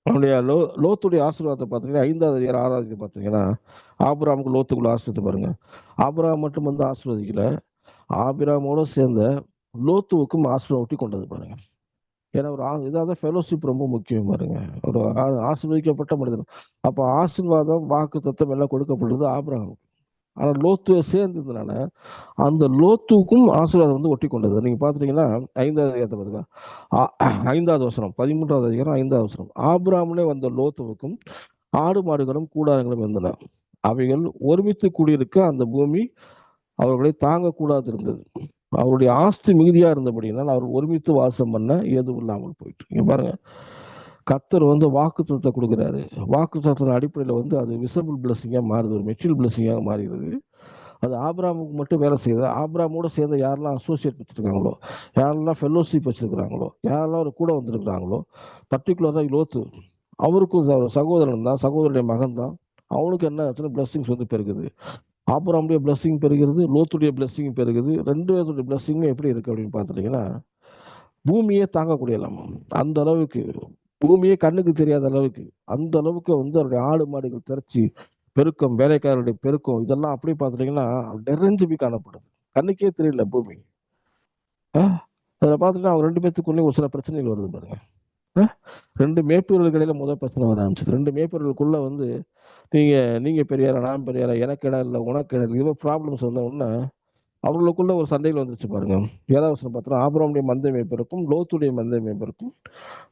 அவனுடைய லோத்துடைய ஆசீர்வாதத்தை பார்த்தீங்கன்னா 5வது அதிகாரம் 6வது பார்த்தீங்கன்னா ஆபிரகாமுக்கு லோத்துக்குள்ள ஆசீர்வாதத்தை பாருங்க. ஆபிரகாம் மட்டும் வந்து ஆசீர்வதிக்கல, ஆபிரகாமோட சேர்ந்த லோத்துவுக்கும் ஆசீர்வாதம் ஒட்டி கொண்டது பாருங்க. ஏன்னா ஒரு இதாவது ஃபெலோஷிப் ரொம்ப முக்கியம் பாருங்க. ஒரு ஆசீர்வதிக்கப்பட்ட மனிதன். அப்போ ஆசீர்வாதம் வாக்கு தத்துவம் எல்லாம் கொடுக்கப்படுறது ஆபிரகாம். ஆனால் லோத்துவை சேர்ந்ததுனால அந்த லோத்துக்கும் ஆசீர்வாதம் வந்து ஒட்டி கொண்டது. நீங்க பாத்துட்டீங்கன்னா 5வது அதிகாரத்தை பாருங்க. 5வது வசனம் 13வது அதிகாரம் 5வது வசனம். ஆபிரகாமுலே வந்த லோத்துவுக்கும் ஆடு மாடுகளும் கூடாரங்களும் இருந்தன. அவைகள் ஒருமித்து கூடியிருக்க அந்த பூமி அவர்களை தாங்கக்கூடாது இருந்தது. அவருடைய ஆஸ்தி மிகுதியா இருந்தபடினால் அவர் ஒருமித்து வாசம் பண்ண ஏதும் இல்லாமல் போயிட்டு. இங்க பாருங்க, கர்த்தர் வந்து வாக்கு தத்துவத்தை கொடுக்குறாரு. வாக்கு தத்துவத்தின் அடிப்படையில் வந்து அது விசபிள் பிளஸிங்காக மாறுது, ஒரு மெட்டீரியல் பிளஸிங்காக மாறுகிறது. அது ஆபிரகாமுக்கு மட்டும் வேலை செய்யுது. ஆபிரகாமோட சேர்ந்து யாரெல்லாம் அசோசியேட் வச்சிருக்காங்களோ, யாரெல்லாம் ஃபெல்லோஷிப் வச்சிருக்கிறாங்களோ, யாரெல்லாம் ஒரு கூட வந்திருக்கிறாங்களோ, பர்டிகுலராக லோத்து அவருக்கும் சகோதரன் தான், சகோதரனுடைய மகன் தான். அவனுக்கு என்ன ஆச்சுன்னா பிளஸ்ஸிங்ஸ் வந்து பெருகுது. ஆபிரகாமுடைய பிளஸ்ஸிங் பெருகிறது, லோத்துடைய பிளஸ்ஸிங் பெருகுது. 2 பேருடைய பிளஸ்ஸிங்கும் எப்படி இருக்கு அப்படின்னு பார்த்துட்டீங்கன்னா பூமியே தாங்கக்கூடியலாம். அந்த அளவுக்கு பூமியே கண்ணுக்கு தெரியாத அளவுக்கு அந்த அளவுக்கு வந்து அவருடைய ஆடு மாடுகள் திரச்சி பெருக்கம், வேலைக்காரருடைய பெருக்கம், இதெல்லாம் அப்படி பார்த்துட்டீங்கன்னா நிறைஞ்சு போய் காணப்படுது. கண்ணுக்கே தெரியல பூமி. அதில் பார்த்துட்டா அவங்க 2 பேத்துக்குள்ளேயும் ஒரு சில பிரச்சனைகள் வருது பாருங்க. 2 மேய்ப்பர்களுக்கு இடையில பிரச்சனை வர ஆரம்பிச்சது. 2 மேய்ப்பர்களுக்குள்ள வந்து நீங்க பெரியாரா, நான் பெரியாரா, எனக்கு இடம் இல்லை, உனக்கு இடம் இல்லை, இது ப்ராப்ளம்ஸ் வந்த உடனே அவர்களுக்குள்ள ஒரு சண்டைகள் வந்துருச்சு பாருங்க. 7வது வசனம் பார்த்தோம்னா, ஆபிரகாமுடைய மந்தை மேய்ப்பருக்கும் லோத்துடைய மந்தை மேய்ப்பருக்கும்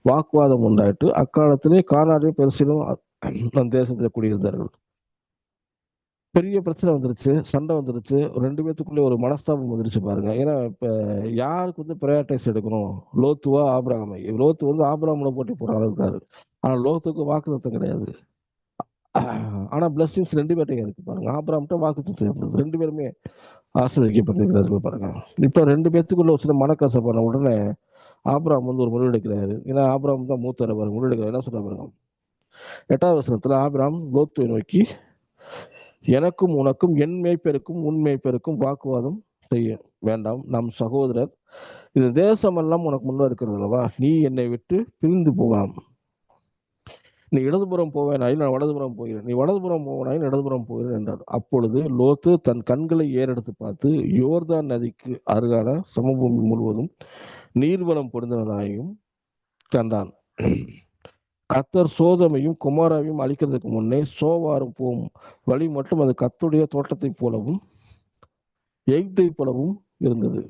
வாக்குவாதம் உண்டாயிட்டு அக்காலத்திலே கானானிலும் பெருசிலும் அந்த தேசத்தில் குடியிருந்தார்கள். பெரிய பிரச்சனை வந்துருச்சு, சண்டை வந்துருச்சு, 2 பேத்துக்குள்ளே ஒரு மனஸ்தாபம் வந்துருச்சு பாருங்க. ஏன்னா இப்ப யாருக்கு வந்து ப்ரையாரிட்டைஸ் எடுக்கணும், லோத்துவா ஆபிரகாமை? லோத்து வந்து ஆபிரகாமோட போட்டி போடுற அளவுக்கு இருக்காரு. ஆனா லோத்துக்கு வாக்குத்தத்தம் கிடையாது. ஆனா பிளஸிங்ஸ் 2 பேர்ட்டையும் இருக்கு பாருங்க. ஆபிரகாம்கிட்ட வாக்குத்தத்தம் இருந்தது, 2 பேருமே ஆசீர்வதிக்கப்பட்டிருக்கிறார்கள் பாருங்க. இப்ப 2 பேத்துக்குள்ள ஒரு சில மனக்கசப்பான உடனே ஆபிரகாம் வந்து ஒரு முடிவு எடுக்கிறாரு. ஏன்னா ஆபிரகாம் தான் மூத்தரை பாருங்க. முடிவு எடுக்கிறார். என்ன சொல்ற பாருங்க, 8வது வசனத்துல ஆபிரகாம் லோத்துவை நோக்கி, எனக்கும் உனக்கும் என் மேய்ப்பெருக்கும் உன் மேய்ப்பெருக்கும் வாக்குவாதம் செய்ய வேண்டாம், நம் சகோதரர், இது தேசமெல்லாம் உனக்கு முன்ன இருக்கிறது அல்லவா, நீ என்னை விட்டு பிரிந்து போகலாம். நீ இடதுபுறம் போவேனாயில் நான் வலதுபுறம் போகிறேன், நீ வலதுபுறம் போவேனாயில் இடதுபுறம் போகிறேன் என்றார். அப்பொழுது லோத்து தன் கண்களை ஏறெடுத்து பார்த்து யோர்தான் நதிக்கு அருகான சமபூமி முழுவதும் நீர்வளம் பொருந்தவனாயும் கண்டான். கர்த்தர் சோதமையும் குமாராவையும் அழிக்கிறதுக்கு முன்னே சோவாரும் போகும் வழி மட்டும் அது கர்த்தருடைய தோட்டத்தை போலவும் எகிப்தை போலவும் இருந்தது.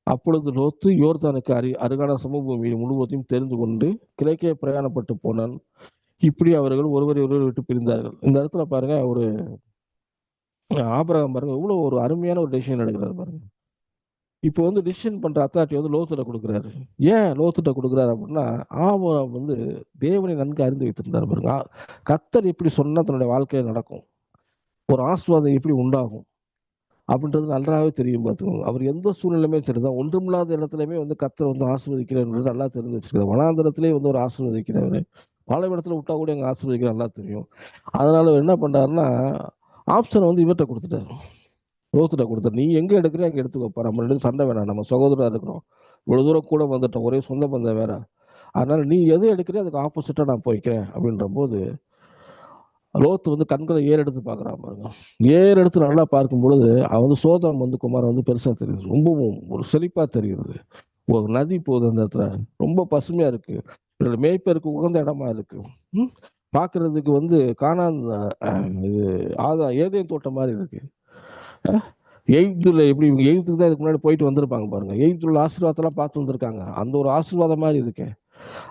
அப்பொழுது லோத்து யோர்தானுக்கு அருகான சமபூமி முழுவதையும் தெரிந்து கொண்டு கிழக்கே பிரயாணப்பட்டு போனான். இப்படி அவர்கள் ஒருவரை விட்டு பிரிந்தார்கள். இந்த இடத்துல பாருங்க, ஒரு ஆபிரகாம் பாருங்க இவ்வளவு ஒரு அருமையான ஒரு டெசிஷன் எடுக்கிறாரு பாருங்க. இப்போ வந்து டிசிஷன் பண்ற அத்தாரிட்டி வந்து லோத்துட்ட கொடுக்குறாரு. ஏன் லோத்துட்ட கொடுக்குறாரு அப்படின்னா, ஆபிரகாம் வந்து தேவனை நன்கு அறிந்து வைத்திருந்தார் பாருங்க. கர்த்தர் எப்படி சொன்னா தன்னுடைய வாழ்க்கையில் நடக்கும், ஒரு ஆசீர்வாதம் எப்படி உண்டாகும் அப்படின்றது நன்றாகவே தெரியும் பார்த்துக்கோங்க. அவர் எந்த சூழ்நிலையுமே சரிதான், ஒன்றுமில்லாத இடத்துலையுமே வந்து கர்த்தர் வந்து ஆசீர்வதிக்கிறன்றது நல்லா தெரிஞ்சு வச்சுக்கிறார். வனாந்தரத்திலே வந்து ஒரு ஆசீர்வதிக்கிறவர், பல இடத்துல விட்டா கூட எங்க ஆசீர்வதிக்கிற நல்லா தெரியும். அதனால என்ன பண்றாருன்னா, ஆப்ஷனை வந்து இவர்கிட்ட கொடுத்துட்டாரு, லோத்துட்ட கொடுத்தாரு. நீ எங்க எடுக்கிற அங்க எடுத்துக்கோப்பா, நம்ம 2 சண்டை வேணாம், நம்ம சகோதரா இருக்கிறோம், இவ்வளவு தூரம் கூட வந்துட்டோம், ஒரே சொந்த பந்தம் வேற, அதனால நீ எது எடுக்கிறியோ அதுக்கு ஆப்போசிட்டா நான் போய்க்கிறேன் அப்படின்ற போது லோத்து வந்து கண்களை ஏறெடுத்து பார்க்குறான் பாருங்க. ஏறெடுத்து நல்லா பார்க்கும் பொழுது அவன் வந்து சோதம் வந்து குமாரம் வந்து பெருசா தெரியுது, ரொம்பவும் ஒரு செழிப்பா தெரியுது. ஒரு நதி போகுது அந்த இடத்துல, ரொம்ப பசுமையா இருக்கு, மேய்ப்பருக்கு உகந்த இடமா இருக்கு. பார்க்கறதுக்கு வந்து காணான் இது ஏதேன் தோட்டம் மாதிரி இருக்கு. எகிப்துல எப்படி இவங்க எகிப்துக்கு தான் இதுக்கு முன்னாடி போயிட்டு வந்திருப்பாங்க பாருங்க, எகிப்துல ஆசீர்வாதத்தெல்லாம் பார்த்து வந்திருக்காங்க, அந்த ஒரு ஆசீர்வாதம் மாதிரி இருக்கு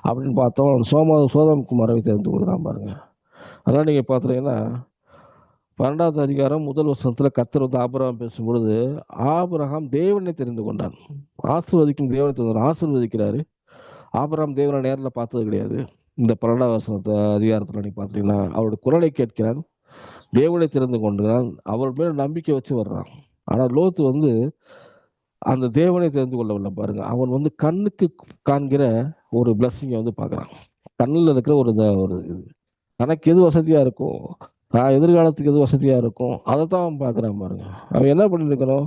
அப்படின்னு பார்த்தோம். சோதம் குமாரவை தெரிந்து கொடுக்குறான் பாருங்க. அதனால நீங்க பாத்தீங்கன்னா 12வது அதிகாரம் 1 வசனத்துல கர்த்தர் வந்து ஆபிரகாம் பேசும்பொழுது, ஆபிரகாம் தேவனை தெரிந்து கொண்டான். ஆசீர்வதிக்கும் தேவனை தெரிந்து ஆசீர்வதிக்கிறாரு. ஆபிரகாம் தேவனை நேரில் பார்த்தது கிடையாது. இந்த 12வது வசனத்தை அதிகாரத்துல நீங்க பாத்தீங்கன்னா அவருடைய குரலை கேட்கிறான், தேவனை தெரிந்து கொண்டான், அவர் மேல நம்பிக்கை வச்சு வர்றான். ஆனா லோத்து வந்து அந்த தேவனை தெரிந்து கொள்ளவில்லை பாருங்க. அவன் வந்து கண்ணுக்கு காண்கிற ஒரு பிளஸ்ஸிங்கை வந்து பார்க்கறான். கண்ணில் இருக்கிற ஒரு இது, எனக்கு எது வசதியா இருக்கும், நான் எதிர்காலத்துக்கு எது வசதியா இருக்கும், அதை தான் அவன் பார்க்குறான் பாருங்க. அவன் என்ன பண்ணிருக்கணும்,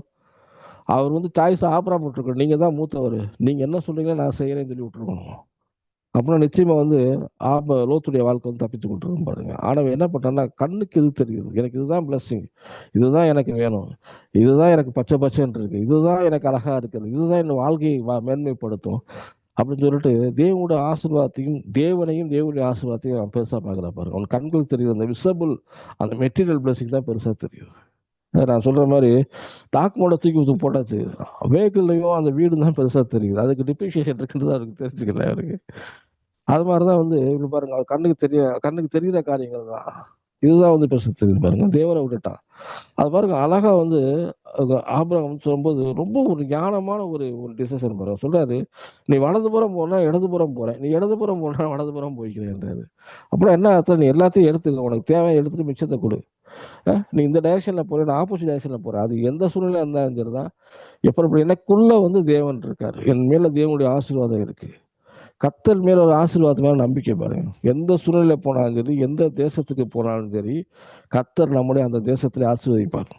அவர் வந்து சாய்ஸ் ஆபராம விட்டுருக்கணும். நீங்க தான் மூத்தவர், நீங்க என்ன சொல்றீங்க நான் செய்யறேன்னு சொல்லி விட்டுருக்கணும். அப்புறம் நிச்சயமா வந்து லோத்துடைய வாழ்க்கை வந்து தப்பிச்சு விட்டுருக்கும் பாருங்க. ஆனால் என்ன பண்ணான்னா, கண்ணுக்கு எது தெரியுது, எனக்கு இதுதான் பிளஸ்ஸிங், இதுதான் எனக்கு வேணும், இதுதான் எனக்கு பச்சை பச்சைன்னு இருக்கு, இதுதான் எனக்கு அழகா இருக்கிறது, இதுதான் என் வாழ்க்கையை மேன்மைப்படுத்தும் அப்படின்னு சொல்லிட்டு தேவனுடைய ஆசீர்வாதத்தையும் தேவனுடைய ஆசீர்வாதத்தையும் அவன் பெருசா பார்க்கறா பாருங்க. அவன் கண்கள் தெரியுது, அந்த விசபிள் அந்த மெட்டீரியல் பிளஸிங் தான் பெருசா தெரியுது. நான் சொல்ற மாதிரி டாக்குமெண்ட தூக்கி போட்டாச்சு, வெஹிக்கிள்லையும் அந்த வீடு தான் பெருசா தெரியுது, அதுக்கு டிப்ரிசியேஷன் இருக்குன்றது அவருக்கு தெரிஞ்சுக்கல அவருக்கு. அது மாதிரிதான் வந்து இப்படி பாருங்க, அவர் கண்ணுக்கு தெரியுற காரியங்கள் தான் இதுதான் வந்து பெருசா தெரியுது பாருங்க. தேவனை விட்டுட்டான். அது பாருங்க அழகா வந்து ஆபிரகாம் சொல்லும்போது ரொம்ப ஒரு ஞானமான ஒரு டிசிஷன் பாருங்க. சொல்றாரு, நீ வலதுபுறம் போனா இடதுபுறம் போறேன், நீ இடதுபுறம் போனா வலதுபுறம் போய்க்கிறேன்றாரு. அப்புறம் என்ன அர்த்தம், நீ எல்லாத்தையும் எடுத்துக்க, உனக்கு தேவையை எடுத்துட்டு மிச்சத்தை கொடு. நீ இந்த டைரக்ஷன்ல போற, நான் ஆப்போசிட் டைரக்ஷன்ல போற, அது எந்த சூழ்நிலை இருந்தாலும் சரிதான். எப்படி எனக்குள்ள வந்து தேவன் இருக்காரு, என் மேல தேவனுடைய ஆசீர்வாதம் இருக்கு, கர்த்தர் மேல ஒரு ஆசீர்வாதம் மேல நம்பிக்கை பாருங்க. எந்த சூழ்நிலை போனாலும் சரி, எந்த தேசத்துக்கு போனாலும் சரி, கர்த்தர் நம்முடைய அந்த தேசத்துல ஆசீர்வதிப்பார்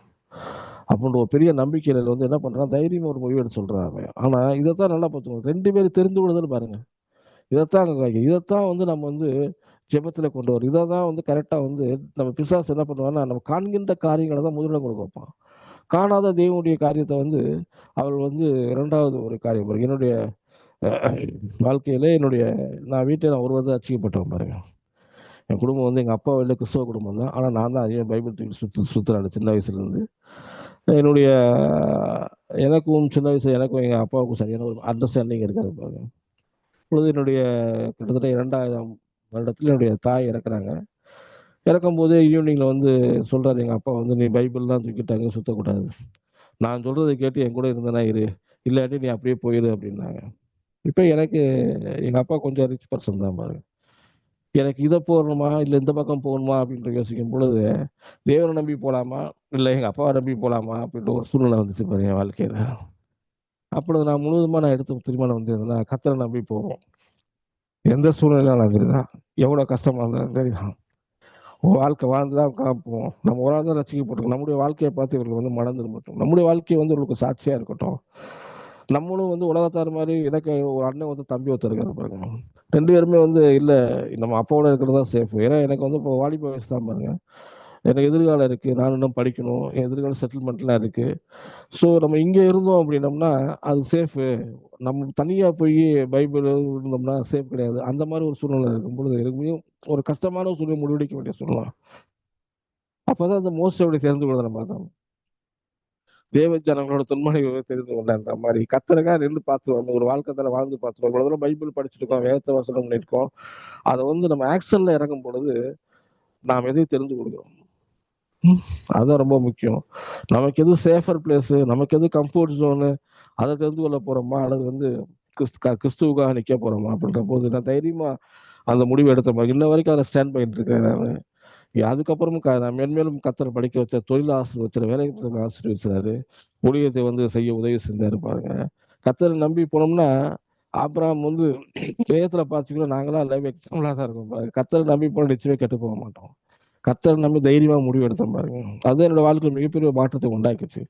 அப்படின்ற ஒரு பெரிய நம்பிக்கையில வந்து என்ன பண்றான், தைரியமா ஒரு முடிவு எடுத்து சொல்றாங்க. ஆனா இதைத்தான் நல்லா பார்த்துக்கணும், 2 பேரும் தெரிந்து கொள்ளுதல் பாருங்க. இதைத்தான் வந்து நம்ம வந்து ஜெபத்துல கொண்டு வரும். இதை தான் வந்து கரெக்டா வந்து நம்ம பிசாசு என்ன பண்ணுவான்னா, நம்ம காண்கின்ற காரியங்களை தான் முதலிடம் கொடுக்க வைப்பான். காணாத தேவனுடைய காரியத்தை வந்து அவள் வந்து இரண்டாவது ஒரு காரியம் பாருங்க. என்னுடைய வாழ்க்கையில நான் வீட்டில் நான் ஒரு வருடம் அச்சிக்கப்பட்டவன் பாருங்க. என் குடும்பம் வந்து எங்கள் அப்பா வழியில் கிறிஸ்தவ குடும்பம் தான். ஆனால் நான் தான் அதிகம் பைபிள் தூக்கி சுற்றுறாரு சின்ன வயசுலேருந்து. என்னுடைய எனக்கும் சின்ன வயசுல எனக்கும் எங்கள் அப்பாவுக்கும் சரியான ஒரு அண்டர்ஸ்டாண்டிங் இருக்காது பாருங்க. இப்பொழுது என்னுடைய கிட்டத்தட்ட 2000 வருடத்தில் என்னுடைய தாய் இறக்குறாங்க. இறக்கும்போது ஈவினிங்கில் வந்து சொல்கிறாரு எங்கள் அப்பா வந்து, நீ பைபிள்லாம் தூக்கிட்டாங்க, சுற்றக்கூடாது, நான் சொல்கிறத கேட்டு என் கூட இருந்தனா இரு, இல்லாட்டி நீ அப்படியே போயிடு அப்படின்னாங்க. இப்போ எனக்கு எங்கள் அப்பா கொஞ்சம் ரிச் பர்சன் தான் பாருங்க. எனக்கு இதை போடணுமா இல்லை இந்த பக்கம் போகணுமா அப்படின்ற யோசிக்கும் பொழுது தேவனை நம்பி போகலாமா இல்லை எங்கள் அப்பாவை நம்பி போகலாமா அப்படின்ற ஒரு சூழ்நிலை வந்துச்சு பாருங்க என் வாழ்க்கையில். அப்பொழுது நான் முழுவதுமாக நான் எடுத்து தீர்மானம் வந்து கர்த்தரை நம்பி போவோம். எந்த சூழ்நிலையும் சரிதான், எவ்வளோ கஷ்டமாக இருந்தாலும் சரிதான், வாழ்க்கை வாழ்ந்து தான் காப்போம். நம்ம ஒரு ஆள் தான் ரசிக்கப்பட்டிருக்கோம். நம்முடைய வாழ்க்கையை பார்த்து இவர்கள் வந்து மனம் திரும்பட்டும். நம்முடைய வாழ்க்கையை வந்து இவர்களுக்கு சாட்சியாக இருக்கட்டும். நம்மளும் வந்து உலகத்தார் மாதிரி எனக்கு ஒரு அண்ணன் வந்து தம்பி ஒருத்தர் இருக்காரு பாருங்க. 2 பேருமே வந்து இல்லை நம்ம அப்பாவோட இருக்கிறது தான் சேஃப். ஏன்னா எனக்கு வந்து இப்போ வாலிப வயசு தான் பாருங்க. எனக்கு எதிர்காலம் இருக்குது, நான் இன்னும் படிக்கணும், என் எதிர்கால செட்டில்மெண்ட்லாம் இருக்குது. ஸோ நம்ம இங்கே இருந்தோம் அப்படின்னம்னா அது சேஃபு. நம்ம தனியாக போய் பைபிள் இருந்தோம்னா சேஃப் கிடையாது. அந்த மாதிரி ஒரு சூழ்நிலை இருக்கும் பொழுது எனக்கு ஒரு கஷ்டமான ஒரு சூழ்நிலை முடிவெடுக்க வேண்டிய சூழ்நிலை. அப்போதான் அந்த மோசடி தெரிந்து கொள்ள நம்ம தான் தேவ ஜனங்களோட துன்மனை தெரிந்து கொண்டான்ற மாதிரி கத்தரக்காக நின்று பார்த்து வந்து ஒரு வாழ்க்கை தர வாழ்ந்து பார்த்துருவோம். இவ்வளவு தூரம் பைபிள் படிச்சிருக்கோம், வேதத்தை வசனம் பண்ணியிருக்கோம். அதை வந்து நம்ம ஆக்ஷன்ல இறங்கும் பொழுது நாம் எதை தெரிந்து கொள்கிறோம், அதுதான் ரொம்ப முக்கியம். நமக்கு எது சேஃபர் பிளேஸ், நமக்கு எது கம்ஃபர்ட் ஜோனு, அதை தெரிந்து கொள்ள போறோமா அல்லது வந்து கிறிஸ்துவுக்காக நிற்க போறோமா அப்படின்ற போது நான் தைரியமா அந்த முடிவு எடுத்த மாதிரி இன்ன வரைக்கும் அதை ஸ்டாண்ட் பண்ணிட்டு இருக்கேன் நான். அதுக்கப்புறமும் நான் மேன்மேலும் கத்தரை படிக்க வச்ச, தொழில் ஆசீர்வச்சாரு, வேலை ஆசீர்வச்சாரு, ஊழியத்தை வந்து செய்ய உதவி செஞ்சாரு பாருங்க. கத்தரை நம்பி போனோம்னா ஆபிரகாம் வந்து வேதத்துல பார்த்துக்கலாம், நாங்களாம் லைவ் எக்ஸாம்பிளா தான் இருக்கும் பாருங்க. கத்தரை நம்பி போன நிச்சயமே கெட்டு போக மாட்டோம். கத்தரை நம்பி தைரியமா முடிவு எடுத்தோம் பாருங்க. அது என்னோட வாழ்க்கையில் மிகப்பெரிய மாற்றத்தை உண்டாக்கிச்சு.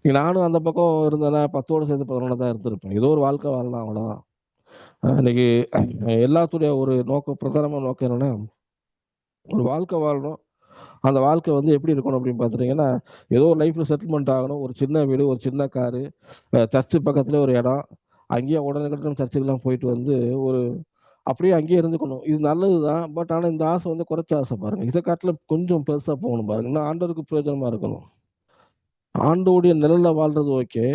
நீ நானும் அந்த பக்கம் இருந்தேன்னா 10ஓட சேர்ந்து 11 தான் இருந்திருப்பேன். ஏதோ ஒரு வாழ்க்கை வாழலாம், அவ்வளவுதான். இன்னைக்கு எல்லாத்துடைய ஒரு நோக்கம், பிரதானமான நோக்கம் என்னன்னா ஒரு வாழ்க்கை வாழணும். அந்த வாழ்க்கை வந்து எப்படி இருக்கணும் அப்படின்னு பார்த்துட்டீங்கன்னா, ஏதோ ஒரு லைஃப்ல செட்டில்மெண்ட் ஆகணும். ஒரு சின்ன வீடு, ஒரு சின்ன காரு, சர்ச்சு பக்கத்துல ஒரு இடம், அங்கேயே உடனே சர்ச்சுக்கெல்லாம் போயிட்டு வந்து ஒரு அப்படியே அங்கேயே இருந்துக்கணும். இது நல்லதுதான். பட் ஆனால் இந்த ஆசை வந்து குறைச்ச ஆசை பாருங்க. இதை காட்டிலும் கொஞ்சம் பெருசா போகணும் பாருங்க. இன்னும் ஆண்டவருக்கு பிரயோஜனமா இருக்கணும். ஆண்டோடைய நிழல்ல வாழ்றது ஓகே.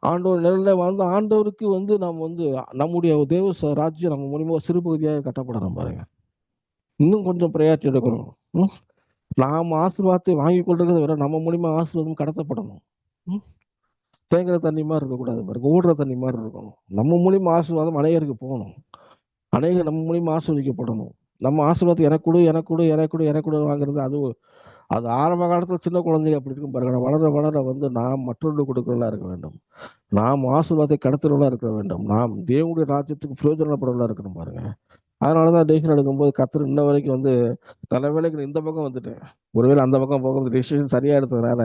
ஆண்டோட நிழல்ல வாழ்ந்து ஆண்டவருக்கு வந்து நாம் வந்து நம்முடைய தேவ ராஜ்யம் நம்ம மூலியமா சிறு பகுதியாக கட்டப்படணும் பாருங்க. இன்னும் கொஞ்சம் பிரயாரிட்டி எடுக்கணும். நாம் ஆசீர்வாதத்தை வாங்கி கொள்றதை விட நம்ம மூலியமா ஆசீர்வாதம் கடத்தப்படணும். தேங்குற தண்ணி மாதிரி இருக்கக்கூடாது பாருங்க, ஓடுற தண்ணி மாதிரி இருக்கணும். நம்ம மூலியமா ஆசீர்வாதம் அநேகருக்கு போகணும். அநேகர் நம்ம மூலியமா ஆசீர்வதிக்கப்படணும். நம்ம ஆசீர்வாதத்தை எனக்கு கொடு எனக்கு கொடு எனக்கு கொடு எனக்கு கொடு வாங்குறது அது ஆரம்ப காலத்துல சின்ன குழந்தைங்க அப்படி இருக்கும் பாருங்க. வளர வளர வந்து நாம் மற்றொன்று கொடுக்கிறவர்களா இருக்க வேண்டும். நாம் ஆசீர்வாதத்தை கடத்துறவர்களா இருக்க வேண்டும். நாம் தேவனுடைய ராஜ்யத்துக்கு பிரயோஜனப்படுறவர்களா இருக்கணும் பாருங்க. அதனாலதான் டெசிஷன் எடுக்கும்போது கத்தர் இன்ன வரைக்கும் வந்து நல்ல வேலைக்கு இந்த பக்கம் வந்துட்டேன். ஒருவேளை அந்த பக்கம் போக டெசிஷன் சரியா எடுத்ததுனால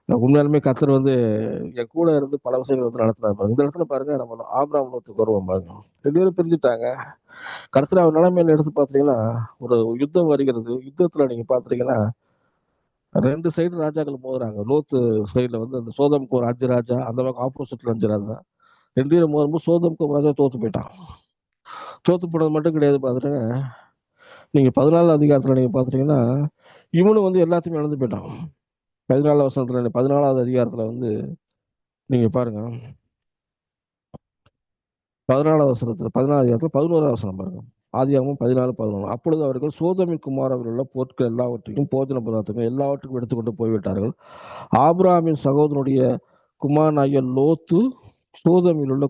உண்மையாலுமே கத்தர் வந்து என் கூட இருந்து பல விஷயங்கள் வந்து நடத்துறாரு. இந்த இடத்துல பாருங்க, நம்ம ஆபிரகாம் லோத்துக்கு வருவோம் பாருங்க. 2 பேரும் பிரிஞ்சுட்டாங்க. கடைசியில் அவர் நிலைமையில எடுத்து பார்த்தீங்கன்னா ஒரு யுத்தம் வருகிறது. யுத்தத்துல நீங்க பாத்தீங்கன்னா 2 சைடு ராஜாக்கள் மோதுறாங்க. லோத்து சைடுல வந்து அந்த சோதமுக்கு ஒரு 5 ராஜா, அந்த பக்கம் ஆப்போசிட்ல 5 ராஜா. 2 பேரும் மோதும்போது சோதமுக்கு ராஜா தோத்து போயிட்டான். தோத்து போனது மட்டும் கிடையாது பாத்துட்டுங்க, நீங்க 14 அதிகாரத்துல நீங்க பாத்துட்டீங்கன்னா இவனும் வந்து எல்லாத்தையுமே இழந்து போயிட்டான். 14 வசனத்துல 14வது அதிகாரத்துல வந்து நீங்க பாருங்க, 14வது வசனத்துல 14 அதிகாரத்துல 11வது வசனம் பாருங்க. ஆதியாகமம் 14:11. அப்பொழுது அவர்கள் சோதோமின் குமாரரில் உள்ள பொருட்கள் எல்லாவற்றையும் போஜன பதார்த்தங்கள் எல்லாவற்றுக்கும் எடுத்துக்கொண்டு போய்விட்டார்கள். ஆபிரகாமின் சகோதரனுடைய குமாரனாகிய லோத்து சோதோமில் உள்ள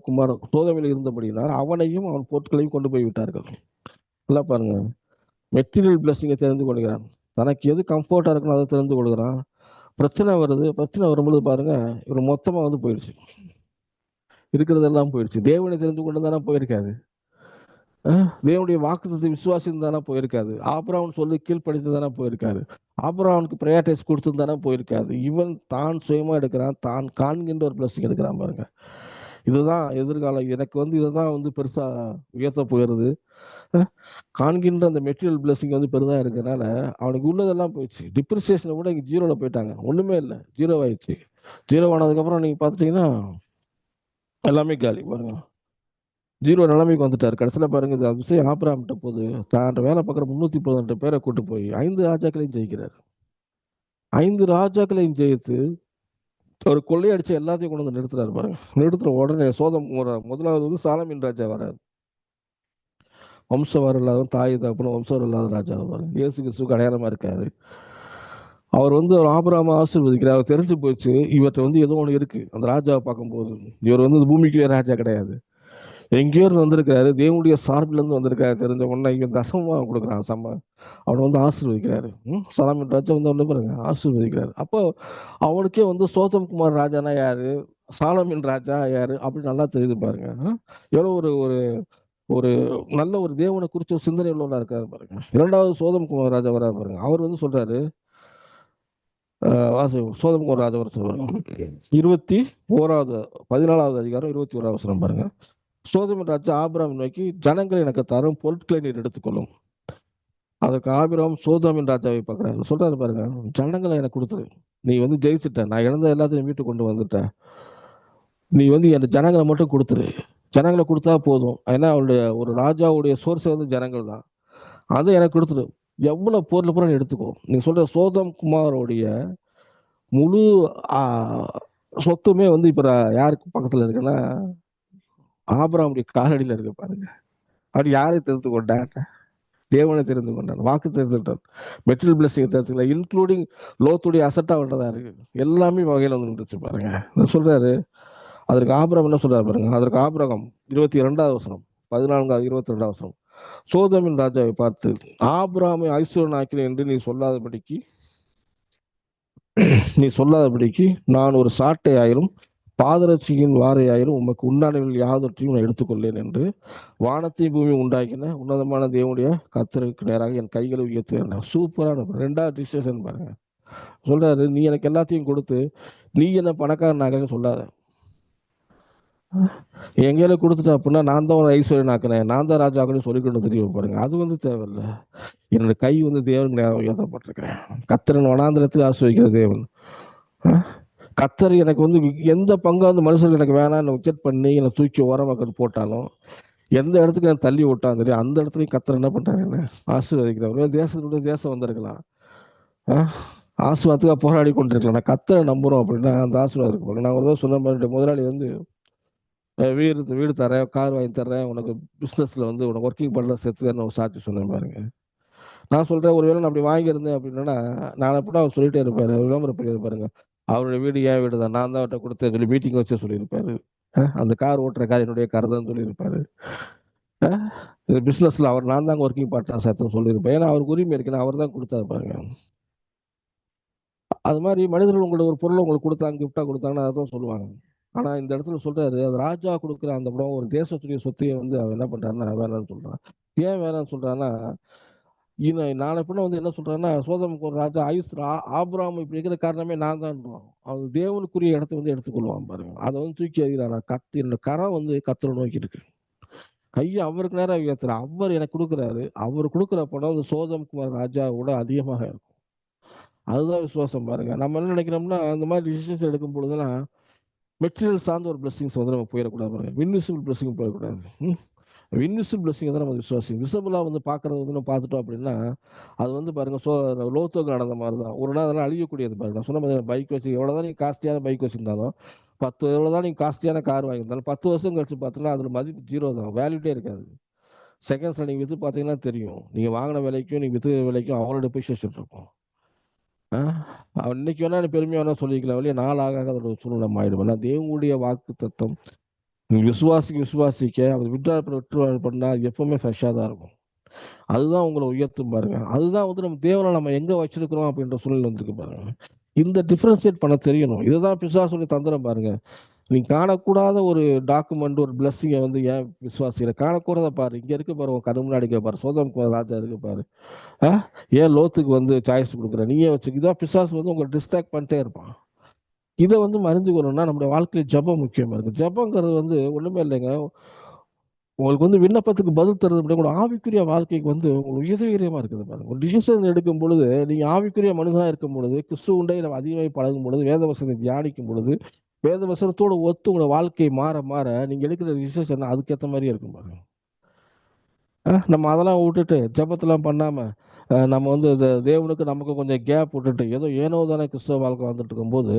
சோதோமில் இருந்தபடியினால் அவனையும் அவன் பொருட்களையும் கொண்டு போய் விட்டார்கள். நல்லா பாருங்க, மெட்டீரியல் பிளஸிங்கை தெரிந்து கொள்கிறான். தனக்கு எது கம்ஃபர்ட்டா இருக்குன்னு அதை தெரிந்து கொள்கிறான். பிரச்சனை வருது, பிரச்சனை வரும்பொழுது பாருங்க இவர் மொத்தமா வந்து போயிடுச்சு, இருக்கிறதெல்லாம் போயிடுச்சு. தேவனை தெரிந்து கொண்டு தானே போயிருக்காது, தேவனுடைய வாக்குத்தத்தை விசுவாசித்து தானே போயிருக்காது. ஆபிரகாம் சொல்லி கீழ்படித்து தானே போயிருக்காரு. ஆபிரகாமுக்கு ப்ரையாரிட்டிஸ் கொடுத்து தானே போயிருக்காது. இவன் தான் சுயமா எடுக்கிறான், தான் காண்கின்ற ஒரு பிளஸிங் எடுக்கிறான் பாருங்க. இதுதான் எதிர்காலம். எனக்கு வந்து இதுதான் வந்து பெருசா உயர்த்த போகிறது. காண்கின்ற அந்த மெட்டீரியல் பிளஸிங் வந்து பெரிதா இருக்கிறதுனால அவனுக்கு உள்ளதெல்லாம் போயிடுச்சு. டிப்ரிசியேஷனை கூட இங்கே ஜீரோவில் போயிட்டாங்க, ஒன்றுமே இல்லை, ஜீரோ ஆயிடுச்சு. ஜீரோ ஆனதுக்கப்புறம் நீங்கள் பார்த்துட்டீங்கன்னா எல்லாமே காலி பாருங்க, ஜீரோ நிலைமைக்கு வந்துட்டார். கடைசியில் பாருங்க, இந்த விஷயம் ஆபிரகாம்கிட்ட போது தான் வேலை பார்க்குற 318 பேரை கூட்டு போய் 5 ராஜாக்களையும் ஜெயிக்கிறார். 5 ராஜாக்களையும் ஜெயித்து ஒரு கொள்ளையடிச்சு எல்லாத்தையும் கொண்டு வந்து நிறுத்துறாரு பாருங்க. நிறுத்துற உடனே சோதம் முதலாவது வந்து சாலமின் ராஜா வராரு. வம்சவர் இல்லாத தாய் தகப்பனும் வம்சவர் இல்லாத ராஜா பாருங்க. இயேசு கிறிஸ்துவுக்கு அடையாளமா இருக்காரு. அவர் வந்து ஒரு ஆபிரகாமை ஆசீர்வதிக்கிறார். அவர் தெரிஞ்சு போச்சு இவர்கிட்ட வந்து ஏதோ ஒன்று இருக்கு. அந்த ராஜாவை பார்க்கும்போது இவர் வந்து பூமிக்குள்ளே ராஜா கிடையாது, எங்கேயோ இருந்து வந்திருக்காரு, தேவனுடைய சார்பில் இருந்து வந்திருக்காரு. தெரிஞ்ச உடனே இங்க தசமா கொடுக்குறான், அவனை வந்து ஆசீர்வதிக்கிறாரு. சாலமன் ராஜா வந்து ஒன்று பாருங்க ஆசீர்வதிக்கிறாரு. அப்போ அவனுக்கே வந்து சோதம் குமார் ராஜானா யாரு, சாலமின் ராஜா யாரு அப்படின்னு நல்லா தெரியுது பாருங்க. எவ்வளோ ஒரு ஒரு ஒரு நல்ல ஒரு தேவனை குறிச்ச ஒரு சிந்தனை உள்ளவனா இருக்காரு பாருங்க. 2வது சோதம் குமார் ராஜா வராரு பாருங்க. அவர் வந்து சொல்றாரு, சோதம் குமார் ராஜா வர சொல்றாரு 14வது அதிகாரம் 21வது வசனம் பாருங்க. சோதம் ராஜா ஆபிரகாம் நோக்கி, ஜனங்கள் எனக்கு தரும் பொருட்களை நீர் எடுத்துக்கொள்ளும். அதற்கு ஆபிரகாம் சோதோமின் ராஜாவை பார்க்குறாரு, சொல்றாரு பாருங்க, ஜனங்களை எனக்கு கொடுத்துரு, நீ வந்து ஜெயிச்சுட்ட, நான் இழந்த எல்லாத்தையும் வீட்டுக்கு கொண்டு வந்துட்டேன், நீ வந்து என் ஜனங்களை மட்டும் கொடுத்துரு, ஜனங்களை கொடுத்தா போதும். ஏன்னா அவருடைய ஒரு ராஜாவுடைய சோர்ஸை வந்து ஜனங்கள் தான், அதை எனக்கு கொடுத்துரு, எவ்வளவு பொருள் பூரா நீ எடுத்துக்கோ. நீ சொல்ற சோதம் குமாரோடைய முழு சொத்துமே வந்து இப்ப யாருக்கு பக்கத்துல இருக்குன்னா ஆபிரகாமுடைய காலடியில இருக்கு பாருங்க. அவர் யாரை தெரிந்து கொண்டார்? தேவனை தெரிந்து கொண்டார், வாக்கு தெரிந்துட்டார், மெட்டீரியல் பிளஸிங் தெரிஞ்சுக்கல, இன்க்ளூடிங் லோத்துடைய அசட்டா வந்ததா இருக்கு, எல்லாமே வகையில வந்துருச்சு பாருங்க. சொல்றாரு, அதற்கு ஆபிரகாம் என்ன சொல்றாரு பாருங்க. அதற்கு ஆபிரகாம் 22வது வசனம் 14வது 22வது வசனம், சோதோமின் ராஜாவை பார்த்து, ஆபிரகாமை ஐஸ்வர்யன் ஆக்கினேன் என்று நீ சொல்லாதபடிக்கு நான் ஒரு சாட்டை ஆயிரும் பாதரட்சியின் வாரையாயிரும் உமக்கு உண்டானவர்கள் யாவற்றையும் நான் எடுத்துக்கொள்ளேன் என்று வானத்தை பூமி உண்டாக்கின உன்னதமான தேவனுடைய கர்த்தருக்கு நேராக என் கைகளை உயர்த்துகிறேன். சூப்பரான 2வது டிசிஷன் பாருங்க. சொல்றாரு, நீ எனக்கு எல்லாத்தையும் கொடுத்து நீ என்ன பணக்காரனாகன்னு சொல்லாத, எங்கேயில கொடுத்துட்ட அப்படின்னா நான் தான் ஒரு ஐஸ்வர்யன் ஆக்கினேன், நான் தான் ராஜாக்கன்னு சொல்லிக்கொண்டு தெரியும் பாருங்க. அது வந்து தேவையில்லை. என்னோட கை வந்து தேவனுக்கு நேரம் உயர்த்தப்பட்டிருக்கிறேன். கர்த்தரன் வனாந்திரத்தில் ஆசிர்வதிக்கிற தேவன். கர்த்தர் எனக்கு வந்து எந்த பங்கு வந்து மனுஷர்கள் எனக்கு வேணாம் உச்சட் பண்ணி என்னை தூக்கி ஓரமாக போட்டாலும், எந்த இடத்துக்கு நான் தள்ளி விட்டான் தெரியும், அந்த இடத்துலையும் கர்த்தர் என்ன பண்றாரு, என்ன ஆசீர்வதிக்கிறார். தேசத்துடைய தேசம் வந்திருக்கலாம், ஆசீர்வாதத்துக்காக போராடி கொண்டிருக்கலாம், நான் கர்த்தரை நம்புறோம் அப்படின்னா அந்த ஆசீர்வாதம் இருக்கு. நான் ஒரு தான் சொன்ன மாதிரி, முதலாளி வந்து வீடு தரேன், கார் வாங்கி தர்றேன், உனக்கு பிஸ்னஸ்ல வந்து உனக்கு ஒர்க்கிங் பண்ணல சேர்த்துக்கன்னு ஒரு சாட்சி சொன்னேன் பாருங்க. நான் சொல்றேன், ஒருவேளை நான் அப்படி வாங்கியிருந்தேன் அப்படின்னா நான் அப்படின்னா அவர் சொல்லிட்டே இருப்பாரு, விளம்பரம் பண்ணி இருப்பாருங்க, அவருடைய வீடு ஏன் வீடு தான், நான் தான் அவர்கிட்ட கொடுத்தேன் சொல்லி மீட்டிங் வச்சு சொல்லியிருப்பாரு. அந்த கார் ஓட்டுற கார் என்னுடைய கார் தான் சொல்லியிருப்பாரு. பிசினஸ்ல அவர் நான் தாங்க ஒர்க்கிங் பார்ட்னர் சேர்த்து சொல்லியிருப்பேன். ஏன்னா அவருக்கு உரிமை இருக்குன்னு அவர் தான் கொடுத்தாரு பாருங்க. அது மாதிரி மனிதர்கள் உங்களுக்கு ஒரு பொருளை உங்களுக்கு கொடுத்தாங்க, கிஃப்டா கொடுத்தாங்கன்னா அதான் சொல்லுவாங்க. ஆனா இந்த இடத்துல சொல்றாரு, அது ராஜா கொடுக்குற அந்த படம் ஒரு தேசத்துடைய சொத்தையை வந்து அவன் என்ன பண்றாருன்னா வேணாம்னு சொல்றான். ஏன் வேணாம்னு சொல்றான்னா, நாளை பின்ன வந்து என்ன சொல்றான்னா, சோதம் ராஜா ஆபிரகாம் இப்படி இருக்கிற காரணமே நான் தான், அவன் தேவனுக்குரிய இடத்த வந்து எடுத்துக்கொள்வான் பாருங்க. அதை வந்து தூக்கி அறிகிறான். என்னோட கரம் வந்து கத்தரை நோக்கி இருக்கு, கையை அவருக்கு நேரம் உயர்த்துற, அவர் எனக்கு கொடுக்குறாரு, அவர் கொடுக்குற படம் வந்து சோதம் குமார் ராஜாவோட அதிகமாக இருக்கும். அதுதான் விசுவாசம் பாருங்க. நம்ம என்ன நினைக்கிறோம்னா, அந்த மாதிரி டிசிஷன்ஸ் எடுக்கும் பொழுதுலாம் மெட்டீரியல் சார்ந்த ஒரு பிளஸிங்ஸ் வந்து நம்ம போயிடக்கூடாது பாருங்க. இன்விசிபிள் பிளஸிங் போயிடக்கூடாது. இன்விசிபிள் பிளஸிங் தான் நம்ம விசுவாசி. விசிபிளாக வந்து பார்க்கறது வந்து நம்ம பார்த்துட்டோம் அப்படின்னா அது வந்து பாருங்க லோத்துக்கு நடந்த மாதிரி தான். ஒரு நாள் அதெல்லாம் அழியக்கூடியது பாருங்க. நான் சொன்ன பைக் வச்சு எவ்வளோதான் நீங்கள் காஸ்ட்லியான பைக் வச்சிருந்தாலும், 10 எவ்வளோதான் நீங்கள் காஸ்ட்லியான கார் வாங்கியிருந்தாலும் 10 வருஷம் கழிச்சு பார்த்தீங்கன்னா அதில் மதிப்பு 0 தான், வேல்யூட்டே இருக்காது. செகண்ட்ஸில் நீங்கள் விற்று பார்த்தீங்கன்னா தெரியும், நீங்கள் வாங்கின விலைக்கும் நீங்கள் விற்று விலைக்கும் அவங்களோட டிப்ரிசியேஷன் இருக்கும். அவன் இன்னைக்கு வேணா பெருமையா வேணா சொல்லிக்கலாம், வெளியே நாளாக அதோட சூழ்நிலை ஆயிடும். தேவனுடைய வாக்கு தத்துவம் விசுவாசிக்க அவர் விற்று பண்ணா எப்பவுமே ஃப்ரெஷ்ஷாக தான் இருக்கும். அதுதான் உங்களை உயர்த்தும் பாருங்க. அதுதான் வந்து நம்ம தேவனை நம்ம எங்க வச்சிருக்கிறோம் அப்படின்ற சூழ்நிலை வந்துருக்கு பாருங்க. இந்த டிஃபரன்ஷியேட் பண்ண தெரியணும். இதுதான் பிசாசுடைய தந்திரம் பாருங்க. நீ காணக்கூடாத ஒரு டாக்குமெண்ட், ஒரு பிளஸ்ஸிங்கை வந்து ஏன் விசுவாசிக்கிற, காணக்கூடாத பாரு, இங்க இருக்கு பாரு, உன் கண்ணு முன்னாடி பாரு, சோதம் ராஜா இருக்கு பாரு, ஏன் லோத்துக்கு வந்து சாய்ஸ் கொடுக்குற, நீயே வச்சு. இதான் பிசாசு வந்து உங்களை டிஸ்ட்ராக்ட் பண்ணிட்டே இருப்பான். இதை வந்து மறைஞ்சுக்கணும்னா நம்முடைய வாழ்க்கையில ஜபம் முக்கியமா இருக்கு. ஜபங்கிறது வந்து ஒண்ணுமே இல்லைங்க, உங்களுக்கு வந்து விண்ணப்பத்துக்கு பதில் தருது கூட ஆவிக்குரிய வாழ்க்கைக்கு வந்து உங்களுக்கு உதவிகரமா இருக்குது பாருங்க. ஒரு டிசிஷன் எடுக்கும் பொழுது நீங்க ஆவிக்குரிய மனுஷனா இருக்கும் பொழுது, கிறிஸ்துவ உண்டை நம்ம அதிகமாக பழகும் பொழுது, வேத வசனத்தை தியானிக்கும் பொழுது, வேத வசனத்தோட ஒத்து உங்களோட வாழ்க்கை மாற மாற நீங்க எடுக்கிற டிசிஷன் அதுக்கேற்ற மாதிரியே இருக்கும் பாருங்க. நம்ம அதெல்லாம் விட்டுட்டு ஜெபத்தெல்லாம் பண்ணாம நம்ம வந்து இந்த தேவனுக்கு நமக்கு கொஞ்சம் கேப் விட்டுட்டு ஏதோ ஏனோ தானே கிறிஸ்தவ வாழ்க்கை வந்துட்டு இருக்கும்போது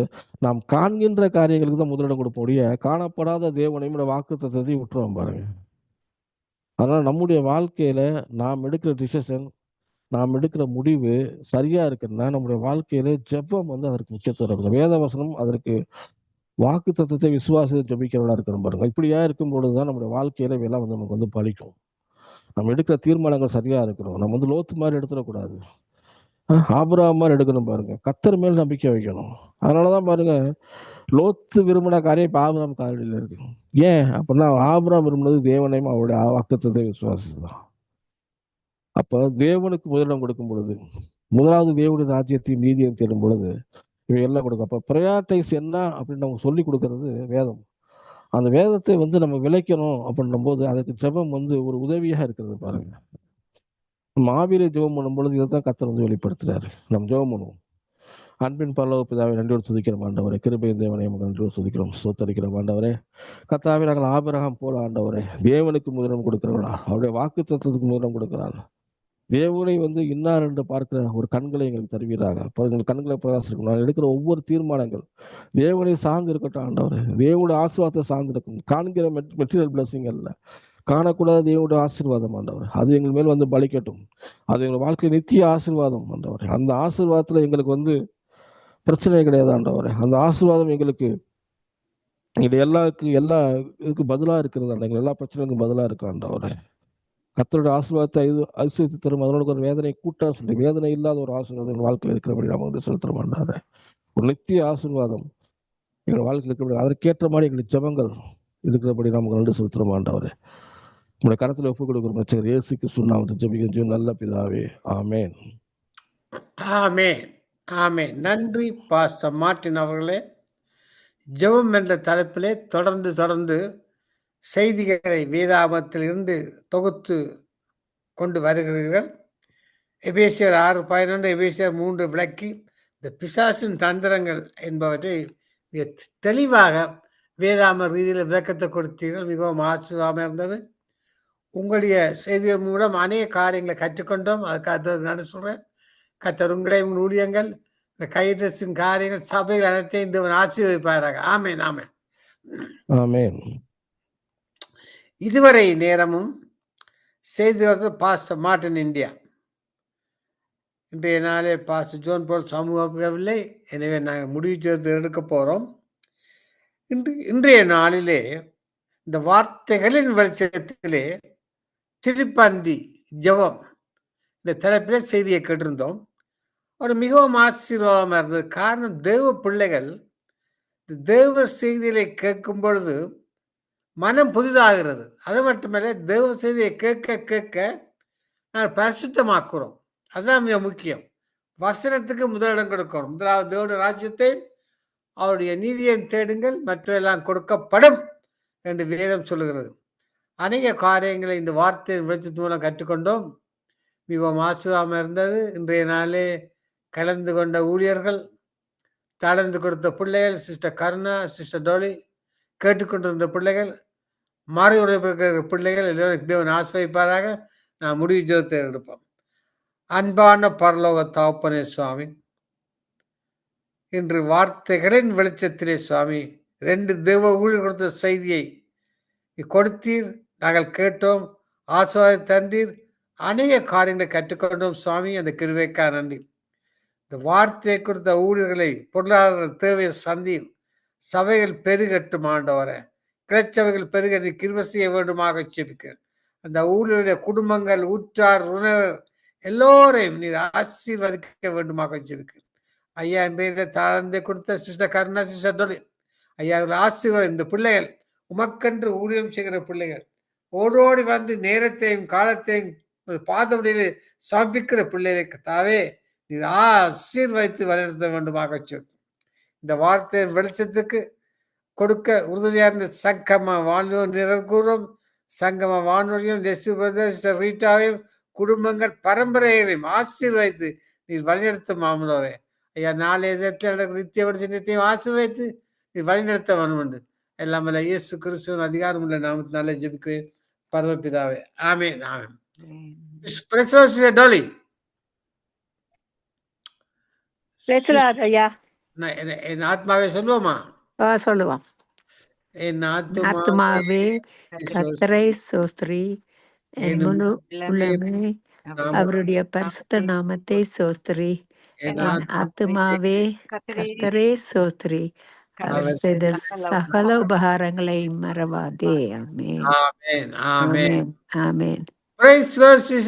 நாம் காண்கின்ற காரியங்களுக்கு தான் முதலிடம் கொடுப்போடைய காணப்படாத தேவனையும் வாக்கு தத்துவத்தையும் விட்டுருவோம் பாருங்க. அதனால நம்முடைய வாழ்க்கையில நாம் எடுக்கிற டிசிஷன், நாம் எடுக்கிற முடிவு சரியா இருக்குன்னா நம்முடைய வாழ்க்கையில ஜெபம் வந்து அதற்கு முக்கியத்துவம் இருக்கும். வேத வசனம் அதற்கு வாக்கு தத்துவத்தை விசுவாசத்தை ஜெபிக்கிறவளா இருக்கணும் பாருங்க. இப்படியா இருக்கும் பொழுதுதான் நம்முடைய வாழ்க்கையில இதெல்லாம் வந்து நமக்கு வந்து பலிக்கும். நம்ம எடுக்கிற தீர்மானங்கள் சரியா இருக்கணும். நம்ம வந்து லோத்து மாதிரி எடுத்துடக்கூடாது. ஆபிரகாம் மாதிரி எடுக்கணும் பாருங்க. கர்த்தர் மேல் நம்பிக்கை வைக்கணும். அதனாலதான் பாருங்க லோத்து விரும்பின காரியம் இப்ப ஆபிரகாம் காரியத்தில் இருக்கு. ஏன் அப்படின்னா ஆபிரகாம் விரும்பினது தேவனையும் அவருடைய வாக்குத்தத்தை விசுவாசம். அப்ப தேவனுக்கு முதலிடம் கொடுக்கும் பொழுது, முதலாவது தேவனுடைய ராஜ்யத்தையும் நீதியையும் தேடும் பொழுது இவை எல்லாம் கொடுக்கும். அப்ப ப்ரையாரிட்டைஸ் என்ன அப்படின்னு நம்ம சொல்லி கொடுக்கறது வேதம். அந்த வேதத்தை வந்து நம்ம விளைக்கணும் அப்படின்னும் போது அதுக்கு ஜெபம் வந்து ஒரு உதவியாக இருக்கிறது பாருங்க. மாவீர ஜெபம் பண்ணும் பொழுது இதைத்தான் கர்த்தர் வந்து வெளிப்படுத்துறாரு. நம்ம ஜெபம் பண்ணுவோம். அன்பின் பரலோக பிதாவை நன்றியோடு துதிக்கிறோம் ஆண்டவரே. கிருபையின் தேவனை நன்றியோடு துதிக்கிறோம், ஸ்தோத்தரிக்கிறோம் ஆண்டவரே. கர்த்தாவே, நாங்கள் ஆபிரகாம் போல ஆண்டவரே தேவனுக்கு முதலிடம் கொடுக்கிறவர்களா, அவருடைய வாக்கு தத்துவத்துக்கு முதலிடம் கொடுக்கிறாங்க. தேவனை வந்து இன்னார் என்று பார்க்கிற ஒரு கண்களை எங்களுக்கு தருவீராக. அப்போ எங்கள் கண்களை பிரகாசிக்கும். நான் எடுக்கிற ஒவ்வொரு தீர்மானங்கள் தேவனை சார்ந்து இருக்கட்டும் ஆண்டவரே. தேவனுடைய ஆசீர்வாதத்தை சார்ந்து இருக்கும். காண்கிற மெட்டீரியல் பிளஸிங் அல்ல, காணக்கூடாத தேவனுடைய ஆசீர்வாதம் ஆண்டவர். அது எங்கள் மேல் வந்து பலிக்கட்டும். அது எங்கள் வாழ்க்கையில் நித்திய ஆசீர்வாதம் ஆண்டவர். அந்த ஆசீர்வாதத்துல எங்களுக்கு வந்து பிரச்சனை கிடையாது ஆண்டவர். அந்த ஆசீர்வாதம் எங்களுக்கு எல்லா இதுக்கு பதிலா இருக்கிறது. எங்கள் எல்லா பிரச்சனைக்கும் பதிலா இருக்கு ஆண்டவர். கர்த்தருடைய ஆசீர்வாதத்தை ஐஸ்வர்யத்தை தரும். அதனோட ஒரு வேதனை கூட்டா சொல்லி வேதனை இல்லாத ஒரு ஆசீர்வாதம் வாழ்க்கையில் இருக்கிறபடி நாம வந்து செலுத்த மாட்டாரு. ஒரு நித்திய ஆசீர்வாதம் எங்கள் வாழ்க்கையில் இருக்கிறபடி அதற்கேற்ற மாதிரி எங்களுக்கு ஜெபங்கள் இருக்கிறபடி நமக்கு நன்றி செலுத்த மாட்டாரு. உங்களுடைய கரத்தில் ஒப்புக் கொடுக்கிற மச்சர் இயேசு கிறிஸ்து நாமத்தில் ஜெபிக்கிறோம் நல்ல பிதாவே. ஆமென். ஆமென். ஆமென். நன்றி பாஸ்டர் மார்ட்டின் அவர்களே. ஜெபம் என்ற தலைப்பிலே தொடர்ந்து செய்திகளை வேதாகமத்தில் இருந்து தொகுத்து கொண்டு வருகிறீர்கள். எபேசியர் 6:11, எபேசியர் 3 விளக்கி இந்த பிசாசின் தந்திரங்கள் என்பவற்றை தெளிவாக வேதாம ரீதியில் விளக்கத்தை கொடுத்தீர்கள். மிகவும் ஆச்சரியமாக இருந்தது. உங்களுடைய செய்திகள் மூலம் அநேக காரியங்களை கற்றுக்கொண்டோம். அதுக்காக நான் சொல்றேன், கர்த்தர் உங்களையும் ஊழியங்கள் இந்த கைட்ரஸின் காரியங்கள் சபைகள் அனைத்தையும் இந்த ஆசீர்வதிப்பாராக. ஆமென். ஆமென். ஆமென். இதுவரை நேரமும் செய்தி வருது பாஸ்டர் மார்ட்டின் இந்தியா. இன்றைய நாளே பாஸ்டர் ஜோன் போல் சமூகவில்லை. எனவே நாங்கள் முடிவு செய்து எடுக்க போறோம். இன்றைய நாளிலே இந்த வார்த்தைகளின் வெளிச்சத்திலே திருப்பந்தி ஜெபம் இந்த தலைப்பிலே செய்தியை கேட்டிருந்தோம். ஒரு மிகவும் ஆசீர்வாதமாக இருந்தது. காரணம், தேவ பிள்ளைகள் தேவ செய்திகளை கேட்கும் பொழுது மனம் புதிதாகிறது. அது மட்டுமல்ல, தேவ செய்தியை கேட்க கேட்க நாங்கள் பரிசுத்தமாக்குறோம். அதுதான் மிக முக்கியம். வசனத்துக்கு முதலிடம் கொடுக்கணும். முதலாவது தேவனுடைய ராஜ்யத்தை அவருடைய நீதியை தேடுங்கள், மற்றெல்லாம் கொடுக்கப்படும் என்று வேதம் சொல்லுகிறது. அநேக காரியங்களை இந்த வார்த்தையின் வெளிச்சத்து மூலம் கற்றுக்கொண்டோம். மிகவும் ஆச்சரியமாக இருந்தது. இன்றைய நாளே கலந்து கொண்ட ஊழியர்கள், தாழ்ந்து கொடுத்த பிள்ளைகள், சிஸ்டர் கருணா, சிஸ்டர் டோலி, கேட்டுக்கொண்டிருந்த பிள்ளைகள், மாறி உழைப்பிருக்கிற பிள்ளைகள் எல்லோரும் தேவன் ஆசிர்வதிப்பாராக. நான் முடிவு ஜெபத்தை எடுப்போம். அன்பான பரலோக தகப்பனே சுவாமி, இன்று வார்த்தைகளின் வெளிச்சத்திலே சுவாமி 2 தேவ ஊழியர் கொடுத்த செய்தியை கொடுத்தீர். நாங்கள் கேட்டோம், ஆசீர்வாதம் தந்தீர், அநேக காரியங்களை கற்றுக்கொண்டோம் சுவாமி. அந்த கிருபைக்காக நன்றி. இந்த வார்த்தையை கொடுத்த ஊழியர்களை பொருளாதார தேவையை சந்தீர். சபைகள் பெருகட்டும் ஆண்டவரே. கிளைச்சபைகள் பெருக நீ கிருபை செய்ய வேண்டுமாக ஜெபிக்கிறேன். அந்த ஊழியருடைய குடும்பங்கள், உற்றார், உறவினர் எல்லோரையும் நீர் ஆசீர்வதிக்க வேண்டுமாக ஜெபிக்கிறேன். ஐயா, இந்த தாழ்ந்தை கொடுத்த சிஸ்டர் கருணா, சிஸ்டர் டோலி, ஐயா ஆசீர்வாதம். இந்த பிள்ளைகள் உமக்கென்று ஊழியம் செய்கிற பிள்ளைகள், ஓடோடி வந்து நேரத்தையும் காலத்தையும் பாதவடியில் சமர்ப்பிக்கிற பிள்ளைகளுக்கு தாவே நீர் ஆசீர்வதித்து வளர்த்த வேண்டுமாக சொல்லி இந்த வார்த்தையின் வெளிச்சத்துக்கு கொடுக்க உறுதியாக இருந்த சங்கமா வாழ்வு நிறக்கூறும் சங்கம வானொலியும் டெஸ்டி பிரதர்ஸ் ரீட்டாவையும் குடும்பங்கள் பரம்பரையையும் ஆசீர்வைத்து நீர் வழிநடத்த மாமனோரே. ஐயா நாளைய தினத்தில் நித்திய வரிசனத்தையும் ஆசீர்வைத்து நீர் வழிநடத்த வேணும். எல்லாம் வல்ல இயேசு கிறிஸ்துவின் அதிகாரம் உள்ள நாமத்தினாலே ஜெபிக்கிறேன் பரமபிதாவே. ஆமென். ஆமென். டோலி ஐயா என் ஆத்மாவே சொல்லுவோமா? சொல்லுவான். என் ஆத்துமாவே கர்த்தரை சோஸ்திரி, என் முழு உள்ளமே அவருடைய பரிசுத்த நாமத்தை சோஸ்திரி. என் ஆத்துமாவே கர்த்தரை சோஸ்திரி, அவர் செய்த சகல உபகாரங்களை மறவாதே. ஆமென். ஆமென். ஆமென். ஆமென். Praise the Lord.